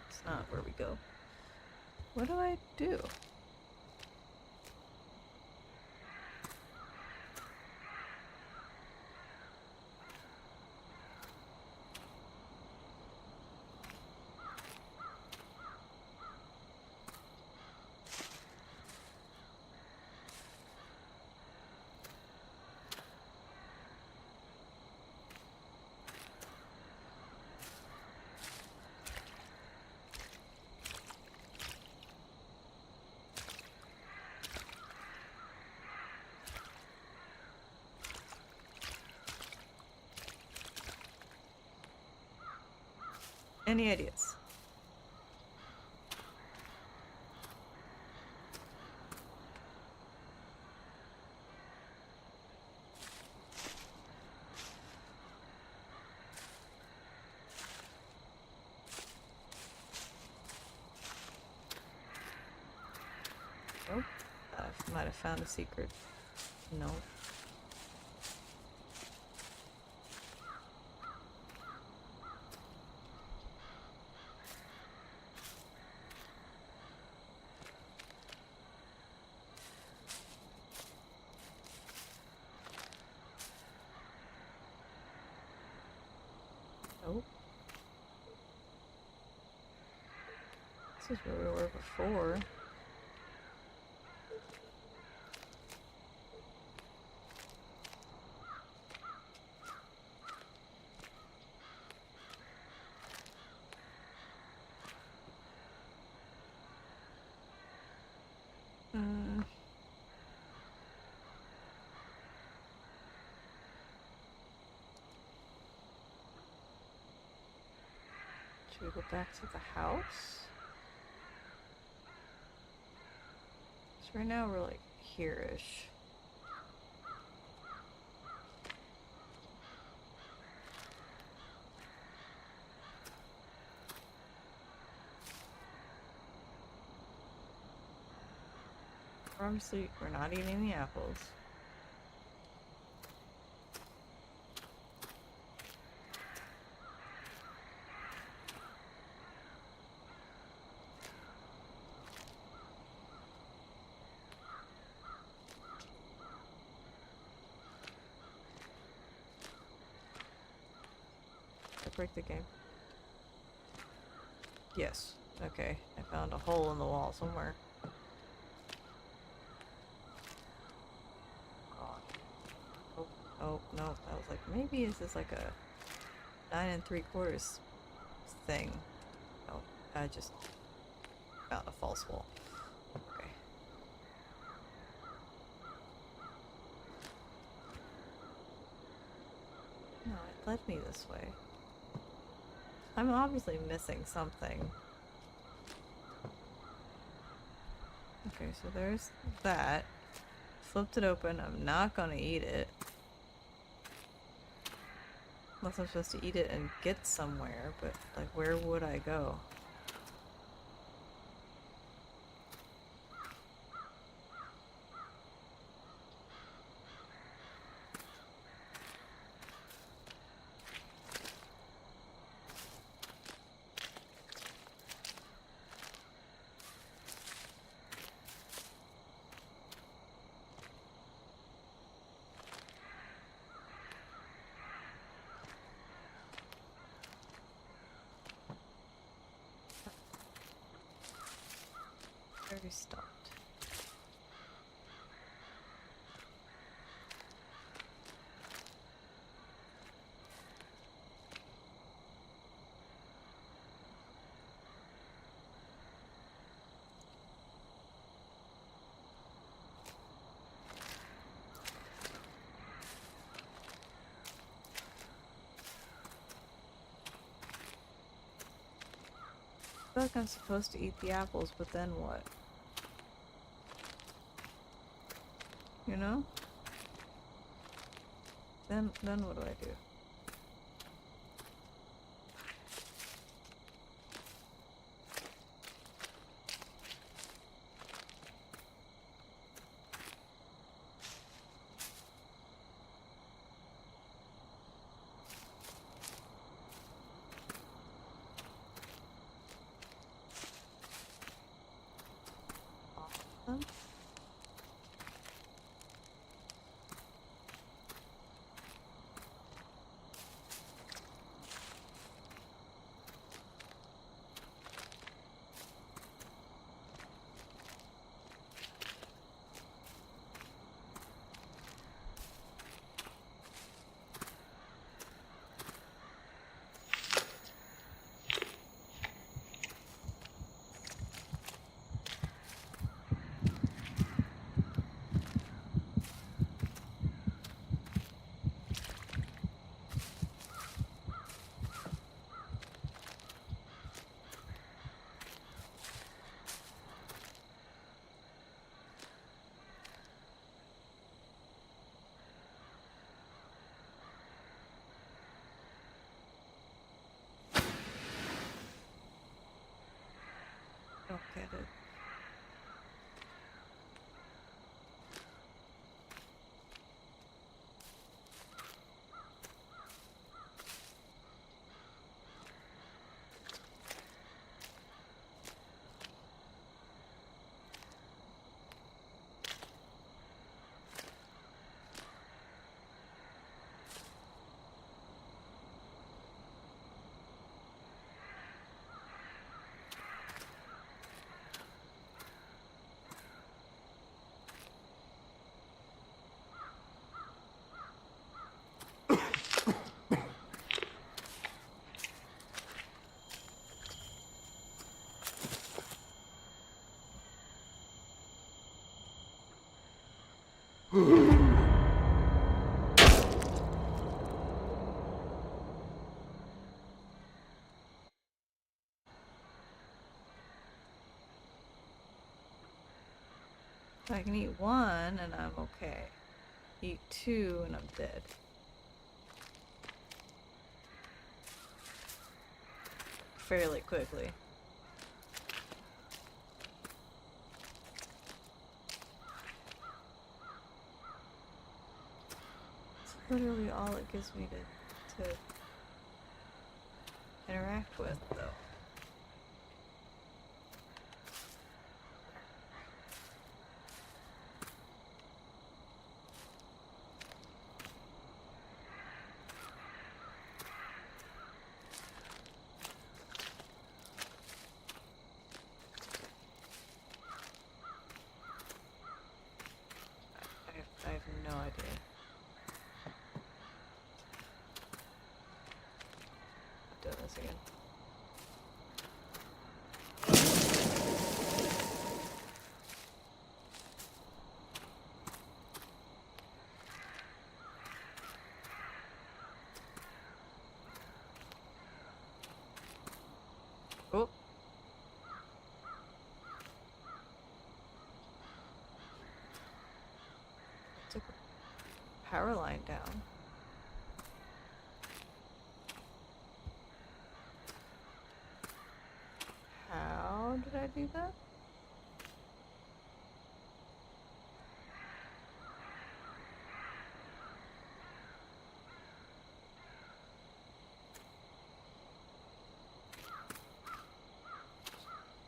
It's not where we go. What do I do? Any ideas? Nope. I might have found a secret. No. Nope. This is where we were before. Should we go back to the house? So right now we're like here-ish. Obviously, we're not eating the apples. Did I break the game? Yes. Okay, I found a hole in the wall somewhere. Oh, no, I was like, maybe is this like a 9 3/4 thing? No, I just found a false wall. Okay. No, it led me this way. I'm obviously missing something. Okay, so there's that. Flipped it open. I'm not gonna eat it. Unless I'm supposed to eat it and get somewhere, but like where would I go? Where we stopped. I feel like I'm supposed to eat the apples, but then what? You know? Then what do I do? Awesome. I can eat one and I'm okay. Eat two and I'm dead. Fairly quickly. It's literally all it gives me to interact with, though. I have no idea. I've done this again. Oh. Took a power line down. How did I do that?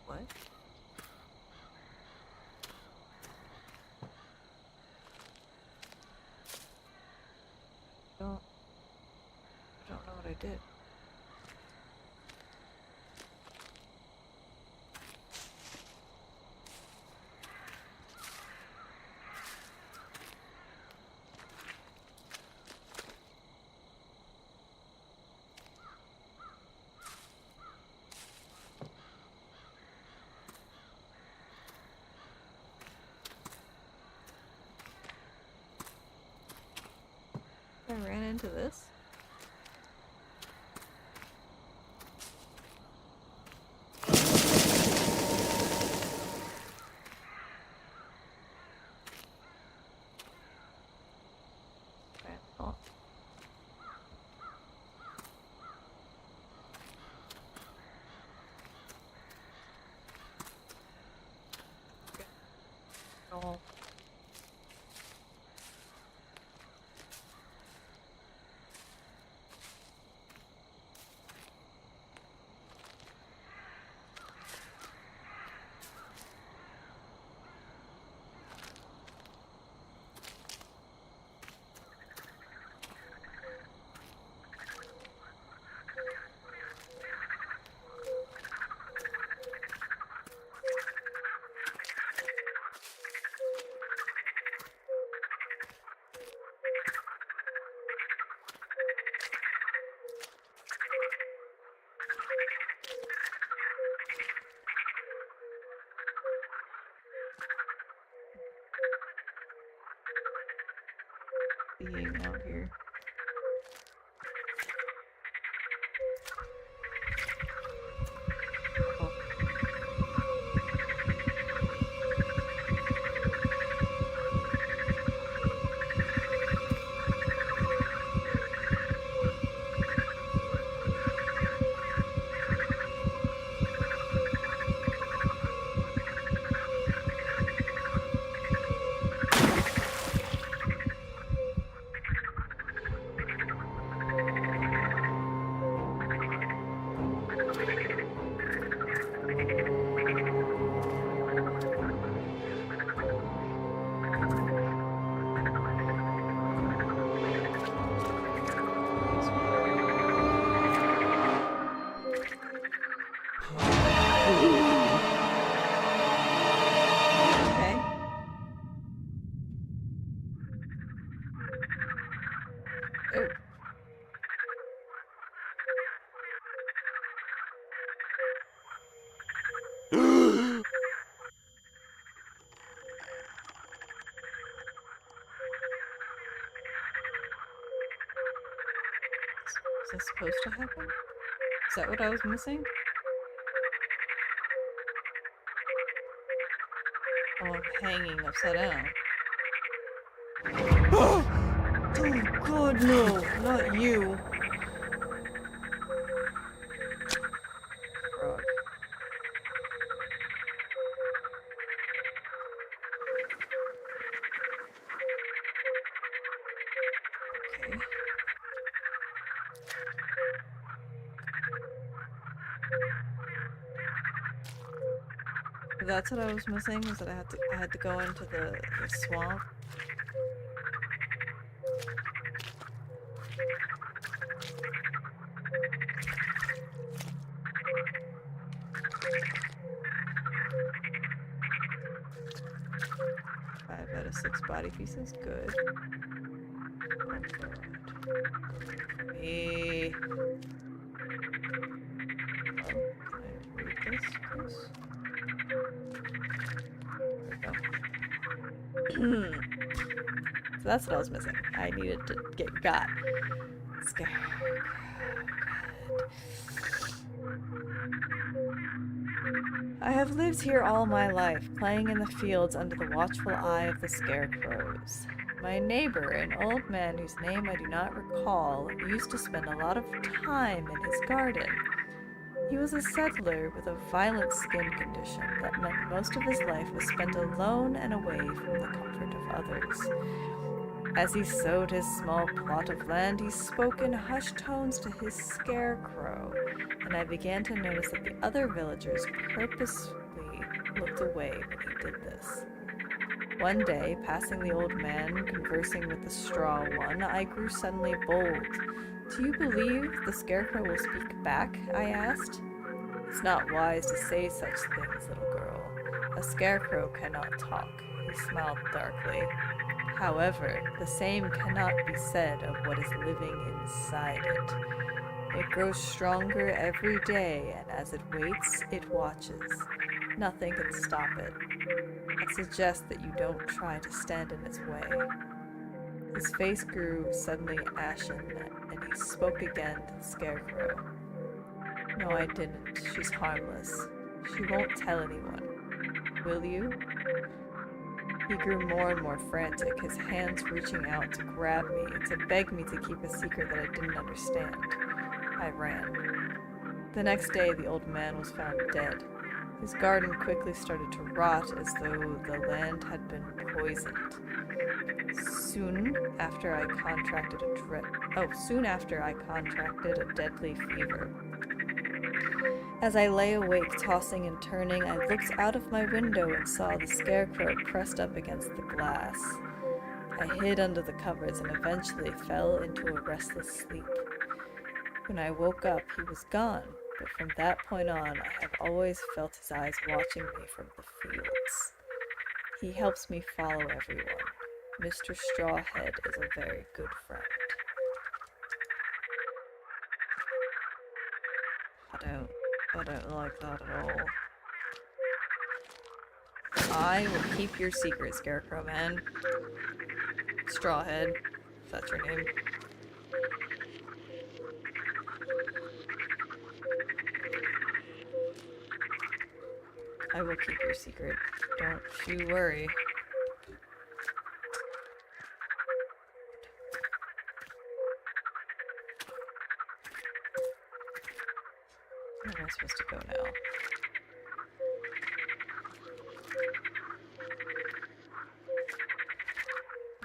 What? I don't know what I did. I ran into this. Okay. Oh. Okay. Oh. Being out here. Oh. this supposed to happen? Is that what I was missing? Oh, I'm hanging upside down. Oh god, no! Not you! Frog. Okay. That's what I was missing, was that I had to go into the swamp. Five out of 6 body pieces, good. Oh god. Me. Oh, can I read this, please? There we go. So that's what I was missing. I needed to get got. Scared. I have lived here all my life, playing in the fields under the watchful eye of the scarecrows. My neighbor, an old man whose name I do not recall, used to spend a lot of time in his garden. He was a settler with a violent skin condition that meant most of his life was spent alone and away from the comfort of others. As he sowed his small plot of land, he spoke in hushed tones to his scarecrow, and I began to notice that the other villagers purposely looked away when he did this. One day, passing the old man conversing with the straw one, I grew suddenly bold. "Do you believe the scarecrow will speak back?" I asked. "It's not wise to say such things, little girl. A scarecrow cannot talk." He smiled darkly. "However, the same cannot be said of what is living inside it. It grows stronger every day, and as it waits, it watches. Nothing can stop it. I suggest that you don't try to stand in its way." His face grew suddenly ashen, and he spoke again to the scarecrow. "No, I didn't. She's harmless. She won't tell anyone. Will you?" He grew more and more frantic, his hands reaching out to grab me, to beg me to keep a secret that I didn't understand. I ran. The next day, the old man was found dead. His garden quickly started to rot as though the land had been poisoned. Soon after I contracted a deadly fever. As I lay awake, tossing and turning, I looked out of my window and saw the scarecrow pressed up against the glass. I hid under the covers and eventually fell into a restless sleep. When I woke up, he was gone, but from that point on, I have always felt his eyes watching me from the fields. He helps me follow everyone. Mr. Strawhead is a very good friend. I don't like that at all. I will keep your secret, Scarecrow Man. Strawhead, if that's your name. I will keep your secret. Don't you worry. Where am I supposed to go now?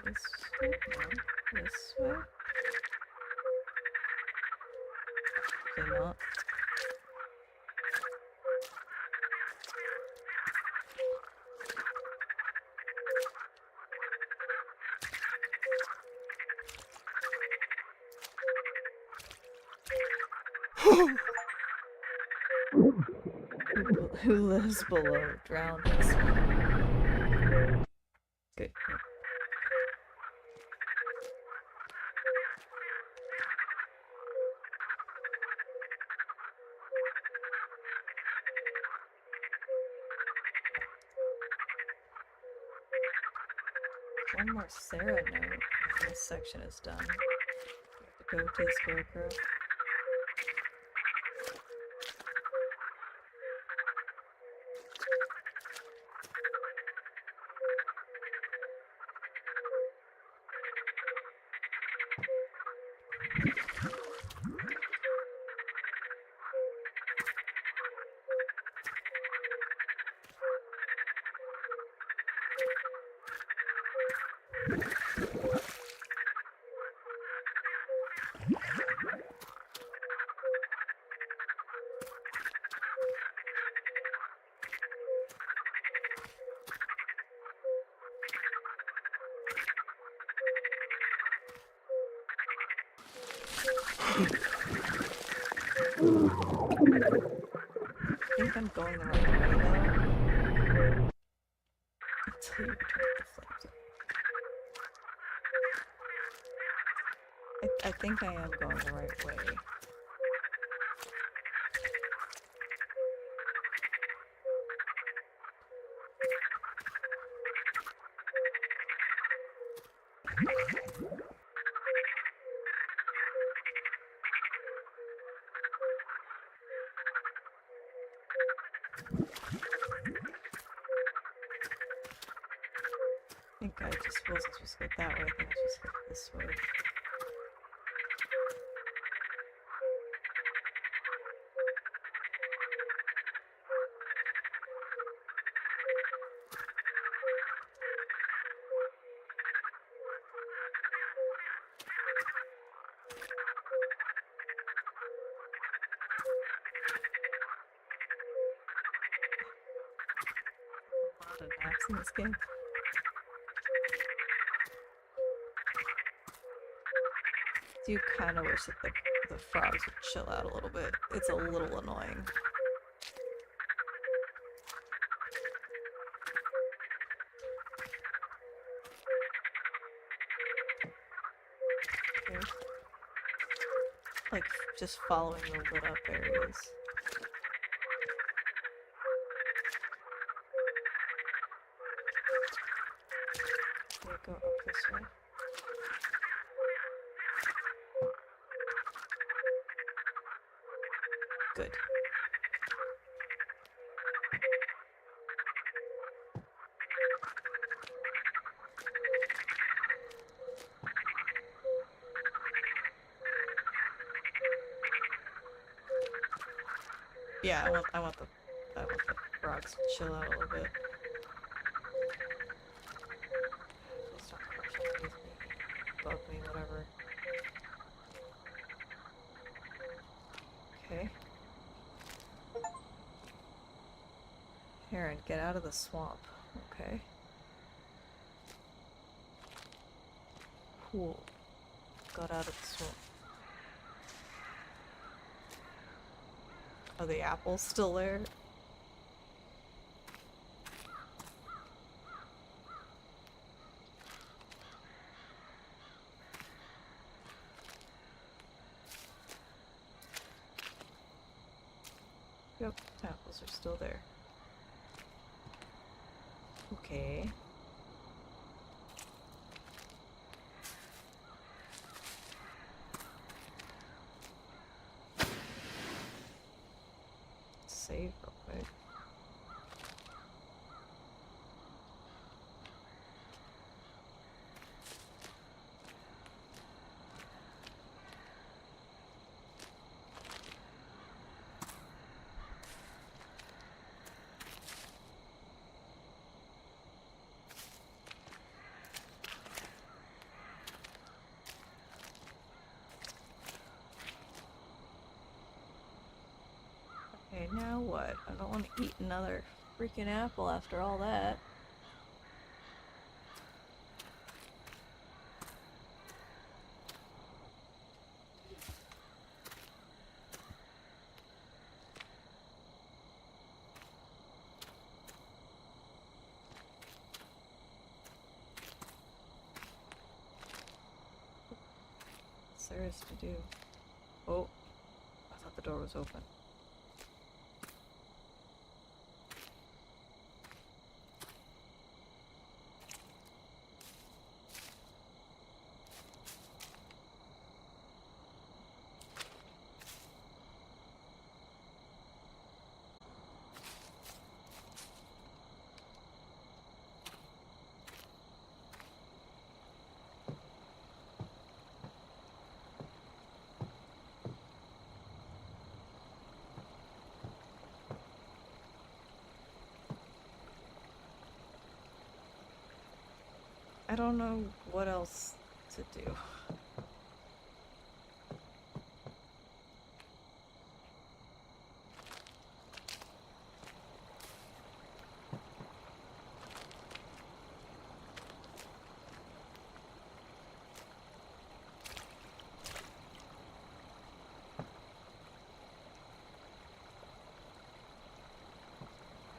This way? No. This way? Probably not. Who lives below drownings? Good. One more Sarah note, and this section is done. We have to go to the Scarecrow. I think I'm going the right way though. Until you turn the flames up. I think I am going the right way. I think I just wasn't supposed to go that way, I think I was supposed to go this way. A lot of naps in this game. I do kind of wish that the frogs would chill out a little bit. It's a little annoying. Okay. Like, just following the lit up areas. Okay, go up this way. Good. Yeah, I want the frogs to chill out a little bit. Please stop crushing underneath me, above me, whatever. Okay. Heron, get out of the swamp. Okay. Cool. Got out of the swamp. Are the apples still there? Yep, apples are still there. Okay. Save real quick. Okay, now what? I don't want to eat another freaking apple after all that. What's there is to do? Oh, I thought the door was open. I don't know what else to do.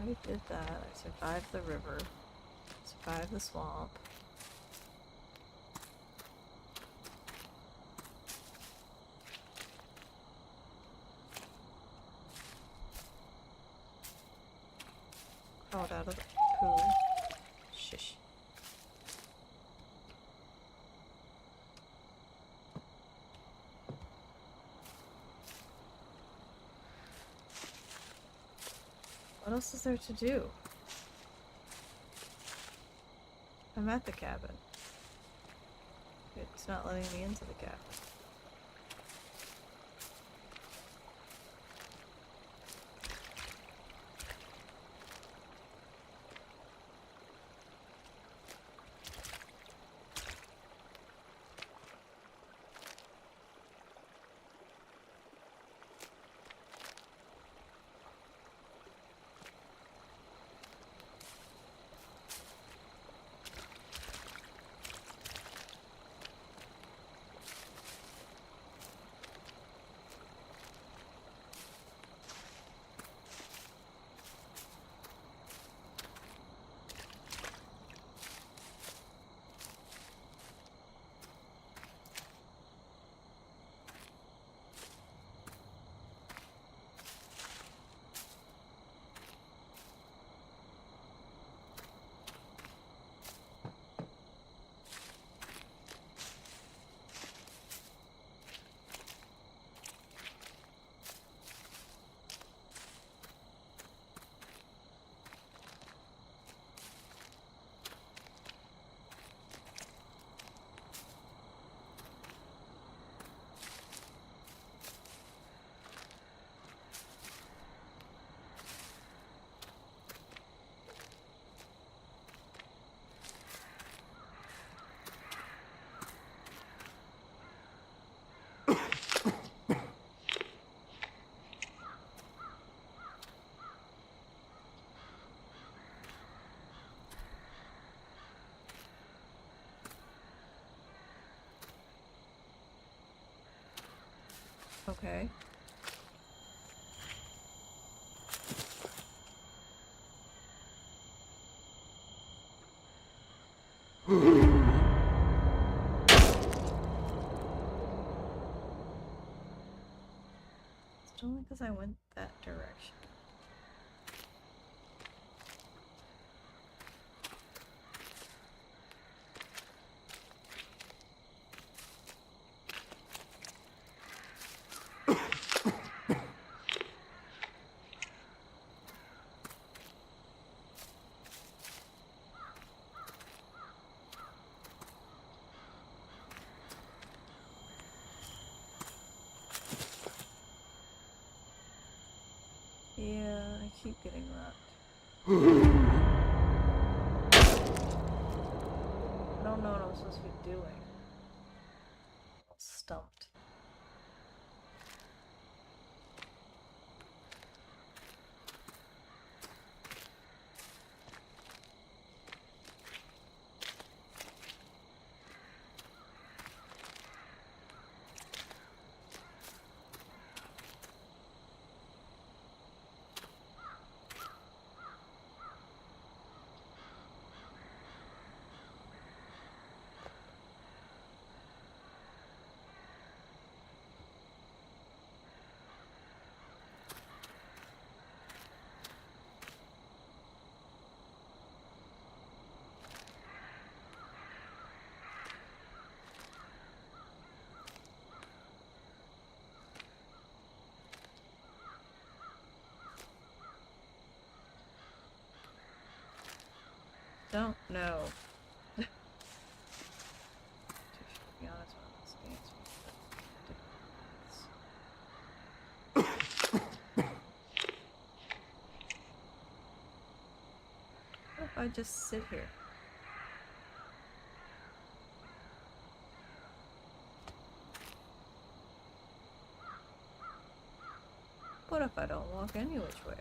I did that. I survived the river. Survived the swamp. Crawled out of the pool. Shish. What else is there to do? I'm at the cabin. It's not letting me into the cabin. Okay. It's only because I went that direction. Yeah, I keep getting that. I don't know what I'm supposed to be doing. I'm stumped. Don't know. To be honest, one of these games what if I just sit here? I don't walk any which way.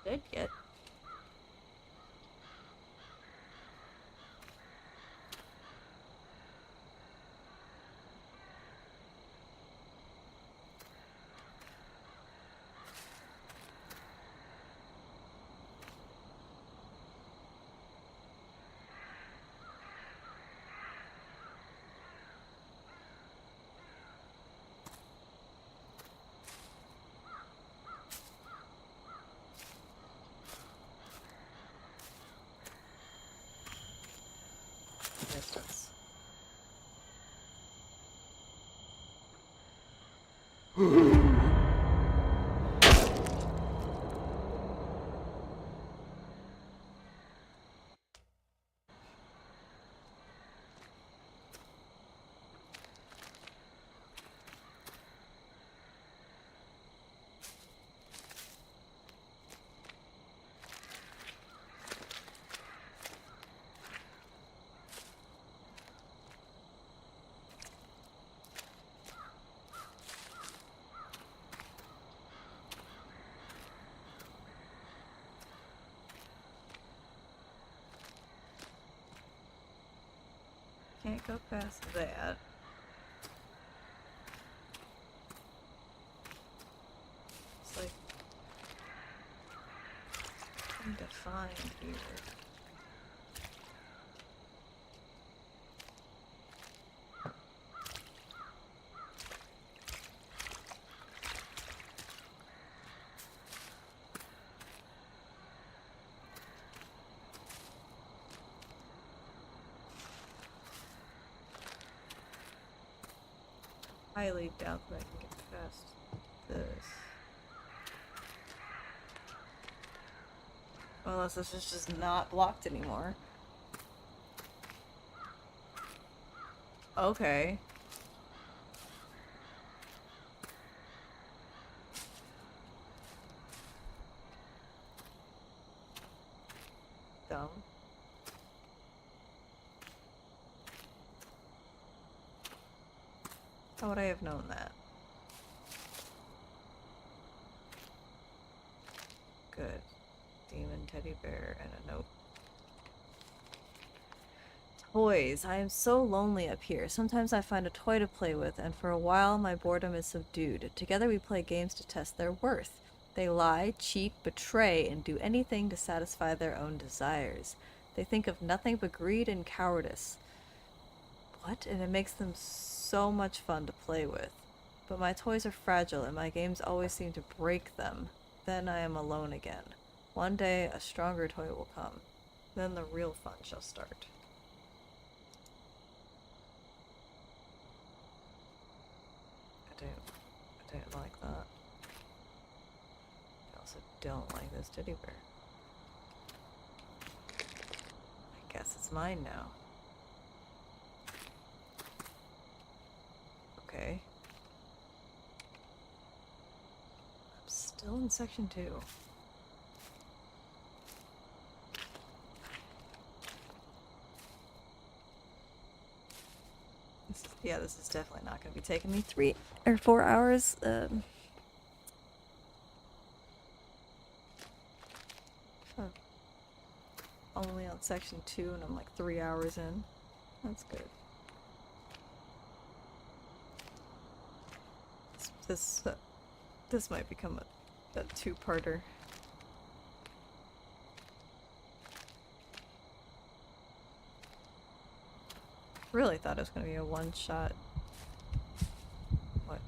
Did get. Distance. Can't go past that. It's like undefined here. Highly doubt that I can get past this. Unless this is just not blocked anymore. Okay. Dumb. How would I have known that? Good. Demon teddy bear and a note. Toys. I am so lonely up here. Sometimes I find a toy to play with, and for a while my boredom is subdued. Together we play games to test their worth. They lie, cheat, betray, and do anything to satisfy their own desires. They think of nothing but greed and cowardice. What? And it makes them so much fun to play with. But my toys are fragile, and my games always seem to break them. Then I am alone again. One day a stronger toy will come. Then the real fun shall start. I don't like that. I also don't like this teddy bear. I guess it's mine now. Okay. I'm still in section 2. This is definitely not going to be taking me 3 or 4 hours. Only on section 2 and I'm like 3 hours in. That's good. This might become a two-parter. Really thought it was gonna be a one-shot. What?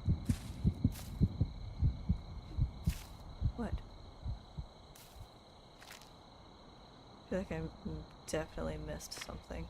What? I feel like I definitely missed something.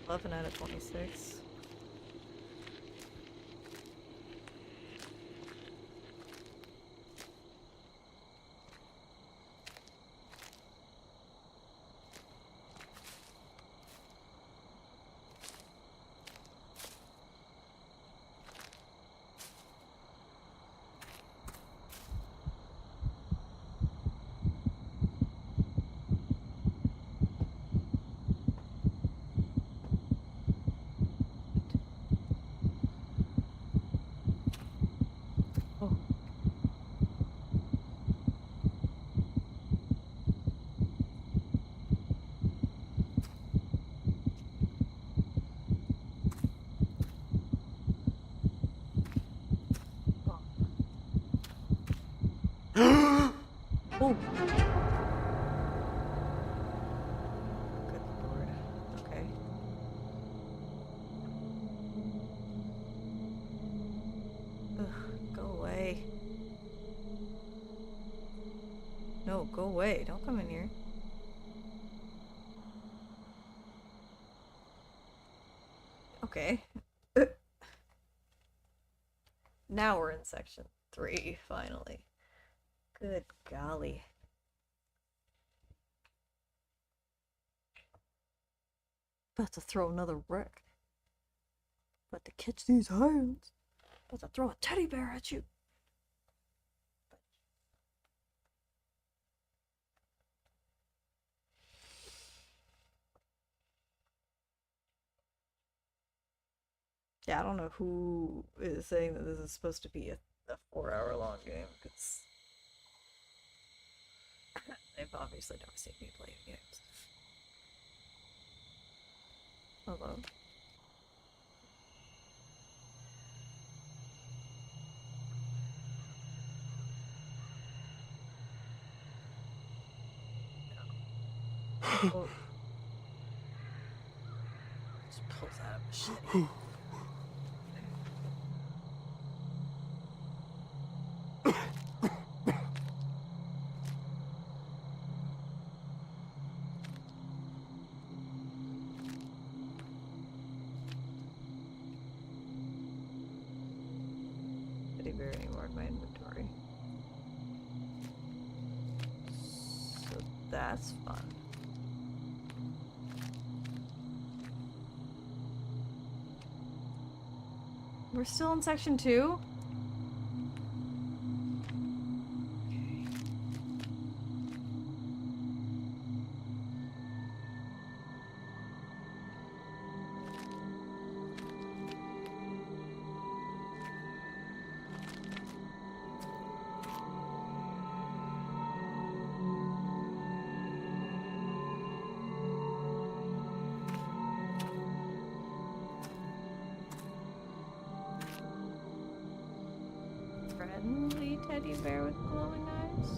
Eleven out of 26. Oh. Oh. Good lord. Okay. Ugh, go away. No, go away. Don't come in here. Okay. Now we're in section 3, finally. Good golly. About to throw another wreck. About to catch these hounds. About to throw a teddy bear at you. Yeah, I don't know who is saying that this is supposed to be a 4-hour long game, because they've obviously never seen me play games. Hello? Oh. Just pulls out a machete. Teddy bear anymore in my inventory. So that's fun. We're still in section 2? Friendly teddy bear with glowing eyes?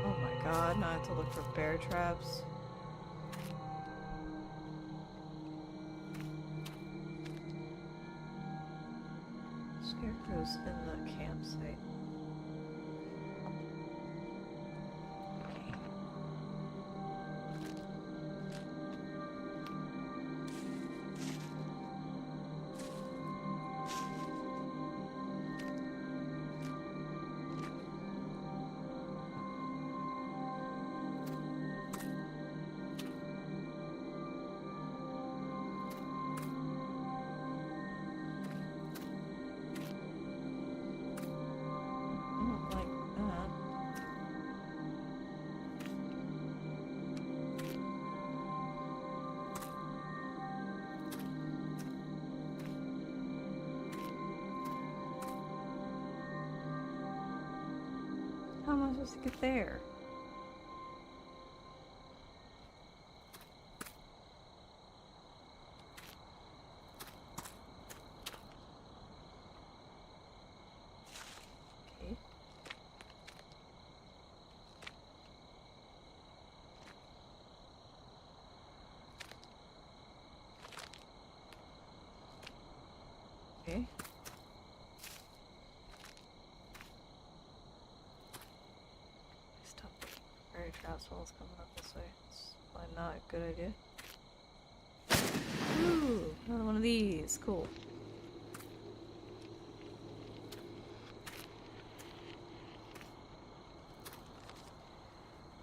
Oh my god, now I have to look for bear traps. Scarecrow's in the campsite. Okay. How am I supposed to get there? Okay. Okay. Stop the fairy traps while it's coming up this way. It's probably not a good idea. Ooh, another one of these. Cool.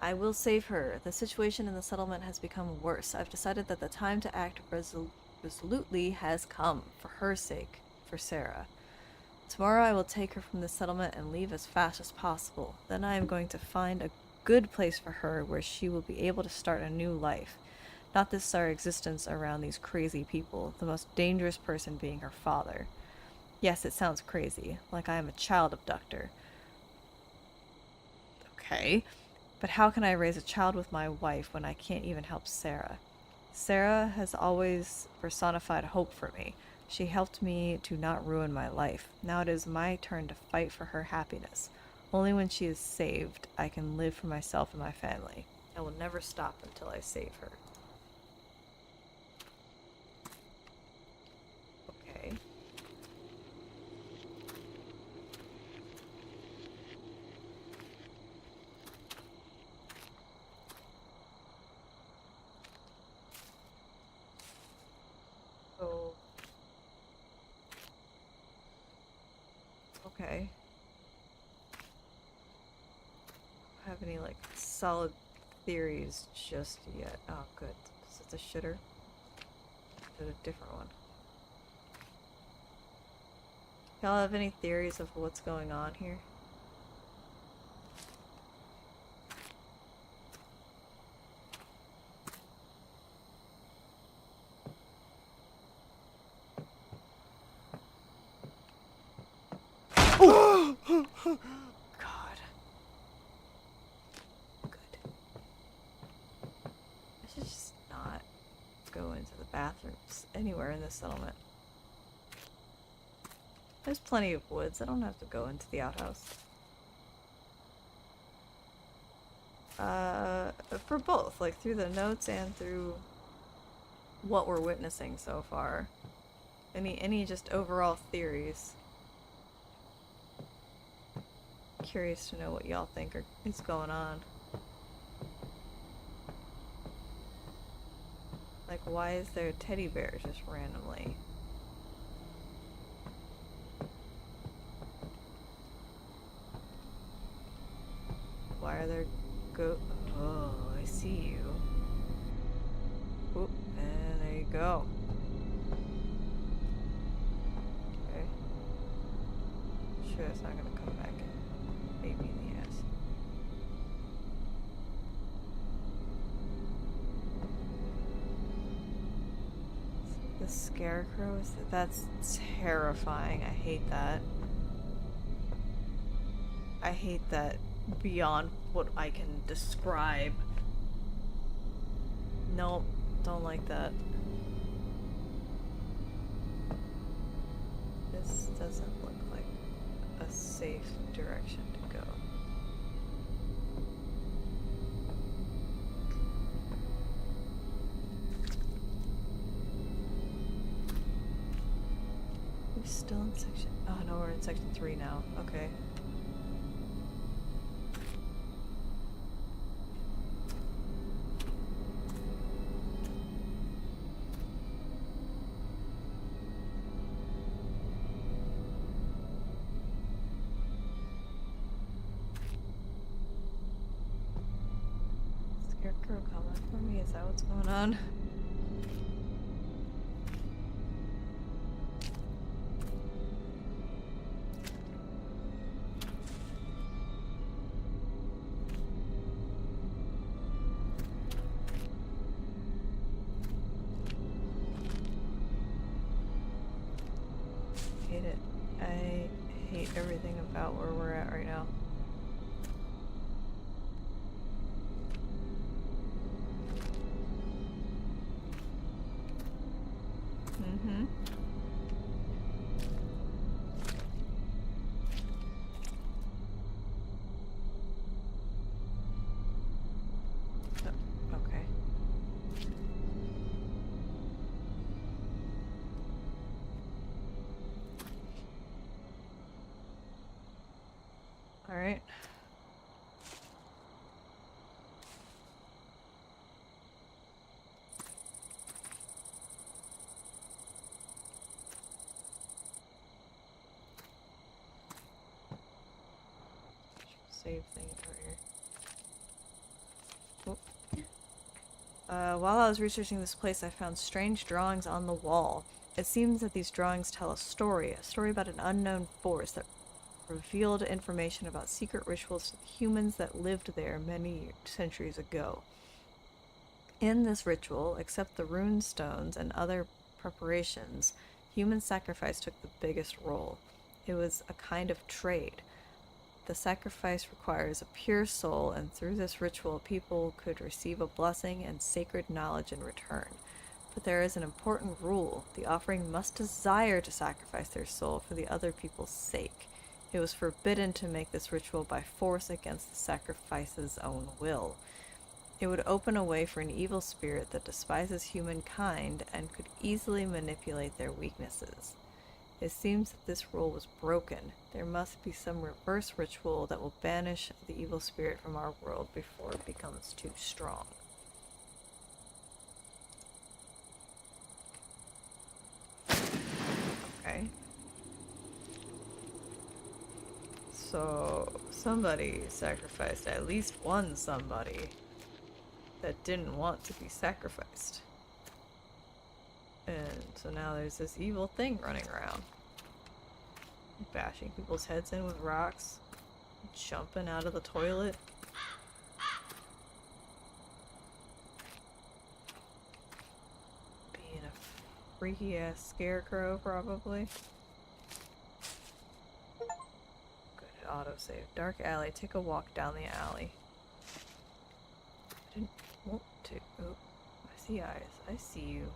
I will save her. The situation in the settlement has become worse. I've decided that the time to act resolutely has come, for her sake, for Sarah. Tomorrow I will take her from the settlement and leave as fast as possible. Then I am going to find a good place for her where she will be able to start a new life. Not this our existence around these crazy people, the most dangerous person being her father. Yes, it sounds crazy, like I am a child abductor. Okay. But how can I raise a child with my wife when I can't even help Sarah? Sarah has always personified hope for me. She helped me to not ruin my life. Now it is my turn to fight for her happiness. Only when she is saved, I can live for myself and my family. I will never stop until I save her. Okay. So... okay. I don't have any, like, solid theories just yet. Oh, good. Is it a shitter? Is it a different one? Y'all have any theories of what's going on here? Oh! God. Good. I should just not go into the bathrooms anywhere in this settlement. There's plenty of woods. I don't have to go into the outhouse. For both, like through the notes and through what we're witnessing so far. Any just overall theories. Curious to know what y'all think is going on. Like, why is there a teddy bear just randomly? Why are there oh, I see you. Oop, and there you go. Okay. Sure, it's not gonna come back and bite me in the ass. The scarecrow that's terrifying. I hate that. I hate that beyond what I can describe. Nope, don't like that. This doesn't look like a safe direction to go. We're still in section... oh no, we're in section 3 now. Okay. Scarecrow coming for me? Is that what's going on? Hate it. I hate everything about where we're at right now. Alright. Save thing over here. While I was researching this place, I found strange drawings on the wall. It seems that these drawings tell a story about an unknown force that revealed information about secret rituals to the humans that lived there many centuries ago. In this ritual, except the rune stones and other preparations, human sacrifice took the biggest role. It was a kind of trade. The sacrifice requires a pure soul, and through this ritual, people could receive a blessing and sacred knowledge in return. But there is an important rule. The offering must desire to sacrifice their soul for the other people's sake. It was forbidden to make this ritual by force against the sacrifice's own will. It would open a way for an evil spirit that despises humankind and could easily manipulate their weaknesses. It seems that this rule was broken. There must be some reverse ritual that will banish the evil spirit from our world before it becomes too strong. Okay. So, somebody sacrificed at least one somebody that didn't want to be sacrificed. And so now there's this evil thing running around. Bashing people's heads in with rocks. Jumping out of the toilet. Being a freaky ass scarecrow, probably. Good autosave. Dark alley. Take a walk down the alley. I didn't want to. Oh, I see eyes. I see you.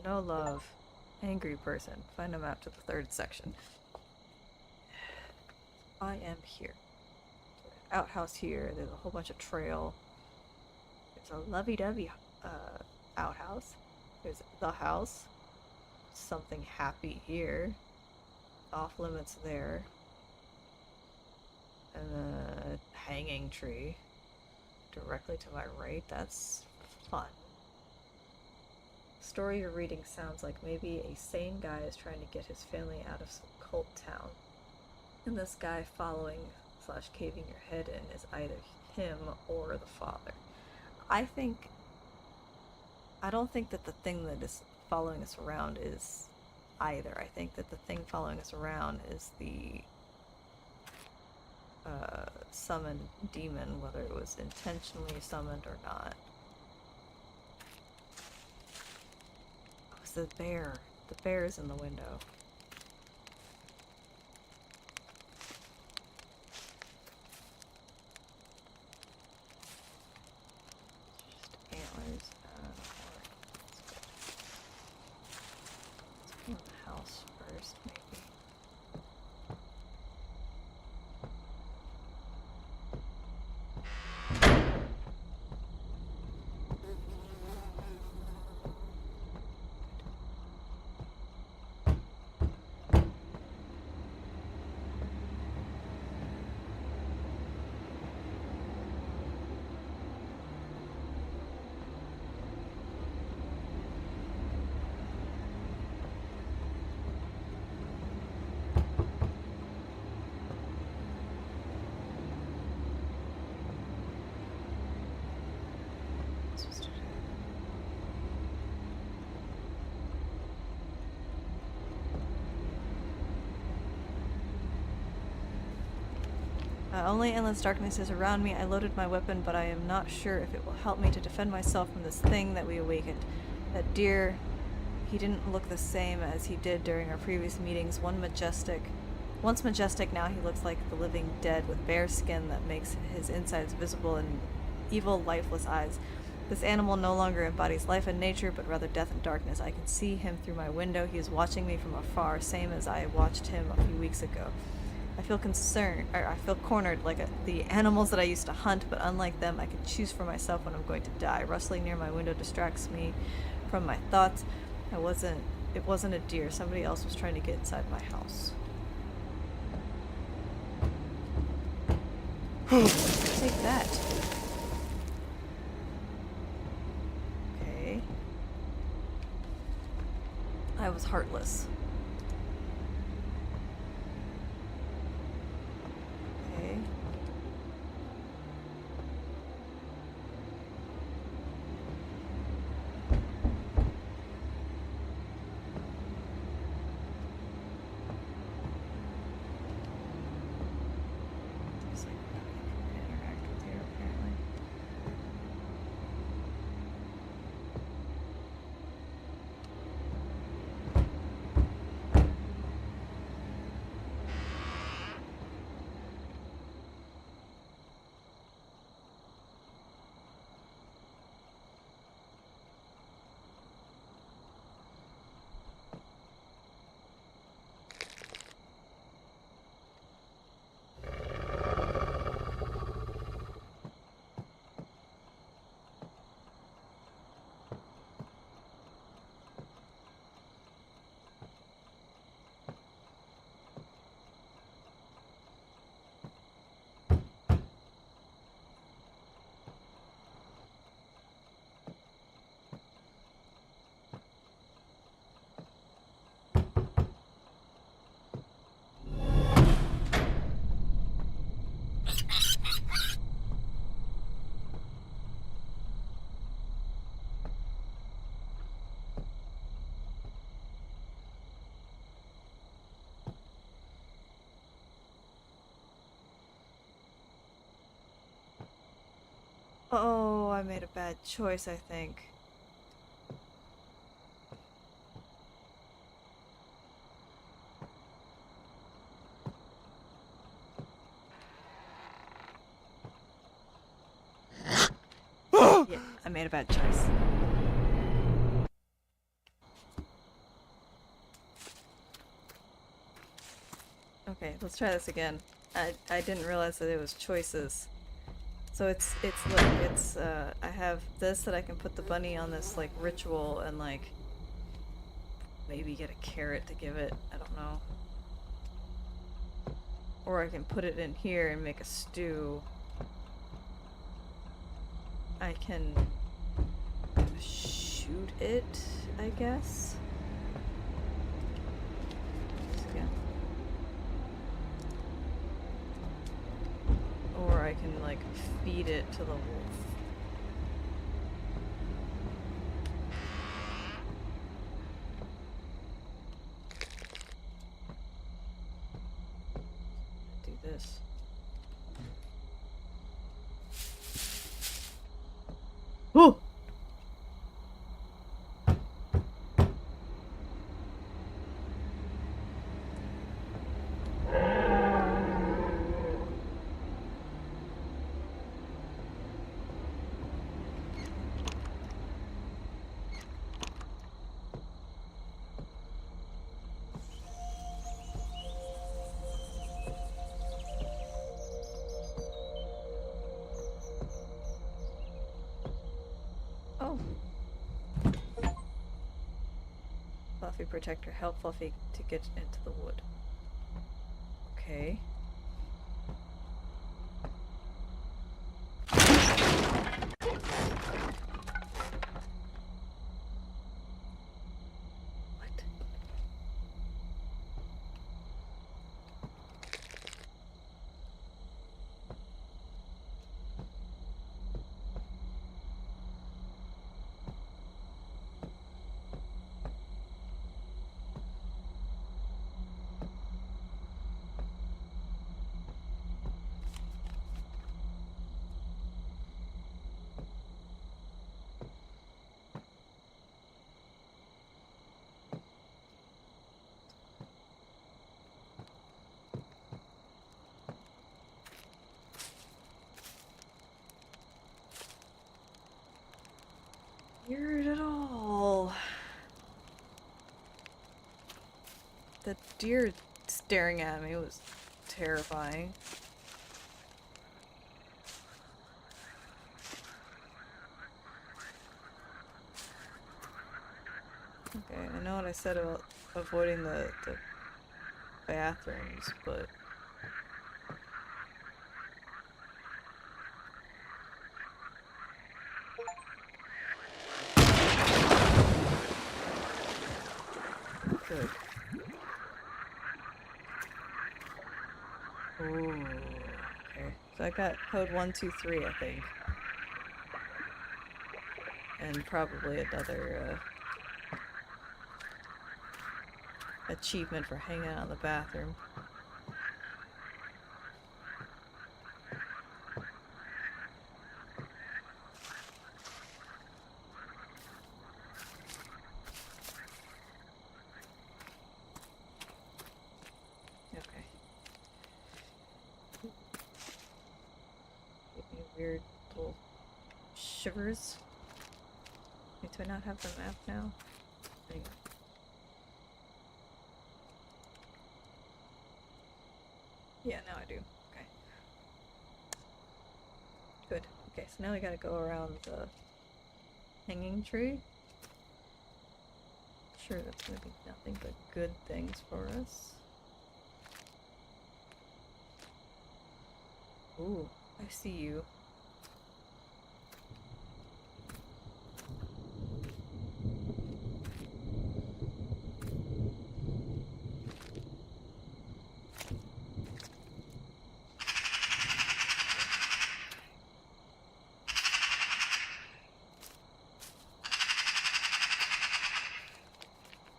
No love. Angry person. Find a map to the third section. I am here. Outhouse here. There's a whole bunch of trail. There's a lovey-dovey outhouse. There's the house. Something happy here. Off limits there. And a hanging tree. Directly to my right. That's fun. The story you're reading sounds like maybe a sane guy is trying to get his family out of some cult town. And this guy following / caving your head in is either him or the father. I don't think that the thing that is following us around is either. I think that the thing following us around is the summoned demon, whether it was intentionally summoned or not. The bear. The bear is in the window. Just antlers. Let's go in the house first, maybe. Only endless darkness is around me. I loaded my weapon, but I am not sure if it will help me to defend myself from this thing that we awakened. That deer, he didn't look the same as he did during our previous meetings. Once majestic, now he looks like the living dead with bare skin that makes his insides visible and evil, lifeless eyes. This animal no longer embodies life and nature, but rather death and darkness. I can see him through my window. He is watching me from afar, same as I watched him a few weeks ago. I feel concerned, or I feel cornered like the animals that I used to hunt, but unlike them, I can choose for myself when I'm going to die. Rustling near my window distracts me from my thoughts. It wasn't a deer. Somebody else was trying to get inside my house. Take that. Okay. I was heartless. Okay. There's like nothing to interact with here apparently. Oh, I made a bad choice, I think. Yeah, I made a bad choice. Okay, let's try this again. I didn't realize that it was choices. So I have this that I can put the bunny on this like ritual and like maybe get a carrot to give it. I don't know. Or I can put it in here and make a stew. I can shoot it, I guess. Again. Or I can like feed it to the wolf. Do this. Oh! Oh. Fluffy protector. Help Fluffy to get into the wood. Okay. What? Weird at all. The deer staring at me was terrifying. Okay, I know what I said about avoiding the bathrooms, but... Good. Ooh, okay. So I got code 123, I think. And probably another, achievement for hanging out in the bathroom. Okay. Give me weird little shivers. Wait, do I not have the map now? There you go. Yeah, now I do. Okay. Good. Okay, so now we gotta go around the hanging tree. Sure, that's gonna be nothing but good things for us. Ooh, I see you.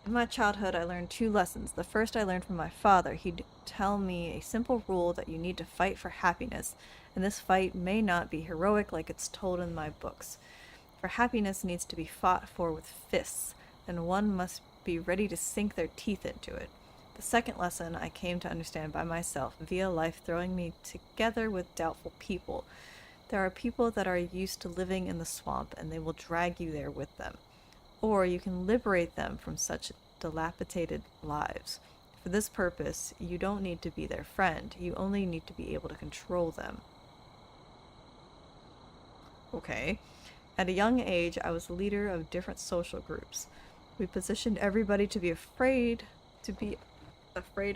In my childhood, I learned 2 lessons. The first I learned from my father. He'd tell me a simple rule that you need to fight for happiness, and this fight may not be heroic like it's told in my books. For happiness needs to be fought for with fists, and one must be ready to sink their teeth into it. The second lesson I came to understand by myself, via life throwing me together with doubtful people. There are people that are used to living in the swamp, and they will drag you there with them. Or you can liberate them from such dilapidated lives. For this purpose, you don't need to be their friend, you only need to be able to control them. Okay. At a young age, I was the leader of different social groups. We positioned everybody to be afraid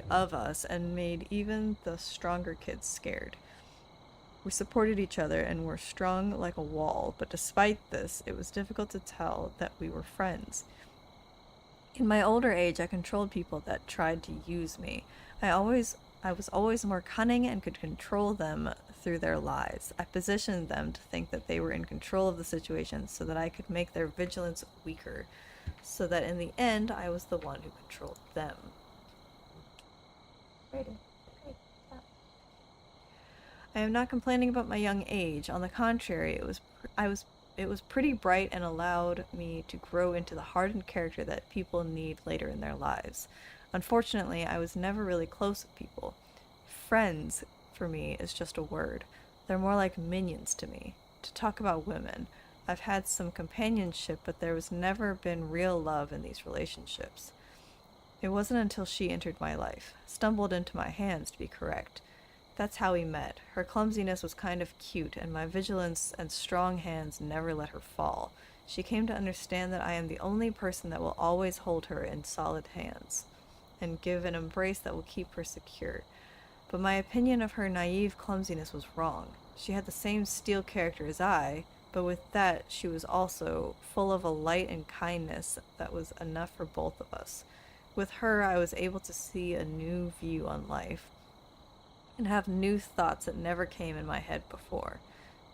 of us and made even the stronger kids scared. We supported each other and were strong like a wall, but despite this, it was difficult to tell that we were friends. In my older age, I controlled people that tried to use me. I was always more cunning and could control them through their lies. I positioned them to think that they were in control of the situation so that I could make their vigilance weaker, so that in the end, I was the one who controlled them. Rated. I am not complaining about my young age. On the contrary, it was pretty bright and allowed me to grow into the hardened character that people need later in their lives. Unfortunately, I was never really close with people. Friends, for me, is just a word. They're more like minions to me. To talk about women, I've had some companionship, but there was never been real love in these relationships. It wasn't until she entered my life, stumbled into my hands to be correct. That's how we met. Her clumsiness was kind of cute, and my vigilance and strong hands never let her fall. She came to understand that I am the only person that will always hold her in solid hands, and give an embrace that will keep her secure. But my opinion of her naive clumsiness was wrong. She had the same steel character as I, but with that she was also full of a light and kindness that was enough for both of us. With her, I was able to see a new view on life, and have new thoughts that never came in my head before.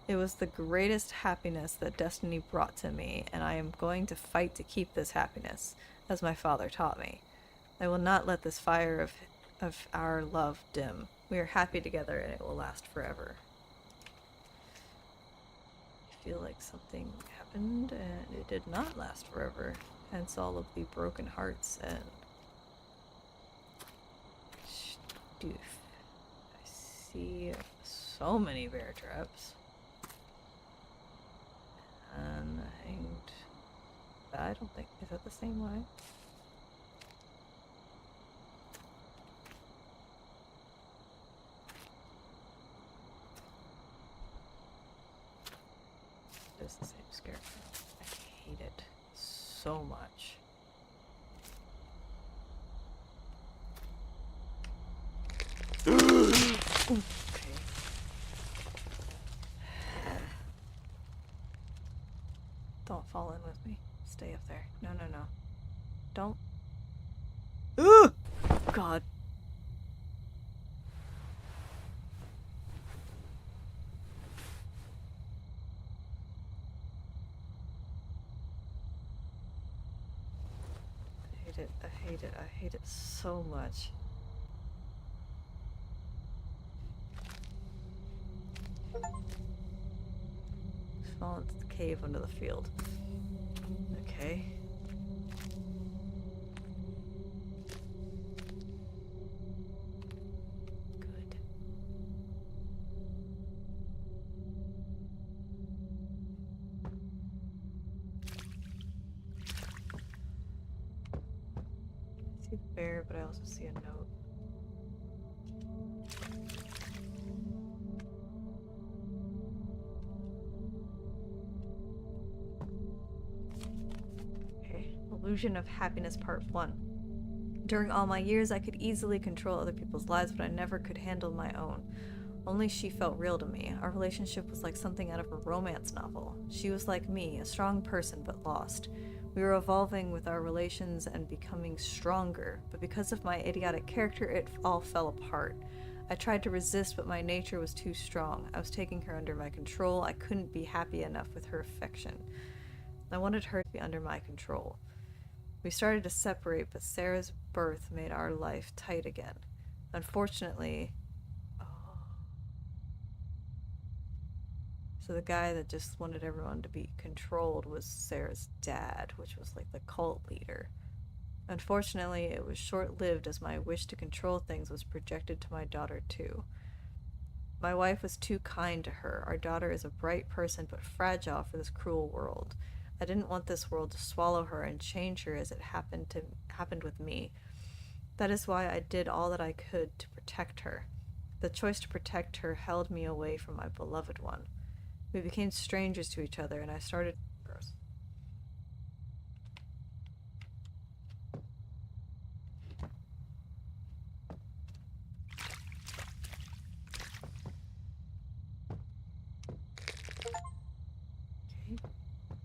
It was the greatest happiness that destiny brought to me, and I am going to fight to keep this happiness, as my father taught me. I will not let this fire of our love dim. We are happy together, and it will last forever. I feel like something happened, and it did not last forever, hence all of the broken hearts and... Stoof. See so many bear traps. And hanged. I don't think. Is that the same way? It is the same scarecrow. I hate it so much. Okay. Don't fall in with me. Stay up there. No, no, no. Don't. Ugh! God. I hate it. I hate it. I hate it so much. Fall into the cave under the field. Okay. Good. I see the bear, but I also see a note. Illusion of Happiness Part 1. During all my years, I could easily control other people's lives, but I never could handle my own. Only she felt real to me. Our relationship was like something out of a romance novel. She was like me, a strong person but lost. We were evolving with our relations and becoming stronger, but because of my idiotic character, it all fell apart. I tried to resist, but my nature was too strong. I was taking her under my control. I couldn't be happy enough with her affection. I wanted her to be under my control. We started to separate, but Sarah's birth made our life tight again. Unfortunately... So the guy that just wanted everyone to be controlled was Sarah's dad, which was like the cult leader. Unfortunately, it was short-lived as my wish to control things was projected to my daughter too. My wife was too kind to her. Our daughter is a bright person but fragile for this cruel world. I didn't want this world to swallow her and change her as it happened with me. That is why I did all that I could to protect her. The choice to protect her held me away from my beloved one. We became strangers to each other, and I started... Gross.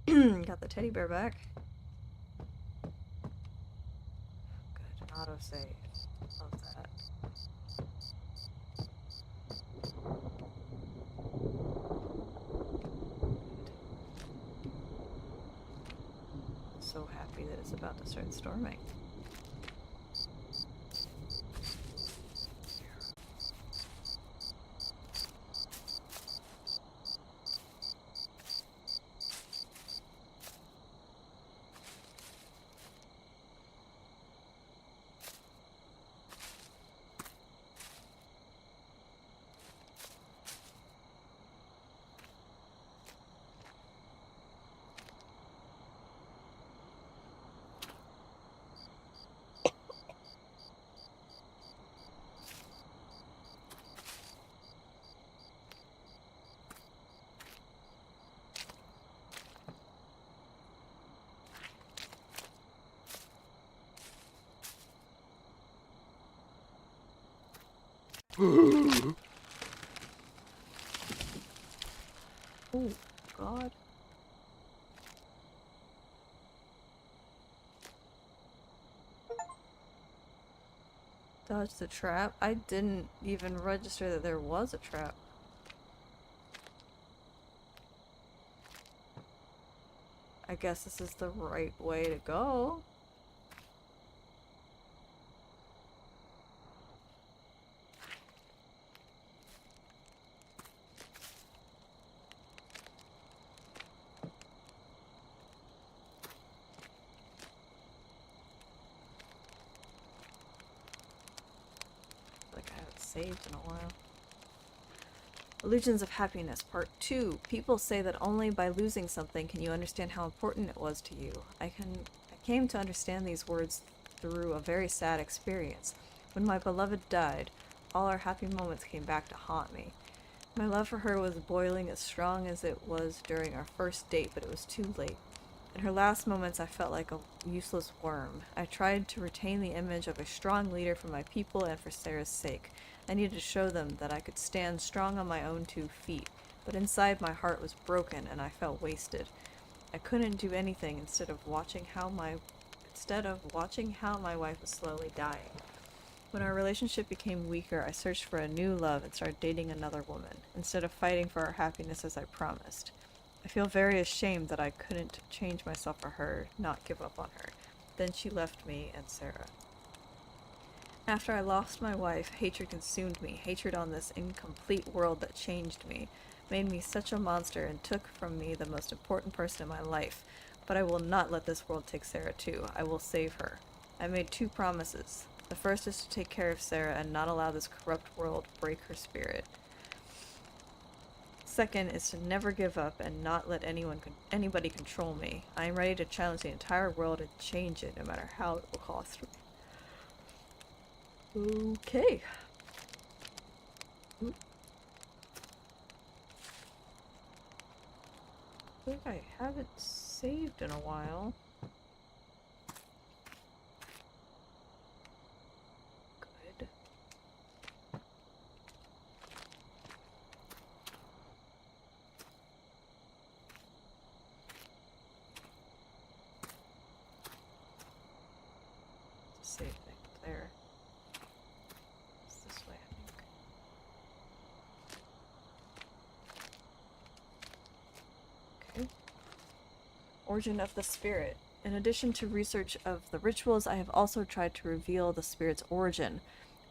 Okay. Got the teddy bear back. Good. Autosave. Love that. So happy that it's about to start storming. Oh, God. Dodge the trap? I didn't even register that there was a trap. I guess this is the right way to go. Like I haven't saved in a while. Illusions of Happiness, Part 2. People say that only by losing something can you understand how important it was to you. I came to understand these words through a very sad experience. When my beloved died, all our happy moments came back to haunt me. My love for her was boiling as strong as it was during our first date, but it was too late. In her last moments, I felt like a useless worm. I tried to retain the image of a strong leader for my people and for Sarah's sake. I needed to show them that I could stand strong on my own 2 feet, but inside my heart was broken and I felt wasted. I couldn't do anything instead of watching how my wife was slowly dying. When our relationship became weaker, I searched for a new love and started dating another woman, instead of fighting for our happiness as I promised. I feel very ashamed that I couldn't change myself for her, not give up on her. Then she left me and Sarah. After I lost my wife, hatred consumed me, hatred on this incomplete world that changed me, made me such a monster, and took from me the most important person in my life. But I will not let this world take Sarah too. I will save her. I made 2 promises. The first is to take care of Sarah and not allow this corrupt world break her spirit. Second is to never give up and not let anybody control me. I am ready to challenge the entire world and change it, no matter how it will cost me. Okay. I think I haven't saved in a while. Good. Save thing there. It's this way, I think. Okay. Origin of the spirit. In addition to research of the rituals, I have also tried to reveal the spirit's origin.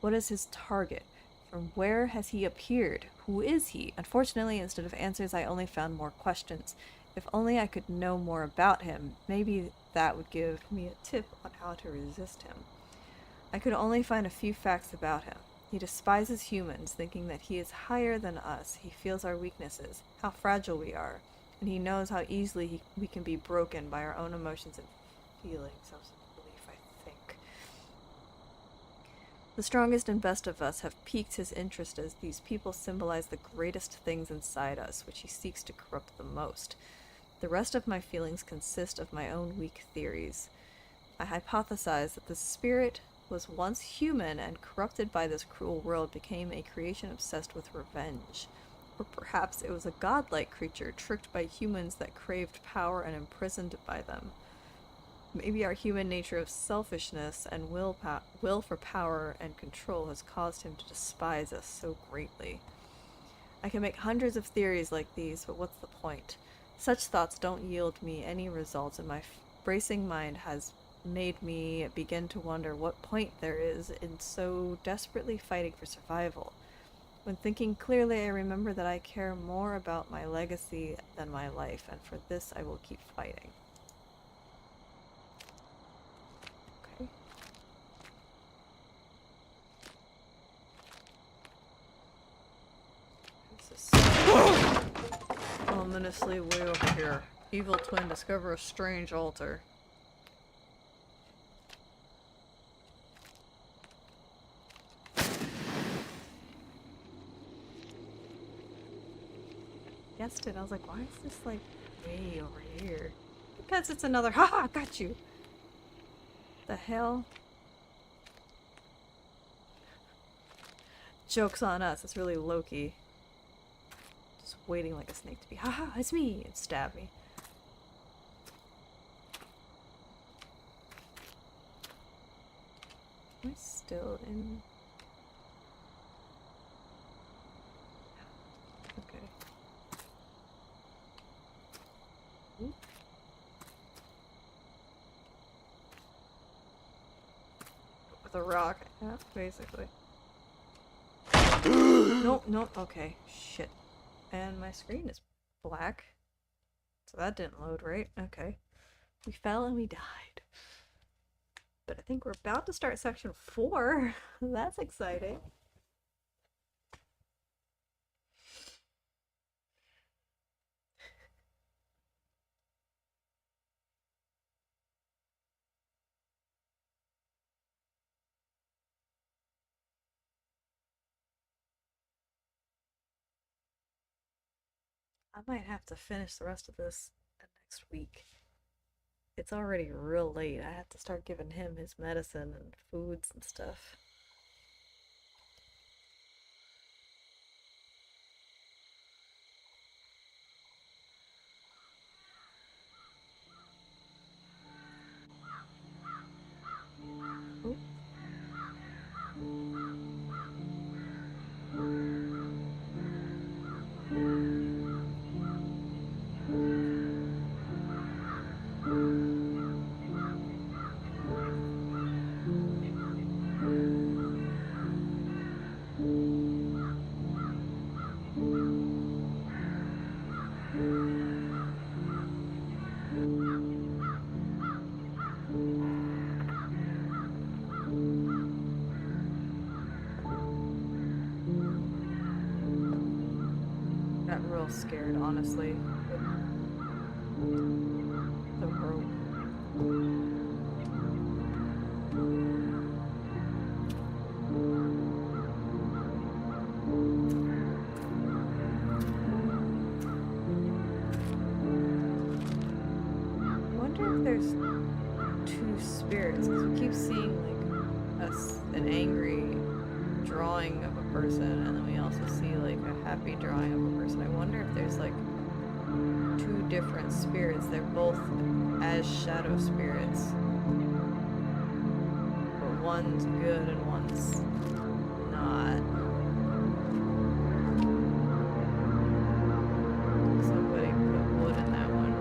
What is his target? From where has he appeared? Who is he? Unfortunately, instead of answers, I only found more questions. If only I could know more about him, maybe that would give me a tip on how to resist him. I could only find a few facts about him. He despises humans, thinking that he is higher than us. He feels our weaknesses, how fragile we are, and he knows how easily we can be broken by our own emotions and feelings of belief, I think. The strongest and best of us have piqued his interest, as these people symbolize the greatest things inside us, which he seeks to corrupt the most. The rest of my feelings consist of my own weak theories. I hypothesize that the spirit was once human and, corrupted by this cruel world, became a creation obsessed with revenge. Or perhaps it was a godlike creature tricked by humans that craved power and imprisoned by them. Maybe our human nature of selfishness and will for power and control has caused him to despise us so greatly. I can make hundreds of theories like these, but what's the point? Such thoughts don't yield me any results, and my bracing mind has made me begin to wonder what point there is in so desperately fighting for survival. When thinking clearly, I remember that I care more about my legacy than my life, and for this I will keep fighting. Okay. This is ominously way over here. Evil twin discover a strange altar. Guessed it. I was like, why is this like way over here? Because it's another. Haha, got you. The hell? Joke's on us. It's really Loki. Just waiting like a snake to be, haha, it's me, and stab me. Am I still in? Okay. Ooh. With a rock, yeah, basically. Nope, nope, okay, shit. And my screen is black. So that didn't load right, okay. We fell and we died. But I think we're about to start section 4. That's exciting. might have to finish the rest of this next week. It's already real late. I have to start giving him his medicine and foods and stuff. Oop. Got real scared, honestly, with the rope. I wonder if there's two spirits, because we keep seeing like an angry drawing of a person, and then we also see like a happy drawing of a person. I wonder if there's like two different spirits. They're both as shadow spirits, but one's good and one's not. Somebody put wood in that one.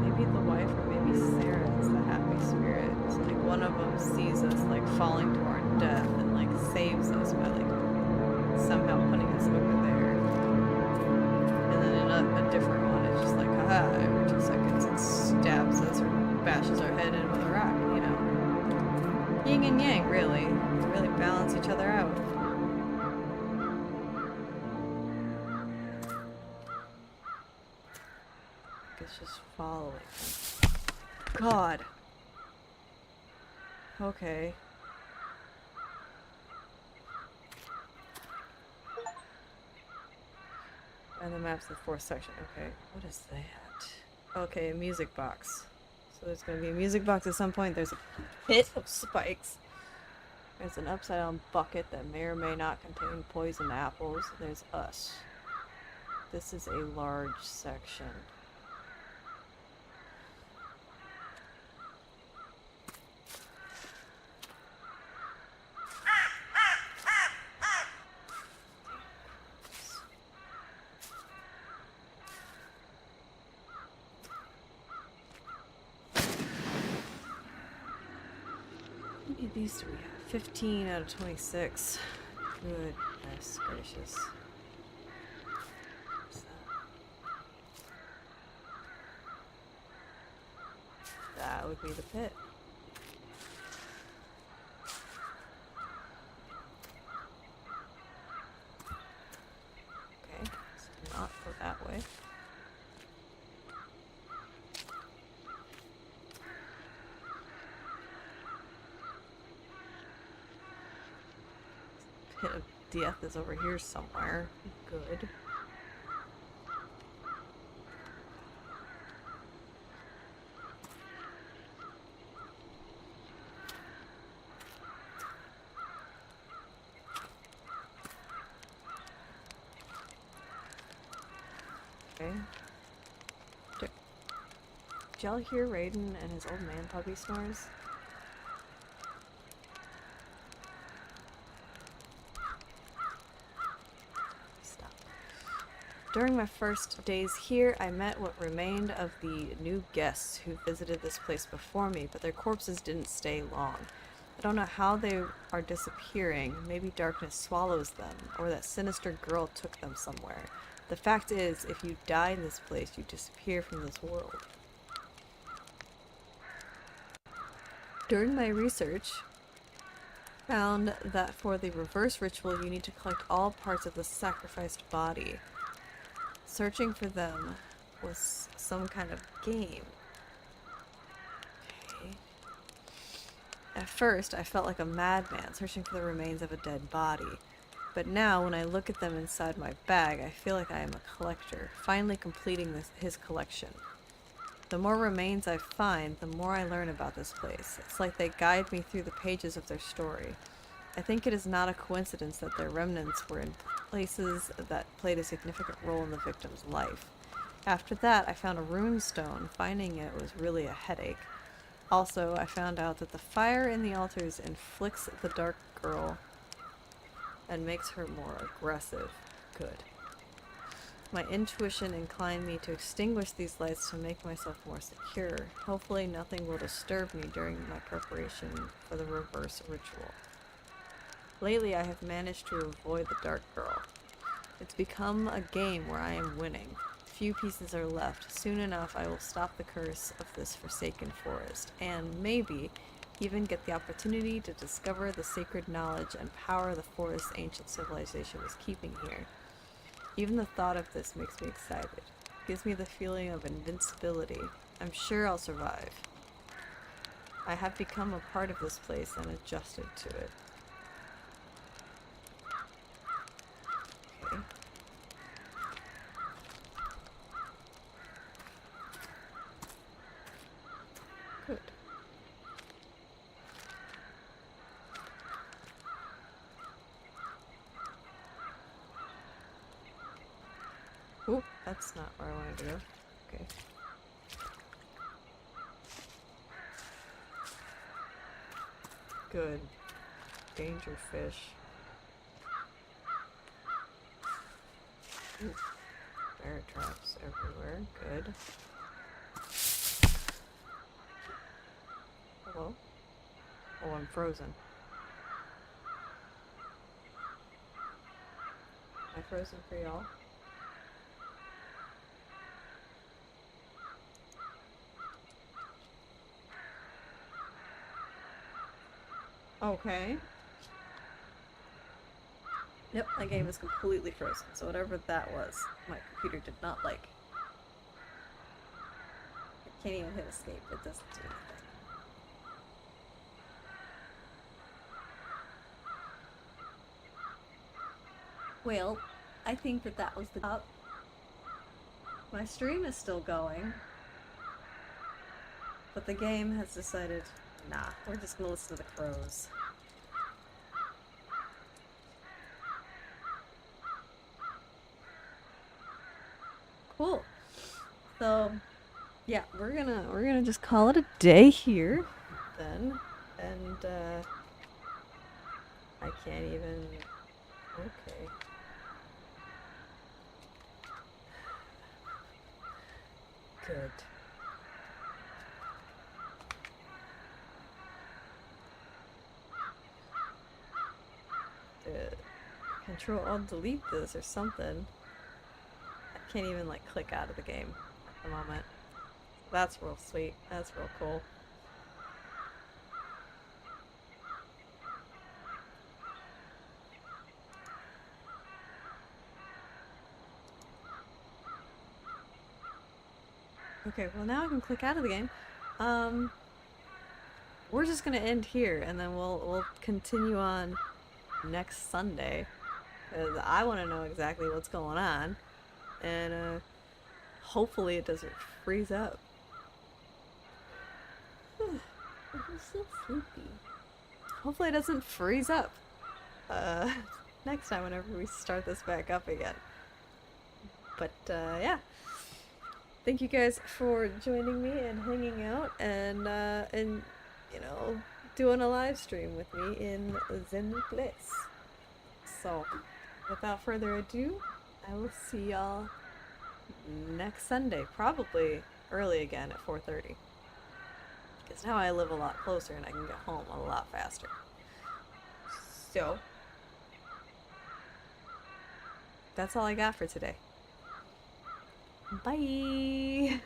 Maybe the wife, or maybe Sarah is the happy spirit. So like one of them sees us like falling to our death and like saves us by like somehow putting us over there. And then a different one is just like, haha, every 2 seconds it stabs us or bashes our head in with a rock, you know. Yin and yang, really. They really balance each other out. It's just following them. God. Okay. And the map's the 4th section. Okay, what is that? Okay, a music box. So there's gonna be a music box at some point. There's a pit of spikes. There's an upside down bucket that may or may not contain poison apples. There's us. This is a large section. These do we have? 15 out of 26. Goodness gracious. What's that? That would be the pit. Okay, so not go that way. Pit of death is over here somewhere. Good. Okay. Did y'all hear Raiden and his old man puppy snores? During my first days here, I met what remained of the new guests who visited this place before me, but their corpses didn't stay long. I don't know how they are disappearing. Maybe darkness swallows them, or that sinister girl took them somewhere. The fact is, if you die in this place, you disappear from this world. During my research, found that for the reverse ritual, you need to collect all parts of the sacrificed body. Searching for them was some kind of game. Okay. At first, I felt like a madman searching for the remains of a dead body. But now, when I look at them inside my bag, I feel like I am a collector, finally completing his collection. The more remains I find, the more I learn about this place. It's like they guide me through the pages of their story. I think it is not a coincidence that their remnants were in places that played a significant role in the victim's life. After that, I found a rune stone. Finding it was really a headache. Also, I found out that the fire in the altars inflicts the dark girl and makes her more aggressive. Good. My intuition inclined me to extinguish these lights to make myself more secure. Hopefully nothing will disturb me during my preparation for the reverse ritual. Lately I have managed to avoid the dark girl. It's become a game where I am winning. Few pieces are left. Soon enough I will stop the curse of this forsaken forest, and maybe even get the opportunity to discover the sacred knowledge and power the forest's ancient civilization was keeping here. Even the thought of this makes me excited. It gives me the feeling of invincibility. I'm sure I'll survive. I have become a part of this place and adjusted to it. Okay. Good. Oop, that's not where I wanted to go. Okay. Good. Danger fish. Ooh. Bear traps everywhere. Good. Hello? Oh, I'm frozen. Am I frozen for y'all? Okay. Yep, my game is completely frozen, so whatever that was, my computer did not like. I can't even hit escape, it doesn't do anything. Well, I think that was the top. My stream is still going, but the game has decided, nah, we're just gonna listen to the crows. Cool. So, yeah, we're gonna just call it a day here, then, and I can't even. Okay. Good. Control Alt Delete this or something. I can't even like click out of the game at the moment. That's real sweet. That's real cool. Okay, well now I can click out of the game. We're just gonna end here, and then we'll continue on next Sunday, because I want to know exactly what's going on, and hopefully it doesn't freeze up. I'm so sleepy. Hopefully it doesn't freeze up next time whenever we start this back up again. But yeah, thank you guys for joining me and hanging out, and you know, doing a live stream with me in Zen Bliss. So, without further ado, I will see y'all next Sunday, probably early again at 4:30. Because now I live a lot closer and I can get home a lot faster. So, that's all I got for today. Bye!